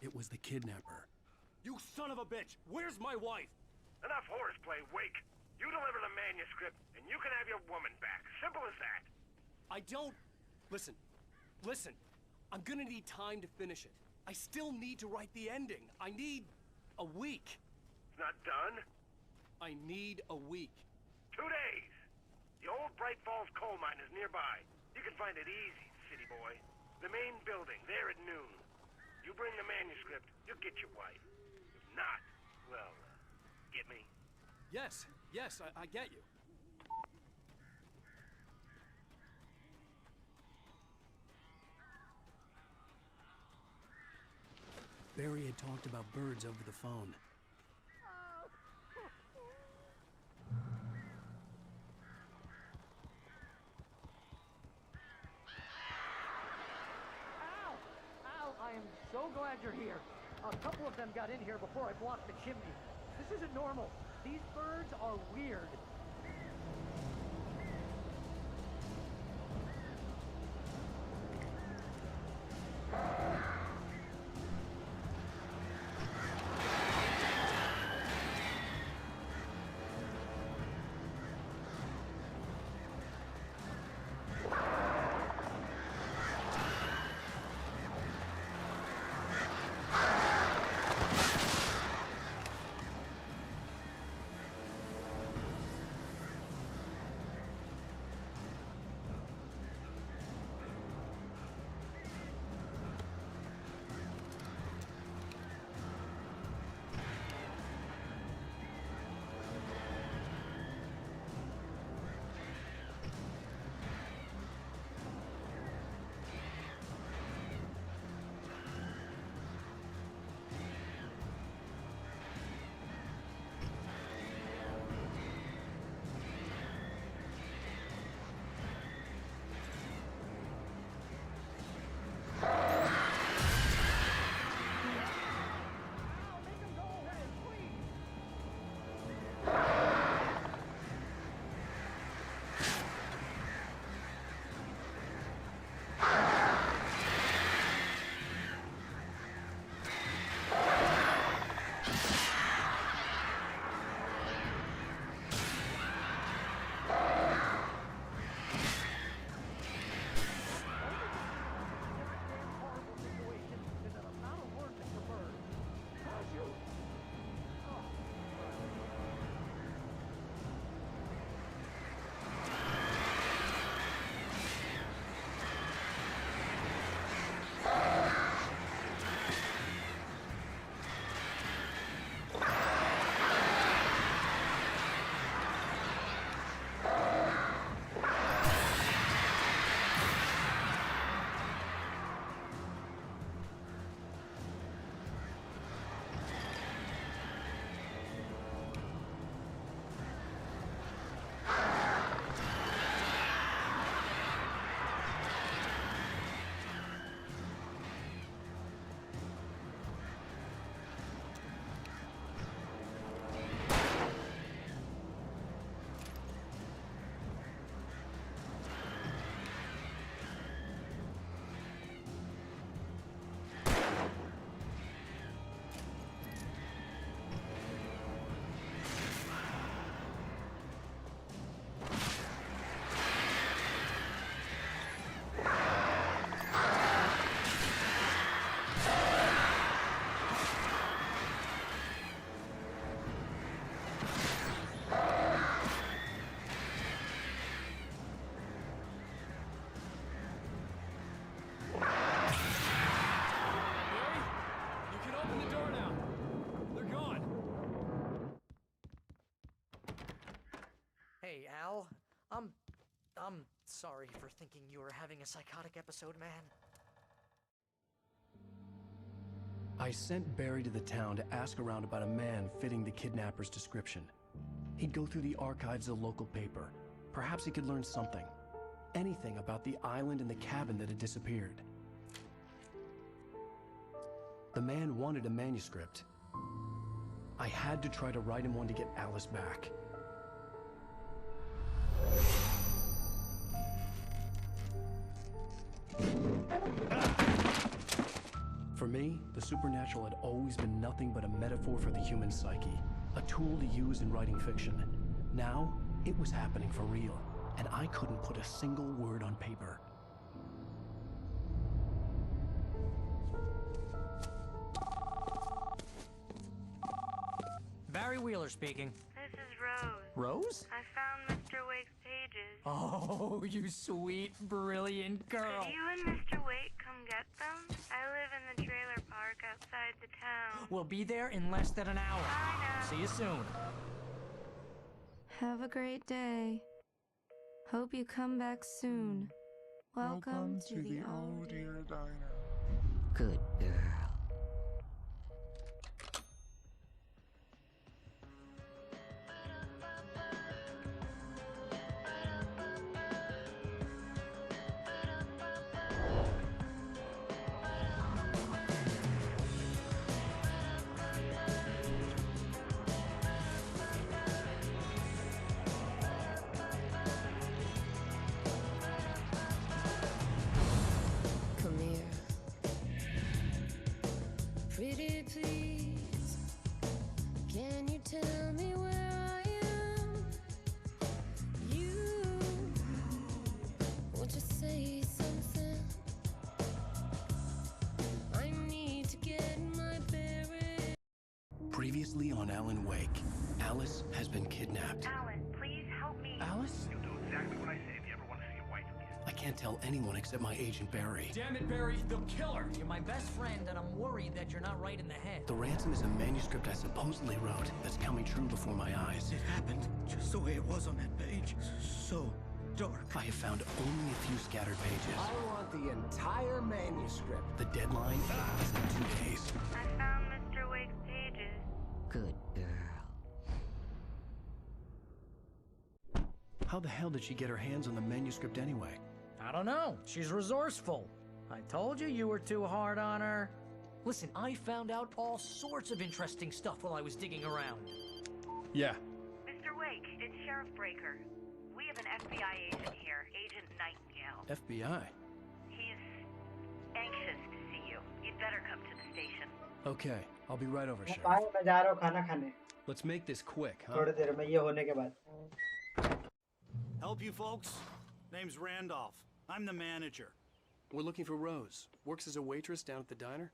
It was the kidnapper. You son of a bitch! Where's my wife? Enough horseplay, Wake. You deliver the manuscript, and you can have your woman back. Simple as that. I don't... Listen. Listen. I'm gonna need time to finish it. I still need to write the ending. I need... a week. It's not done? I need a week. 2 days. The old Bright Falls coal mine is nearby. You can find it easy, city boy. The main building, there at noon. You bring the manuscript, you'll get your wife. If not, well, get me? Yes, I get you. Barry had talked about birds over the phone. I am so glad you're here. A couple of them got in here before I blocked the chimney. This isn't normal. These birds are weird. Hey, Al. I'm sorry for thinking you were having a psychotic episode, man. I sent Barry to the town to ask around about a man fitting the kidnapper's description. He'd go through the archives of the local paper. Perhaps he could learn something. Anything about the island and the cabin that had disappeared. The man wanted a manuscript. I had to try to write him one to get Alice back. For me, the supernatural had always been nothing but a metaphor for the human psyche, a tool to use in writing fiction. Now, it was happening for real, and I couldn't put a single word on paper. Barry Wheeler speaking. This is Rose. Rose? I found Mr. Wake's pages. Oh, you sweet, brilliant girl. Could you and Mr. Wake come get them? I live in the trailer park outside the town. We'll be there in less than an hour. Bye now. See you soon. Have a great day. Hope you come back soon. Welcome to the old dear diner. Good girl. Come here. Pretty please, can you tell me where I am? You, won't you say something? I need to get my bearings. Previously on Alan Wake, Alice has been kidnapped. Alan, please help me. Alice? You'll do exactly what I say if you ever want to see your wife again. I can't tell anyone except my agent Barry. Damn it, Barry, they'll kill her. You're my best friend, and I'm worried that you're not right in the head. The ransom is a manuscript I supposedly wrote that's coming true before my eyes. It happened just the way it was on that page. So dark. I have found only a few scattered pages. I want the entire manuscript. The deadline is in 2 days. I found Mr. Wake's pages. Good girl. How the hell did she get her hands on the manuscript anyway? I don't know. She's resourceful. I told you you were too hard on her. Listen, I found out all sorts of interesting stuff while I was digging around. Yeah. Mr. Wake, it's Sheriff Breaker. We have an FBI agent here, Agent Nightingale. FBI? He's anxious to see you. You'd better come to the station. Okay, I'll be right over, Sheriff. Bye मैं जा रहा हूँ खाना खाने Let's make this quick, huh? थोड़ी देर में ये होने के बाद Help you folks? Name's Randolph. I'm the manager. We're looking for Rose. Works as a waitress down at the diner?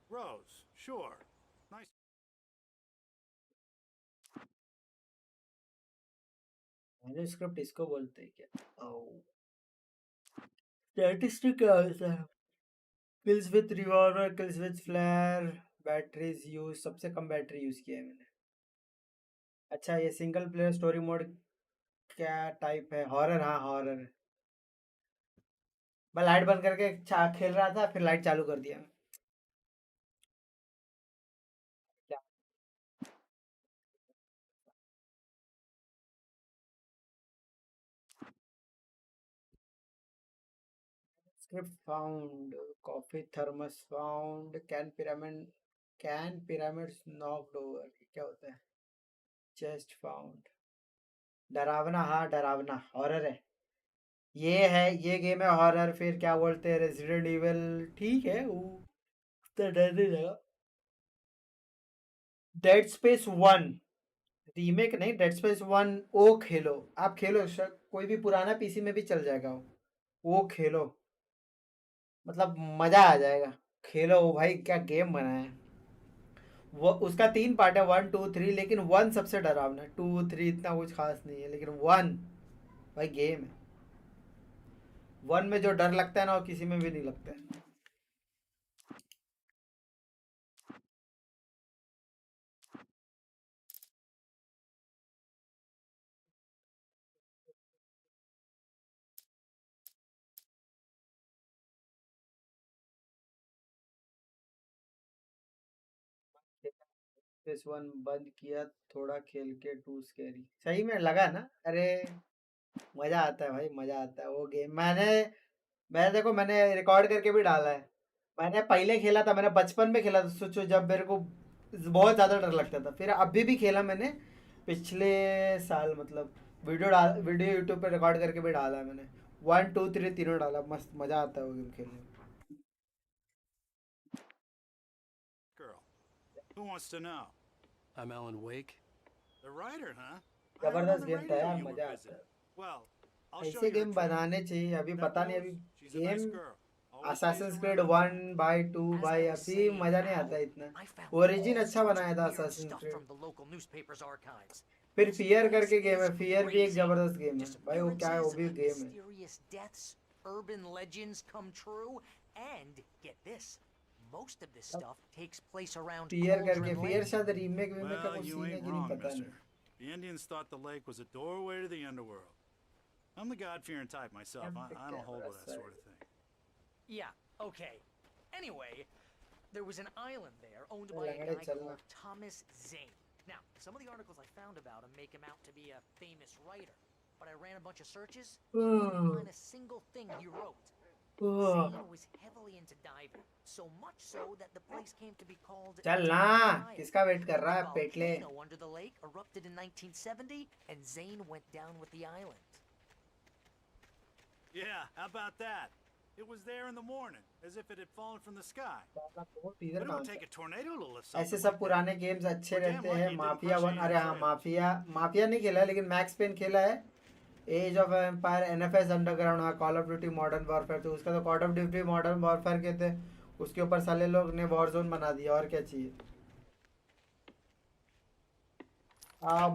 Rose, sure. Nice. Manuscript इसको बोलते हैं क्या स्टैटिस्टिक क्या होता है kills with revolver kills with flare batteries use सबसे कम battery use किया है मैंने अच्छा ये सिंगल प्लेयर स्टोरी मोड क्या टाइप है हॉरर हाँ हॉरर मैं लाइट बंद करके खेल रहा था फिर लाइट चालू कर दिया Script found, coffee thermos found, can pyramids knocked over. क्या होता है? Chest found. डरावना हाँ डरावना हॉरर है ये गेम है हॉरर फिर क्या बोलते हैं रेजिडेंट इविल ठीक है वो तो डर नहीं लगा डेड स्पेस 1 रीमेक नहीं डेड स्पेस 1 वो खेलो आप खेलो कोई भी पुराना पीसी में भी चल जाएगा वो खेलो मतलब मजा आ जाएगा खेलो भाई क्या गेम बना है वो उसका 3 पार्ट है 1 2 3 लेकिन 1 सबसे डरावना 2 3 इतना कुछ खास नहीं है लेकिन 1 भाई गेम है 1 में जो डर लगता है ना वो किसी में भी नहीं लगता है PS1 बंद किया थोड़ा खेल के 2 स्कैरी सही में लगा ना अरे मजा आता है भाई मजा आता है वो गेम मैंने देखो मैंने रिकॉर्ड करके भी डाला है मैंने पहले खेला था मैंने बचपन में खेला था सोचो जब मेरे को बहुत ज़्यादा डर लगता था फिर अभी भी खेला मैंने पिछले साल मतलब वीडियो यूट्यूब पे रिकॉर्ड करके भी डाला है मैंने 1 2 3 तीनों डाला मस्त मज़ा आता है वो गेम खेलने में Who wants to know? I'm Alan Wake. The writer, huh? जबरदस्त गेम था यार, मजा आता है। Well, ऐसे गेम बनाने चाहिए। अभी पता नहीं, अभी game Assassin's Creed 1 by 2 by अभी मजा नहीं आता इतना। ओरिजिन अच्छा बनाया था Assassin's Creed। फिर फियर करके गेम है, फियर भी एक जबरदस्त गेम है भाई। वो क्या है, वो भी गेम है। Urban legends come true, and get this, most of this stuff takes place around fear करके, Cauldron फियर Lake. शायद रीमेक में का Well, कुछ you सीन है ain't कि नहीं wrong, पता mister. नहीं। The Indians thought the lake was a doorway to the underworld. I'm the God-fearing type myself. I don't hold with that sort of thing. Yeah, okay. Anyway, there was an island there owned by a guy called Thomas Zane. Now, some of the articles I found about him make him out to be a famous writer, but I ran a bunch of searches, didn't find a single thing he wrote. Zane was heavily into diving, so much so that the place came to be called चल ना, किसका wait कर रहा है पेटले? volcano under the lake erupted in 1970, and Zane went down with the island. Yeah, how about that? It was there in the morning, as if it had fallen from the sky. But it would take a tornado to lift something. ऐसे सब पुराने games अच्छे रहते हैं। Mafia 1, अरे हाँ, mafia नहीं खेला लेकिन मैक्स पेन खेला है। Age of Empire, NFS Underground, हाँ, Call of Duty Modern Warfare, तो उसका तो Call of Duty Modern Warfare के थे, उसके ऊपर साले लोग ने वॉरजोन बना दिया। और क्या चाहिए?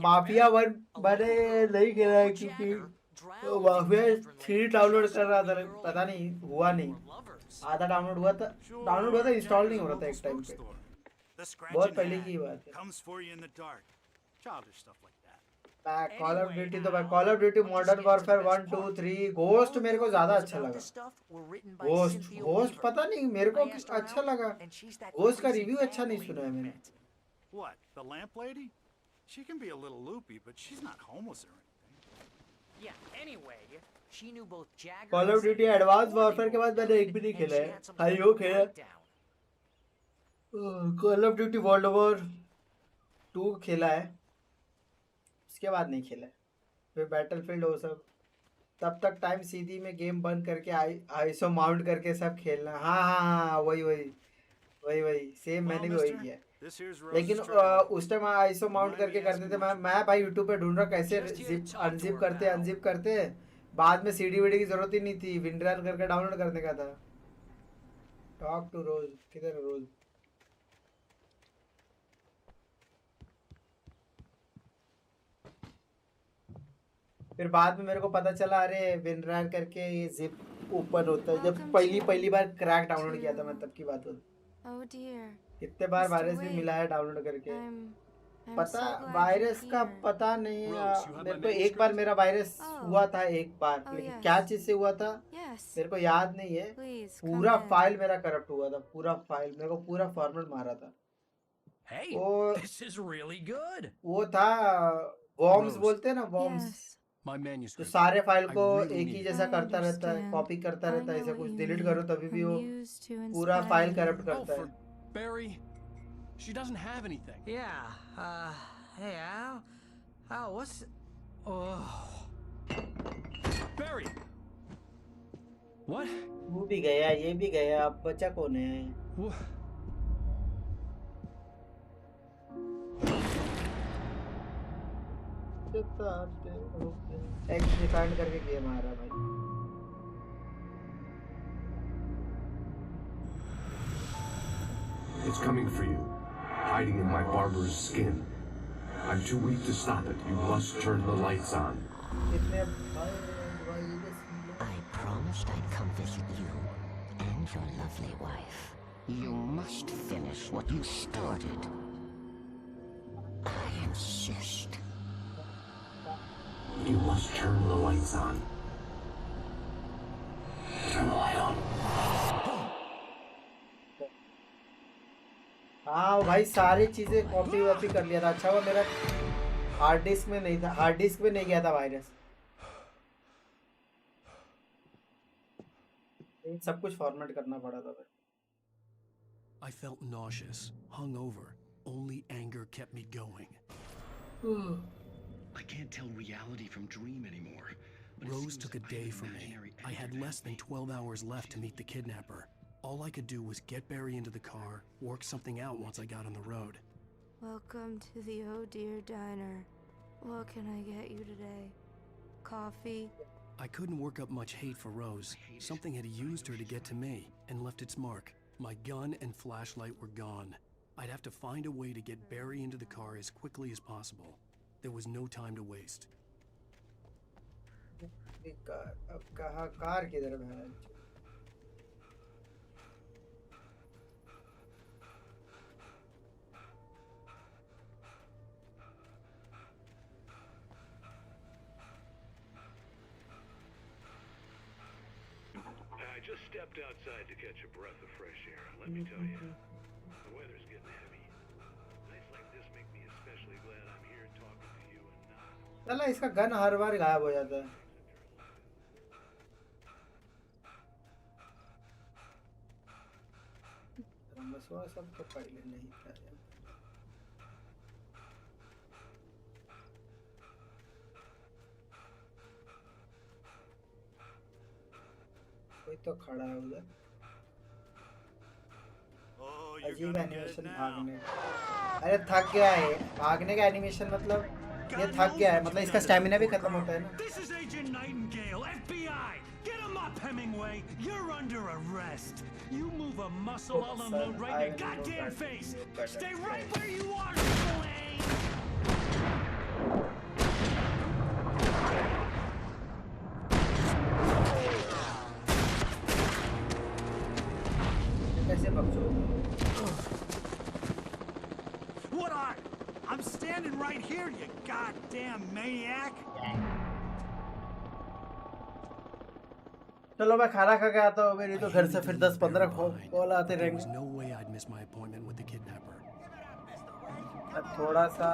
माफिया 1 मैंने नहीं खेला है क्योंकि माफिया 3 डाउनलोड कर रहा था, पता नहीं हुआ नहीं। आधा डाउनलोड हुआ था, इंस्टॉल नहीं हो रहा था एक टाइम पे। बहुत पहले की बात है। कॉल ऑफ ड्यूटी तो भाई, call of Duty Modern warfare 1 2 3, ghost मेरे को ज्यादा अच्छा लगा। घोस्ट पता नहीं मेरे को अच्छा लगा। घोस्ट का रिव्यू अच्छा नहीं सुना है मैंने। What? The lamp lady? She can be a little loopy, but she's not homeless or anything. Yeah, anyway, she knew both Jagger call of duty advance warfare के बाद मैंने एक भी नहीं खेला है। हाई हो खेला, call of duty world war 2 खेला है, उसके बाद नहीं खेला है। फिर बैटलफील्ड वो सब, तब तक टाइम सीधी में गेम बंद करके आईएसओ माउंट करके सब खेलना। हाँ, वही सेम मैंने भी वही किया। लेकिन उस टाइम आईएसओ माउंट करके करते थे। मैं भाई यूट्यूब पे ढूंढ रहा कैसे अनजिप करते। बाद में सीडी वीडी की जरूरत ही नहीं थी, विंडरर करके डाउनलोड करने का था। टॉक टू रोज, किधर है रोज? फिर बाद में मेरे को पता चला, अरे विंडरर करके ये जिप ओपन होता है। जब पहली बार क्रैक डाउनलोड किया था मैं, तब की बात होती। Oh dear. कितने बार वायरस भी मिला है डाउनलोड करके। पता वायरस का पता नहीं है मेरे को। एक बार मेरा वायरस हुआ था एक बार, लेकिन क्या चीज से हुआ था मेरे को याद नहीं है। पूरा फाइल मेरा करप्ट हुआ था, पूरा फाइल मेरे को पूरा फॉर्मेट मारा था। This is really good. वो था वॉर्म्स बोलते हैं ना, वॉर्म्स। तो सारे फाइल को एक ही जैसा करता रहता है, कॉपी करता रहता है। ऐसा कुछ डिलीट करो तभी भी वो पूरा फाइल करप्ट करता है। Barry, she doesn't have anything. Yeah, hey Al, what's... Oh. Barry! What? वो भी गया, ये भी गया, अब बचा कौन है? एक्स डिफाइंड करके गेम आ रहा भाई। It's coming for you, hiding in my barber's skin. I'm too weak to stop it. You must turn the lights on. I promised I'd come visit you and your lovely wife. You must finish what you started. I insist. You must turn the lights on. Turn the light on. हाँ भाई, सारी चीजें copy वॉपी कर लिया था। अच्छा वो मेरा हार्ड डिस्क में नहीं था, हार्ड डिस्क में नहीं गया था वायरस। सब कुछ फॉर्मेट करना पड़ा था भाई। I felt nauseous, hungover. Only anger kept me going. I can't tell reality from dream anymore. Rose took a day from me. I had less than 12 hours left to meet the kidnapper. All I could do was get Barry into the car, work something out once I got on the road. Welcome to the Oh Dear Diner. What can I get you today? Coffee? I couldn't work up much hate for Rose. Something had used her to get to me and left its mark. My gun and flashlight were gone. I'd have to find a way to get Barry into the car as quickly as possible. There was no time to waste. अब कहाँ car किधर है? I just stepped outside to catch a breath of fresh air. Let me tell you, the weather's getting heavy. Nights like this make me especially glad I'm here talking to you and not. चला इसका gun हर बार गायब हो जाता है. मसवा सब तो पहले नहीं था यार. कोई तो खड़ा है उधर. अजीब एनिमेशन भागने. अरे थक गया है भागने का एनिमेशन. मतलब ये थक गया है. मतलब इसका स्टैमिना भी खत्म होता है ना. This is Agent Nightingale, FBI. Get him up, Hemingway. You're under arrest. You move a muscle, I'll unload right in your goddamn face. Stay right where you are, Slade. What are? I'm standing right here, you goddamn maniac. चलो मैं खाना खा के आता हूँ. मेरी तो घर से फिर 10-15 कॉल आते रहेंगे. No way I'd miss my appointment with the kidnapper. अब थोड़ा सा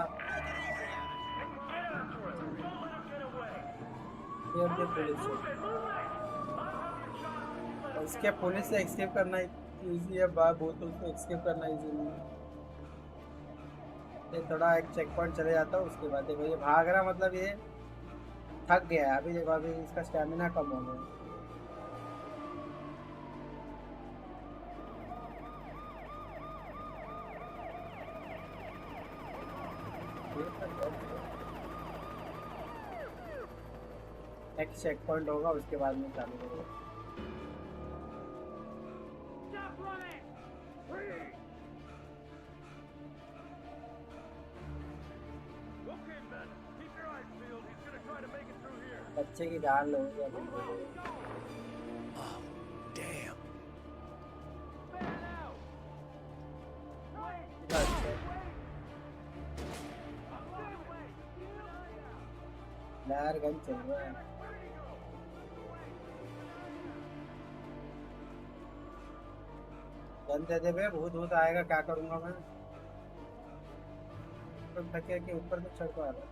इसके पुलिस से एस्केप करना इजी है. बोतल से एस्केप करना इजी नहीं है. ये थोड़ा एक चेक पॉइंट चले जाता है. उसके बाद देखो ये भाग रहा. मतलब ये थक गया है. अभी देखो अभी इसका स्टैमिना कम हो गया. एक चेक पॉइंट होगा उसके बाद में चालू होगा. बच्चे की डाल लोगे अभी. यार गन चल रहा है. गन दे दे बे. भूत आएगा क्या करूंगा मैं. तो थके के ऊपर तो चढ़ पा रहा है.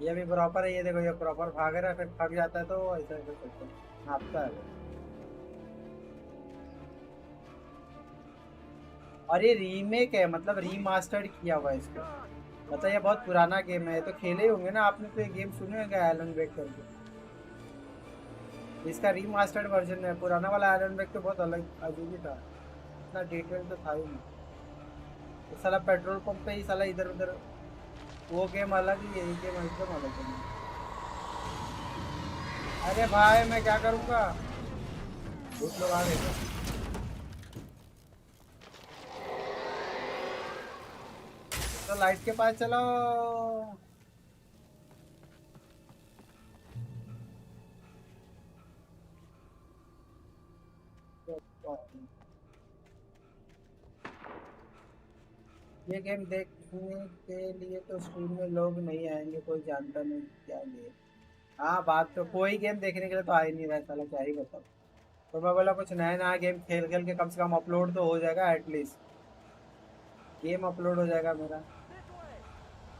ये भी प्रॉपर है. ये देखो ये प्रॉपर भाग रहा है. फिर थक जाता है तो ऐसा ऐसा करता है. नापता है. और ये रीमेक है. मतलब रीमास्टर्ड किया हुआ है इसको. मतलब ये बहुत पुराना गेम है. तो खेले होंगे ना आपने. तो ये गेम सुने होंगे एलन वेक करके. इसका रीमास्टर्ड वर्जन है. पुराना वाला एलन वेक तो बहुत अलग अजीब ही था. इतना डिटेल तो था ही नहीं. तो साला पेट्रोल पंप पे ही साला इधर उधर. वो गेम अलग ही है. ये गेम एकदम अलग है. अरे भाई मैं क्या करूँगा. बहुत लोग आ गए. तो लाइट के पास चलो. ये गेम देखने के लिए तो स्ट्रीम में लोग नहीं आएंगे. कोई जानता नहीं क्या ये. हाँ बात तो कोई गेम देखने के लिए तो आ ही नहीं रहा है साला. क्या ही बताओ. तो मैं बोला कुछ नया गेम खेल के कम से कम अपलोड तो हो जाएगा. एटलीस्ट गेम अपलोड हो जाएगा मेरा.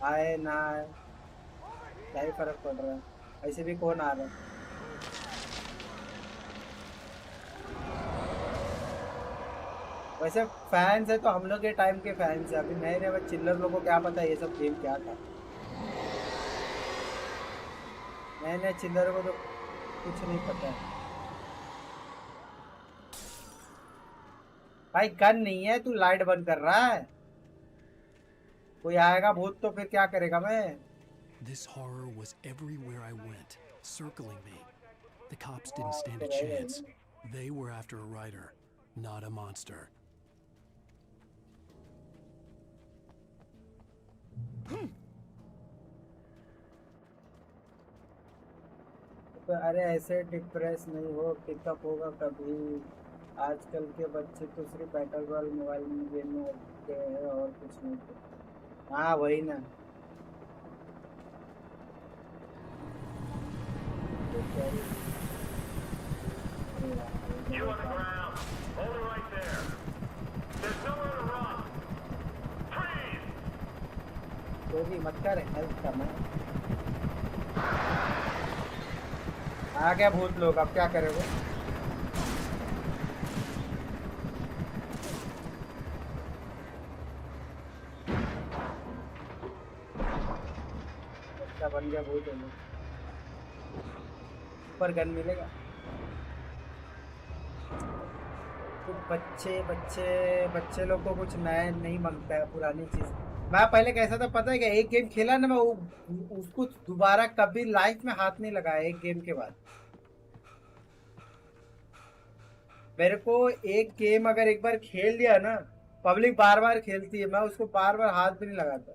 आए ना आए क्या ही फर्क पड़ रहा है. ऐसे भी कौन आ रहा है. वैसे फैंस है तो हम लोग के टाइम के फैंस है. अभी नए नए चिल्लर लोगों को क्या पता है ये सब गेम क्या था. नए नए चिल्लर को तो कुछ नहीं पता है. भाई गन नहीं है. तू लाइट बंद कर रहा है. कोई आएगा भूत तो फिर क्या करेगा मैं? This horror was everywhere I went, circling me. The cops didn't stand a chance. They were after a writer, not a monster. तो अरे ऐसे डिप्रेस नहीं हो, पिकअप होगा कभी। आजकल के बच्चे तो सिर्फ बैटल रॉयल मोबाइल में गेम में होते हैं और कुछ नहीं करते। हाँ वही ना। You on the ground. Hold it right there. There's nowhere to run. Freeze! तो भी मत कर, हेल्प करना। आ गया भूत लोग, अब क्या करोगे? अच्छा बन गया भूत लोग। ऊपर गन मिलेगा। कुछ बच्चे लोग को कुछ नया नहीं मांगता है, पुरानी चीज। मैं पहले कैसा था पता है क्या? एक गेम खेला ना, मैं उसको दोबारा कभी लाइफ में हाथ नहीं लगाया। एक गेम के बाद मेरे को एक गेम अगर एक बार खेल लिया ना, पब्लिक बार बार खेलती है, मैं उसको बार बार हाथ भी नहीं लगाता।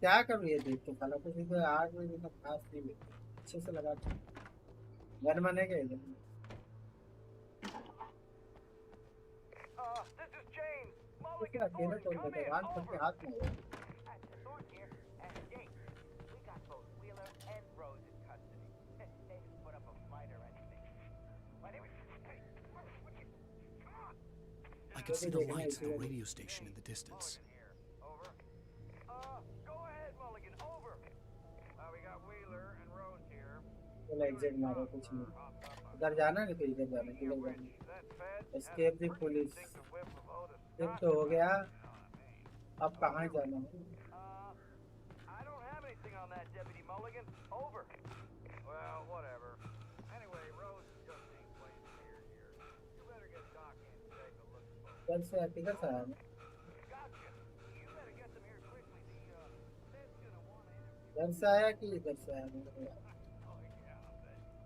क्या करूँ ये देख के साला, कुछ तो आग में मतलब खास नहीं है। अच्छे से लगा घर बनेगा इधर। इसके अकेले तोड़ देते हैं, सबके हाथ में है। I could see the lights of the radio station in the distance. चलो एग्जिट मारो, कुछ नहीं। इधर जाना नहीं तो इधर जाना, किधर जाना? Escape the police. फिर तो हो गया, अब कहाँ जाना है? इधर से किधर से आया? इधर से आया कि इधर से आया?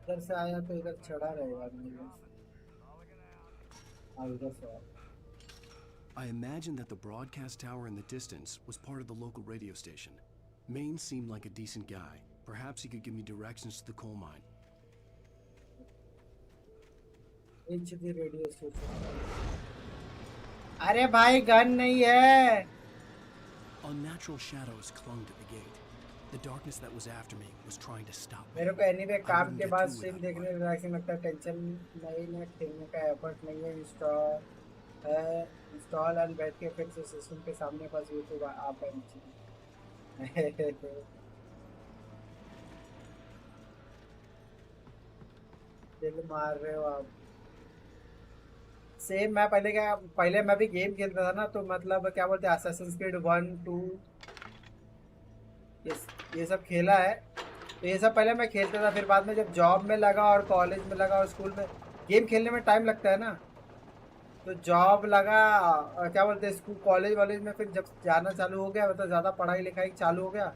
इधर से आया तो इधर चढ़ा रहेगा। हाँ इधर से आया। I imagined that the broadcast tower in the distance was part of the local radio station. Maine seemed like a decent guy. Perhaps he could give me directions to the coal mine. HD radio station. अरे भाई gun नहीं है। Unnatural shadows clung to the gate. The darkness that was after me was trying to stop me. मेरे को anyway काम के बाद stream देखने में रिलैक्सिंग लगता है। टेंशन नहीं ना, खेलने का एफर्ट नहीं है। इंस्टॉल एंड बैठ के फिर से सिस्टम के सामने बस यूट्यूब आप दिल मार रहे हो आप। सेम मैं पहले मैं भी गेम खेलता था ना, तो मतलब क्या बोलते हैं, असैसिन्स क्रीड 1 2 ये सब खेला है। तो ये सब पहले मैं खेलता था, फिर बाद में जब जॉब में लगा और कॉलेज में लगा और स्कूल में, गेम खेलने में टाइम लगता है ना, तो जॉब लगा, क्या बोलते हैं, स्कूल कॉलेज में फिर जब जाना चालू हो गया, मतलब ज़्यादा पढ़ाई लिखाई चालू हो गया,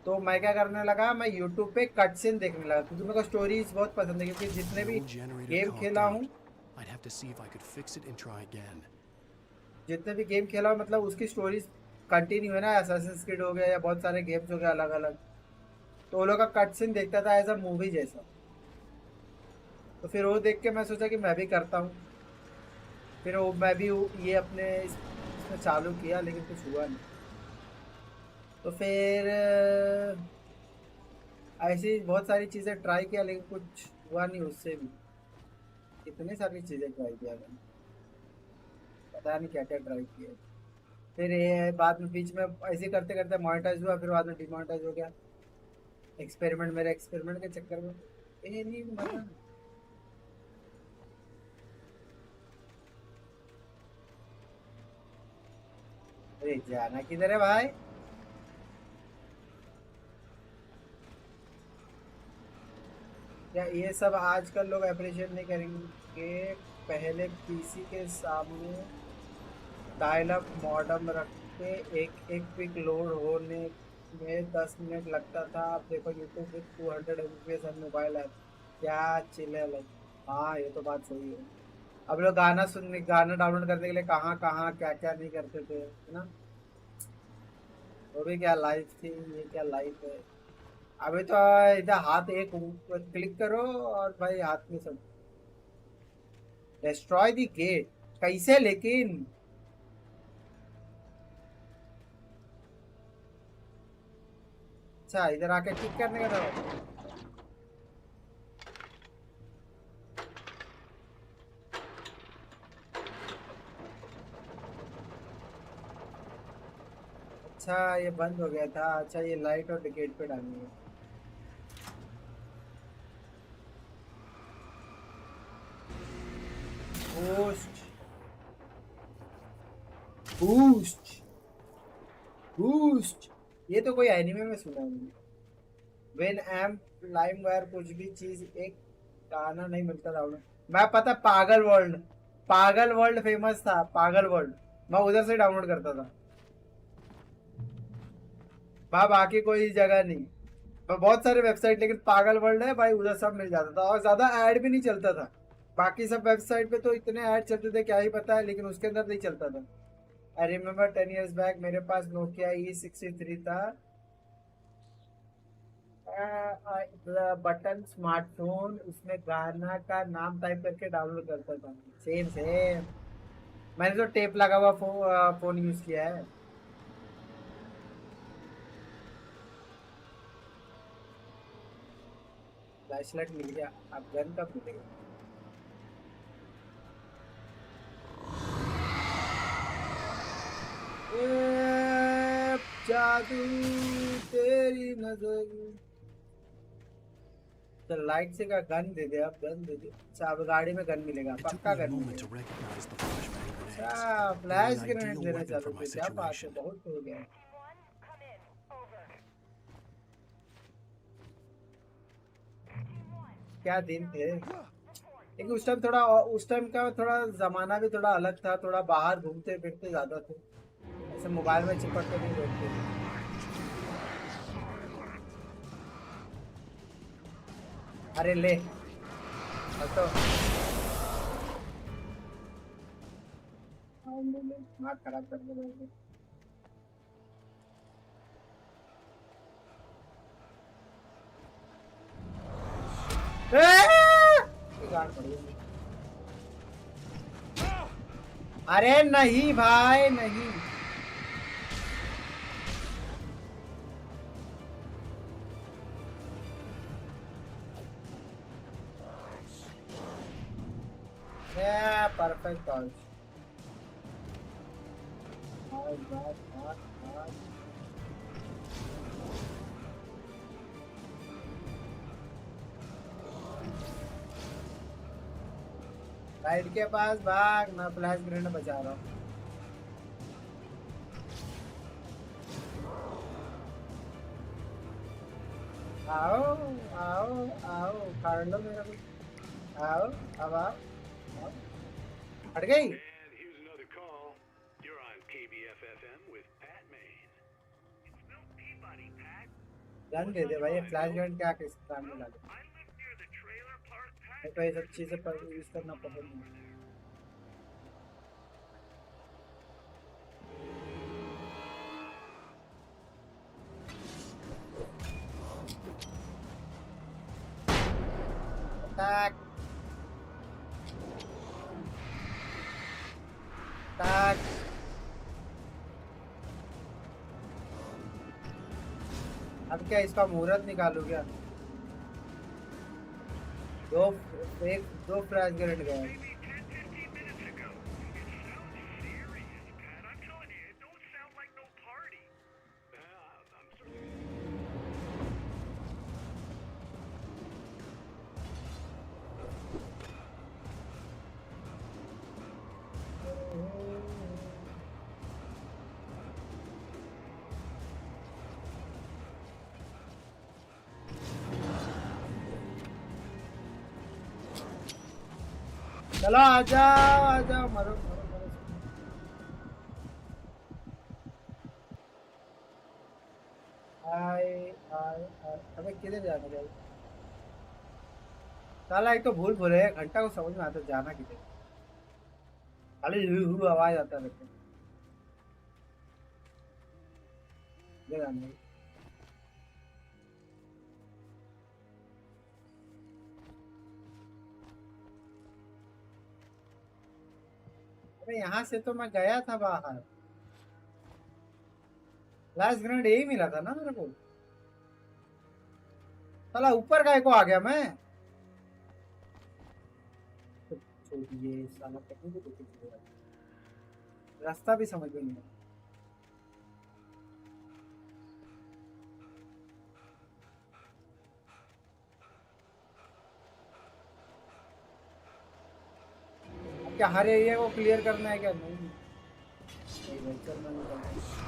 तो मैं क्या करने लगा, मैं यूट्यूब पे कट सीन देखने लगा, क्योंकि मेरे को स्टोरीज बहुत पसंद है। क्योंकि जितने भी गेम खेला हूँ, जितने भी गेम खेला हूँ, मतलब उसकी स्टोरीज कंटिन्यू है ना। असैसिन्स क्रीड हो गया या बहुत सारे गेम्स हो गए अलग अलग, तो वो लोग का कट सीन देखता था एज अ मूवी जैसा। तो फिर वो देख के मैं सोचा कि मैं भी करता हूँ। फिर वो मैं भी ये अपने इसमें चालू किया, लेकिन कुछ हुआ नहीं। तो फिर ऐसी बहुत सारी चीज़ें ट्राई किया, लेकिन कुछ हुआ नहीं उससे भी। कितनी सारी चीज़ें ट्राई किया मैंने, पता नहीं क्या क्या ट्राई किया। फिर ये बाद में बीच में ऐसे करते करते मोनेटाइज हुआ, फिर बाद में डिमोनेटाइज हो गया। मेरे एक्सपेरिमेंट के चक्कर में ये नहीं मजा। अरे जाना किधर है भाई? क्या ये सब आजकल लोग अप्रिशिएट नहीं करेंगे? पहले पीसी के सामने डायल अप मॉडेम रख के एक एक पिक लोड होने में 10 मिनट लगता था। अब देखो यूट्यूब विद 200 एमबीपीएस और मोबाइल ऐप, क्या चिल है लाइक। हाँ ये तो बात सही है। अब लोग गाना डाउनलोड करने के लिए कहाँ कहाँ क्या क्या नहीं करते थे, है ना? वो भी क्या लाइफ थी, ये क्या लाइफ है। अभी तो इधर हाथ एक क्लिक करो और भाई हाथ में सब। डिस्ट्रॉय द गेट कैसे लेकिन? अच्छा इधर आके किक करने का था। अच्छा ये बंद हो गया था। अच्छा ये लाइट और गेट पे डालनी है। बूस्ट बूस्ट बूस्ट, ये तो कोई एनिमे में सुना है। वेन एम लाइम वायर कुछ भी चीज एक गाना नहीं मिलता डाउनलोड। मैं पता पागल वर्ल्ड फेमस था। पागल वर्ल्ड मैं उधर से डाउनलोड करता था। वहाँ बाकी कोई जगह नहीं। बहुत सारे वेबसाइट, लेकिन पागल वर्ल्ड है भाई, उधर सब मिल जाता था और ज्यादा ऐड भी नहीं चलता था। बाकी सब वेबसाइट पे तो इतने ऐड चलते थे क्या ही पता है, लेकिन उसके अंदर नहीं चलता था। आई रिमेम्बर 10 years बैक मेरे पास नोकिया E63 था। बटन स्मार्टफोन, उसमें गाना का नाम टाइप करके डाउनलोड करता था। सेम सेम, मैंने तो टेप लगा हुआ फोन यूज किया है। फ्लैशलाइट मिल गया, अब गन कब मिलेगा? जादू तेरी नजर। तो लाइट से का गन दे दे, अब गन दे दे। अच्छा अब गाड़ी में गन मिलेगा, पक्का गन मिलेगा। अच्छा फ्लैश ग्रेनेड देना चालू किया, क्या बात है, बहुत हो गया। क्या दिन थे। लेकिन उस टाइम का थोड़ा जमाना भी थोड़ा अलग था। थोड़ा बाहर घूमते फिरते ज्यादा थे, ऐसे मोबाइल में चिपक के नहीं रहते थे। अरे ले तो दिमाग खराब कर दे। अरे नहीं भाई नहीं। Perfect call. लाइट के पास भाग, मैं फ्लैश ग्रेनेड बचा रहा हूँ। आओ आओ आओ फाड़ लो मेरा भी। आओ अब आओ, हट गई। गन दे दे भाई, फ्लैश गन क्या किस काम में लगे। तो ये सब चीजें पर यूज करना पसंद नहीं। Attack! Attack! अब क्या इसका मुहूर्त निकालू क्या? दो फ्लैश ग्रेनेड गए। चलो आ जाओ आ जाओ, मरो मरो मरो। आए आए आए, अबे किधर जाना चाहिए? साला एक तो भूल भूले घंटा को समझ में आता जाना किधर, खाली हु आवाज आता रहता है। किधर जाना है? अरे यहाँ से तो मैं गया था बाहर, लास्ट ग्रेनेड यही मिला था ना मेरे को। साला ऊपर काय को आ गया मैं। छोड़िए साला, कहीं भी देखिए चले जाते, रास्ता भी समझ में नहीं आया। अब क्या हर एरिया को क्लियर करना है क्या? नहीं नहीं भाई, चलना नहीं करना।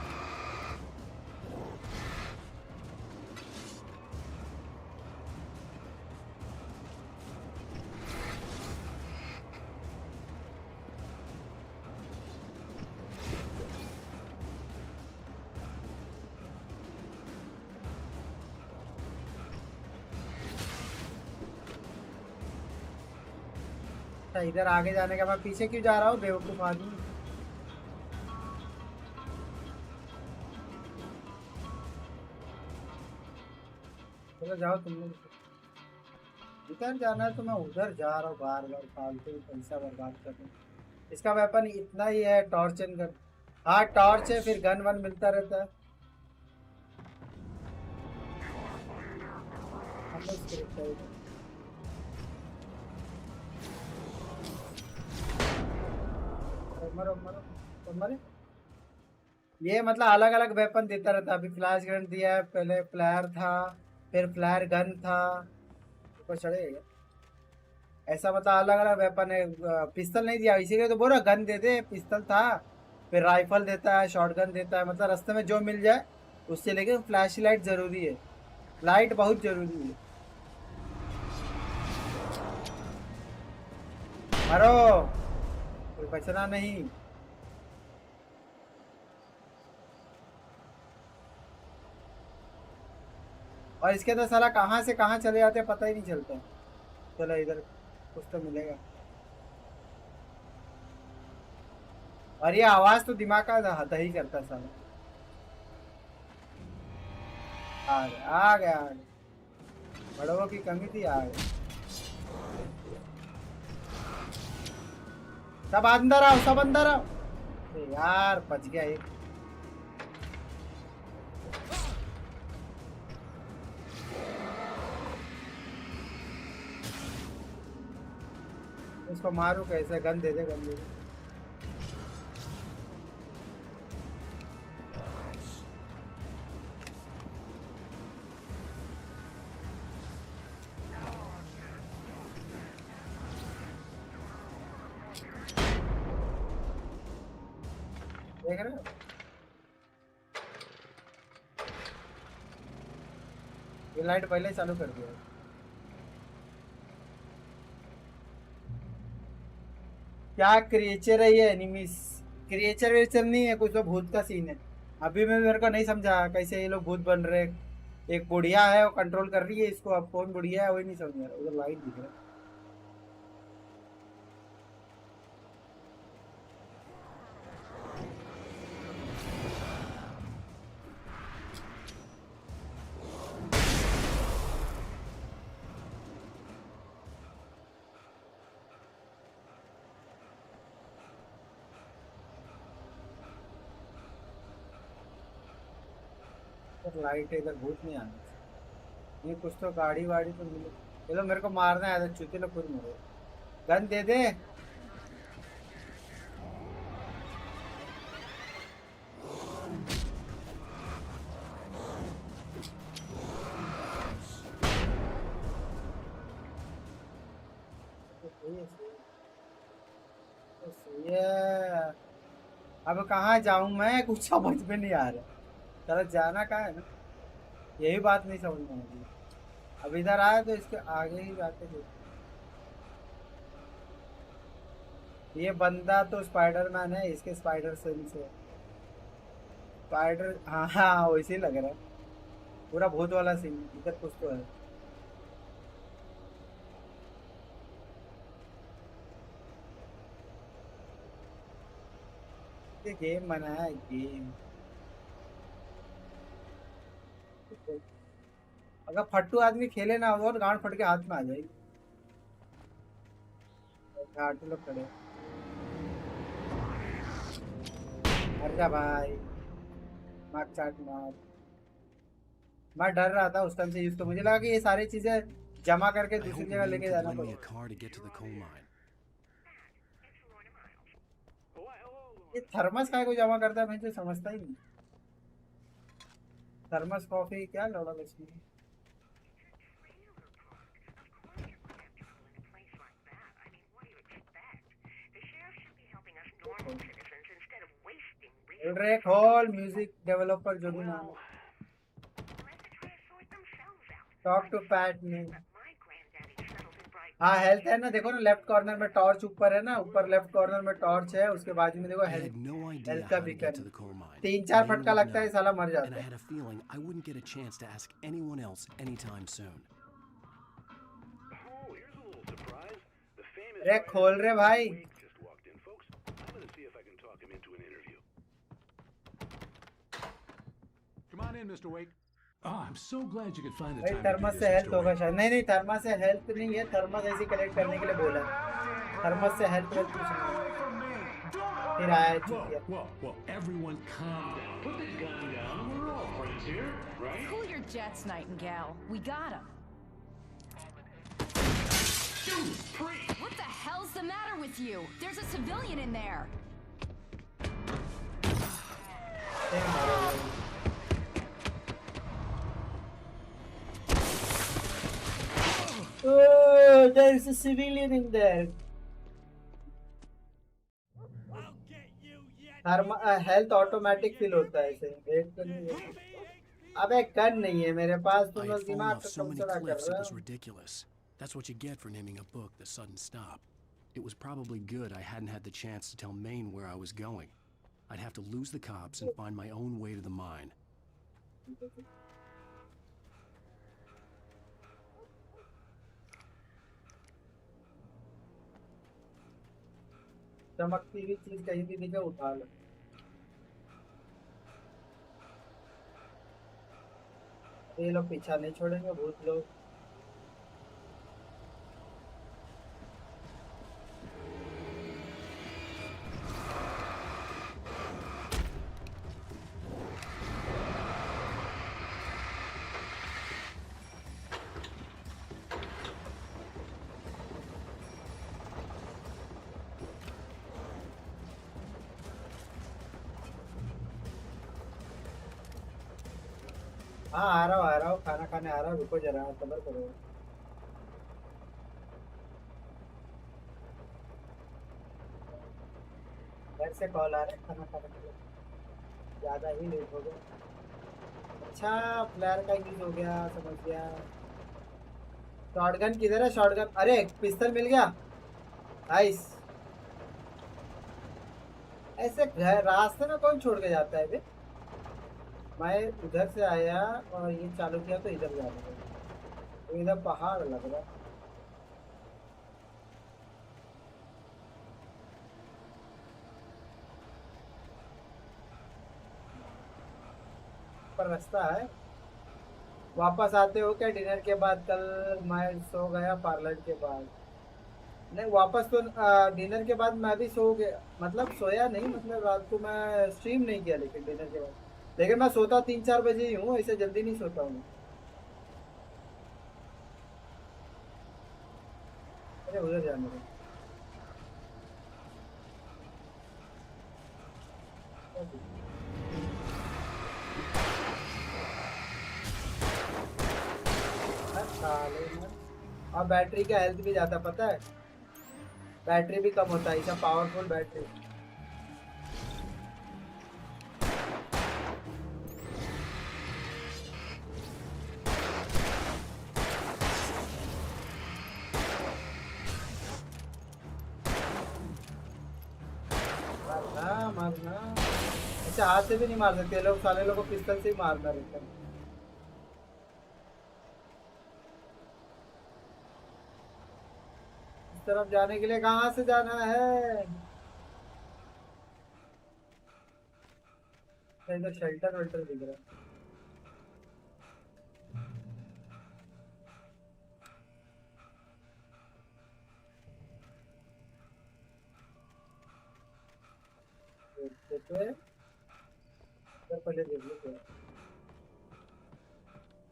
इधर आगे जाने का, मैं पीछे क्यों जा रहा हूँ बेवकूफ आदमी। चलो जाओ तुम लोग, इधर जाना है तो मैं उधर जा रहा हूँ बार बार, फालतू में पैसा बर्बाद कर रहा हूँ। इसका वेपन इतना ही है, टॉर्च एंड गन। हाँ टॉर्च है, फिर गन वन मिलता रहता है। मरो मरो तो मरे। ये मतलब अलग अलग वेपन देता रहता है। अभी फ्लैश गन दिया है, पहले फ्लायर था, फिर फ्लायर गन था, ऊपर चढ़ेगा ऐसा, मतलब अलग अलग वेपन है। पिस्तल नहीं दिया, इसीलिए तो बोल रहा गन दे दे। पिस्तल था, फिर राइफल देता है, शॉर्ट गन देता है, मतलब रास्ते में जो मिल जाए उससे। लेकिन फ्लैश लाइट जरूरी है, लाइट बहुत जरूरी है। मारो, कोई बचना नहीं। और इसके अंदर साला कहाँ से कहाँ चले जाते हैं पता ही नहीं चलता। चलो इधर कुछ तो मिलेगा। और ये आवाज तो दिमाग का दही करता साला। आ गया आ गया आ गया, बड़ों की कमी थी, आ गया। सब अंदर आओ, सब अंदर आओ। यार बच गया एक। इसको मारू कैसे? गन दे दे, गन दे दे। देख रहे हो? ये लाइट पहले चालू कर दिया। क्या क्रिएचर है ये? एनिमीज क्रिएचर वेचर नहीं है, कुछ तो भूत का सीन है। अभी मैं मेरे को नहीं समझा कैसे ये लोग भूत बन रहे। एक बुढ़िया है वो कंट्रोल कर रही है इसको, अब कौन बुढ़िया है वही नहीं समझ रहा। उधर लाइट दिख रहा है। लाइट इधर भूत नहीं आना। ये कुछ तो गाड़ी वाड़ी तो मिले। चलो मेरे को मारना है तो चुके लो, खुद मरो। गन दे दे। अब कहाँ जाऊं मैं, कुछ समझ में नहीं आ रहा। चलो जाना कहाँ है ना, यही बात नहीं समझ में आ रही। अब इधर आया तो इसके आगे ही जाते थे। ये बंदा तो स्पाइडरमैन है, इसके स्पाइडर सेंस है। स्पाइडर, हाँ हाँ वैसे ही लग रहा है, पूरा भूत वाला सीन इधर कुछ तो है। ये गेम बनाया है, गेम। अगर फट्टू आदमी खेले ना और गांड फट के हाथ में आ जाएगी। घाट लोग खड़े, मर जा भाई, मार चाट मार। मैं डर रहा था उस टाइम से यूज, तो मुझे लगा कि ये सारी चीजें जमा करके दूसरी जगह लेके जाना पड़ेगा। ये थर्मस का को जमा करता है, मैं तो समझता ही नहीं। थर्मस कॉफी क्या लौड़ा इसमें। रेक हॉल म्यूजिक डेवलपर जो भी नाम है, टॉक टू पैट ने। हाँ हेल्थ है ना, देखो ना लेफ्ट कॉर्नर में टॉर्च ऊपर है ना, ऊपर लेफ्ट कॉर्नर में टॉर्च है, उसके बाजू में देखो हेल्थ का बीकन। 3-4 फटका लगता है साला मर जाता है। अरे खोल रे भाई। Come on in, Mr. Wake. Oh, I'm so glad you could find the भाई time to do thermos this, से हेल्थ Mr. होगा Wake. शायद। नहीं नहीं थर्मस से हेल्थ नहीं है, थर्मस ऐसे कलेक्ट करने के लिए बोला है। थर्मस से हेल्थ कुछ नहीं। फिर आया चुतिया। Whoa, everyone calm down. Put the gun down. We're all friends here, right? Cool your jets, Nightingale. We got him. What the hell's the matter with you? There's a civilian in there. Oh, there is a civilian in there. Health automatic fill होता है इसे, wait तो नहीं है। अबे gun नहीं है मेरे पास, तुम लोग दिमाग का कम चला कर रहे हो। Ridiculous. That's what you get for naming a book The Sudden Stop. It was probably good I hadn't had the chance to tell Maine where I was going. I'd have to lose the cops and find my own way to the mine. चमकती हुई चीज कहीं भी दिखे उठा लो। ये लोग पीछा नहीं छोड़ेंगे, भूत लोग। हाँ आ रहा हूँ, खाना खाने आ रहा हूँ, रुको जरा सब्र करो। घर से कॉल आ रहा है खाना खाने के लिए, ज़्यादा ही लेट हो गया। अच्छा फ्लेयर का यूज हो गया, समझ गया। शॉटगन किधर है? शॉटगन, अरे पिस्तल मिल गया, नाइस। ऐसे घर रास्ते में कौन छोड़ के जाता है बे? मैं उधर से आया और ये चालू किया तो इधर जा रहा है, तो इधर पहाड़ लग रहा है। पर रास्ता है। वापस आते हो क्या डिनर के बाद? कल मैं सो गया पार्लर के बाद। नहीं वापस तो डिनर के बाद मैं भी सो गया, मतलब सोया नहीं, मतलब रात को मैं स्ट्रीम नहीं किया, लेकिन डिनर के बाद। लेकिन मैं सोता 3-4 बजे ही हूँ, ऐसे जल्दी नहीं सोता हूँ। अरे उधर जाना है। और बैटरी का हेल्थ भी जाता, पता है? बैटरी भी कम होता है, ऐसा पावरफुल बैटरी। मरना। अच्छा हाथ से भी नहीं मार सकते लोग, साले लोगों को पिस्तल से ही मारना रहता है। इस तरफ जाने के लिए कहाँ से जाना है? इधर शेल्टर वेल्टर दिख रहा है। पहले देख लो।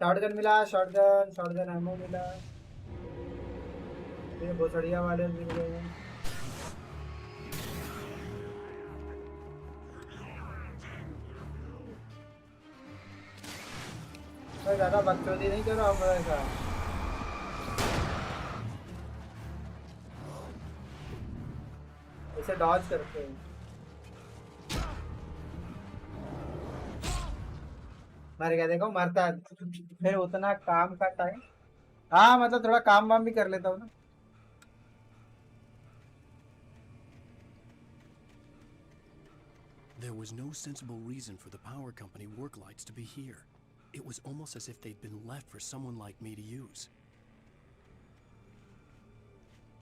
शॉटगन मिला, शॉटगन एमओ मिला, ये भोसड़िया वाले मिल गए। मैं ज्यादा बकचोदी नहीं कर रहा हूँ मेरे साथ। ऐसे डॉज करते हैं। मर गया, देखो मरता है। फिर उतना काम का टाइम, हाँ मतलब थोड़ा काम वाम भी कर लेता हूँ ना। There was no sensible reason for the power company work lights to be here. It was almost as if they'd been left for someone like me to use.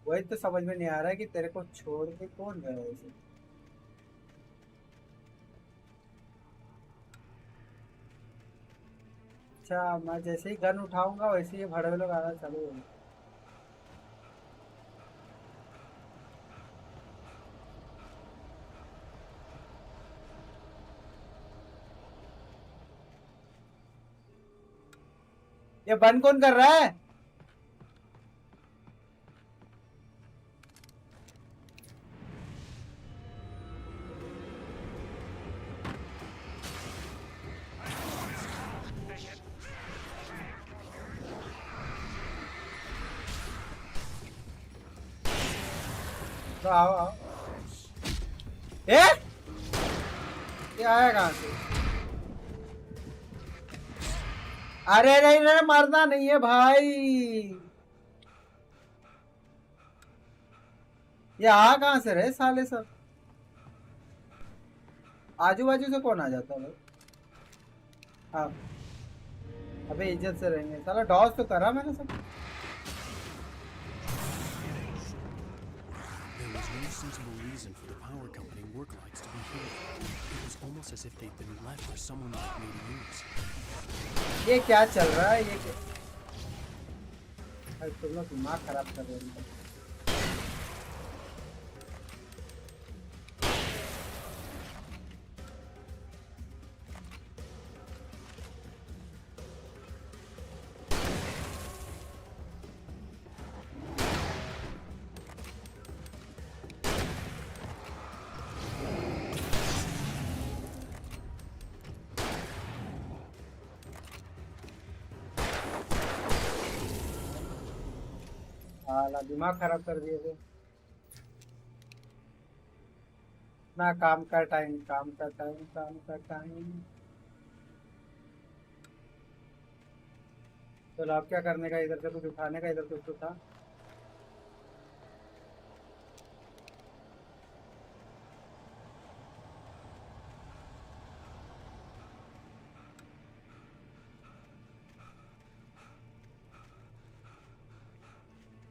वही तो समझ में नहीं आ रहा है कि तेरे को छोड़ के कौन गया ऐसे। अच्छा मैं जैसे ही गन उठाऊंगा वैसे ही भड़वे लोग आना चालू होंगे। ये बंद कौन कर रहा है? तो आओ आओ। ये आया कहाँ से? अरे नहीं नहीं मरना नहीं है भाई। ये आ कहाँ से रहे साले सब? आजू बाजू से कौन आ जाता है? हाँ अबे इज्जत से रहेंगे साला। डॉज तो करा मैंने सब। There was no sensible reason for the power company work lights to be here. It was almost as if they'd been left for someone like me to use. ये क्या चल रहा है? ये क्या? तुम लोग दिमाग खराब कर रहे हो। दिमाग खराब कर दिए थे ना। काम का टाइम, काम का टाइम, काम का टाइम। तो अब क्या करने का? इधर से कुछ उठाने का, इधर कुछ उठा।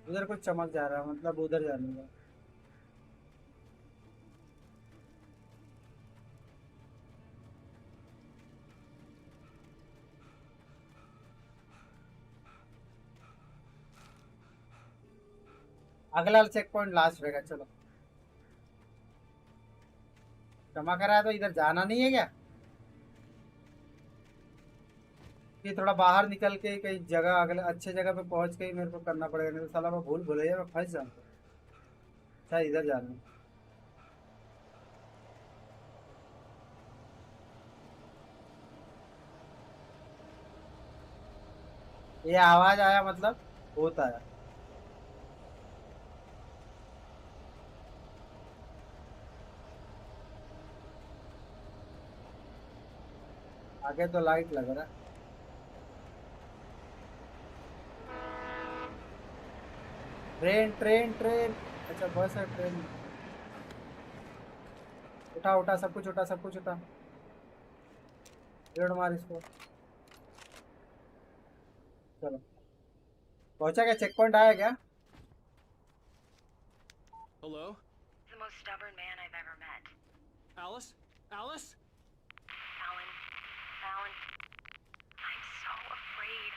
उधर कुछ चमक जा रहा है, मतलब उधर जाने का। अगला चेक पॉइंट लास्ट रहेगा। चलो चमक रहा है तो इधर जाना नहीं है क्या? ये थोड़ा बाहर निकल के कहीं जगह, अगले अच्छे जगह पे पहुंच के ही मेरे को करना पड़ेगा, नहीं तो साला मैं भूल भुलैया मैं फंस जाऊंगा। अच्छा इधर जाना है। ये आवाज आया मतलब होता है। आगे तो लाइट लग रहा है। Train train train. अच्छा बस है, ट्रेन। उठा उठा सब कुछ उठा, सब कुछ उठा। रेड मार इसको। चलो पहुंचा क्या? चेक पॉइंट आया क्या? Hello? The most stubborn man I've ever met. Alice? Alice? Alan. Alan. I'm so afraid.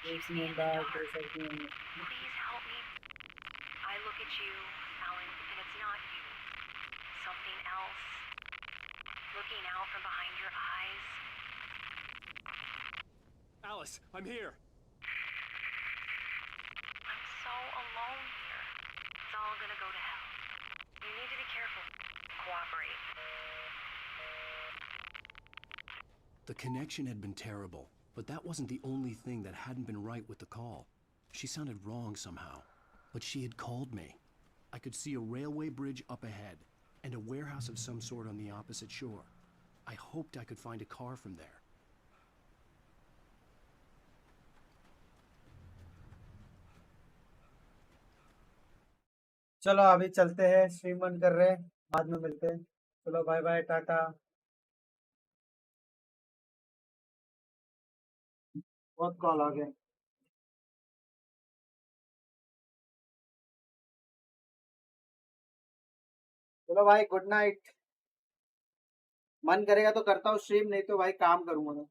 Keeps Please me in the dark. please help me. Please help me. I look at you, Alan, and it's not you. Something else. Looking out from behind your eyes. Alice, I'm here. I'm so alone here. It's all gonna go to hell. You need to be careful. Cooperate. The connection had been terrible, but that wasn't the only thing that hadn't been right with the call. She sounded wrong somehow, but she had called me. I could see a railway bridge up ahead, and a warehouse of some sort on the opposite shore. I hoped I could find a car from there. चलो अभी चलते हैं, stream बंद कर रहे हैं, बाद में मिलते हैं। चलो बाय बाय, टाटा। बहुत कॉल आ गए। चलो भाई, गुड नाइट। मन करेगा तो करता हूँ स्ट्रीम, नहीं तो भाई काम करूंगा मैं।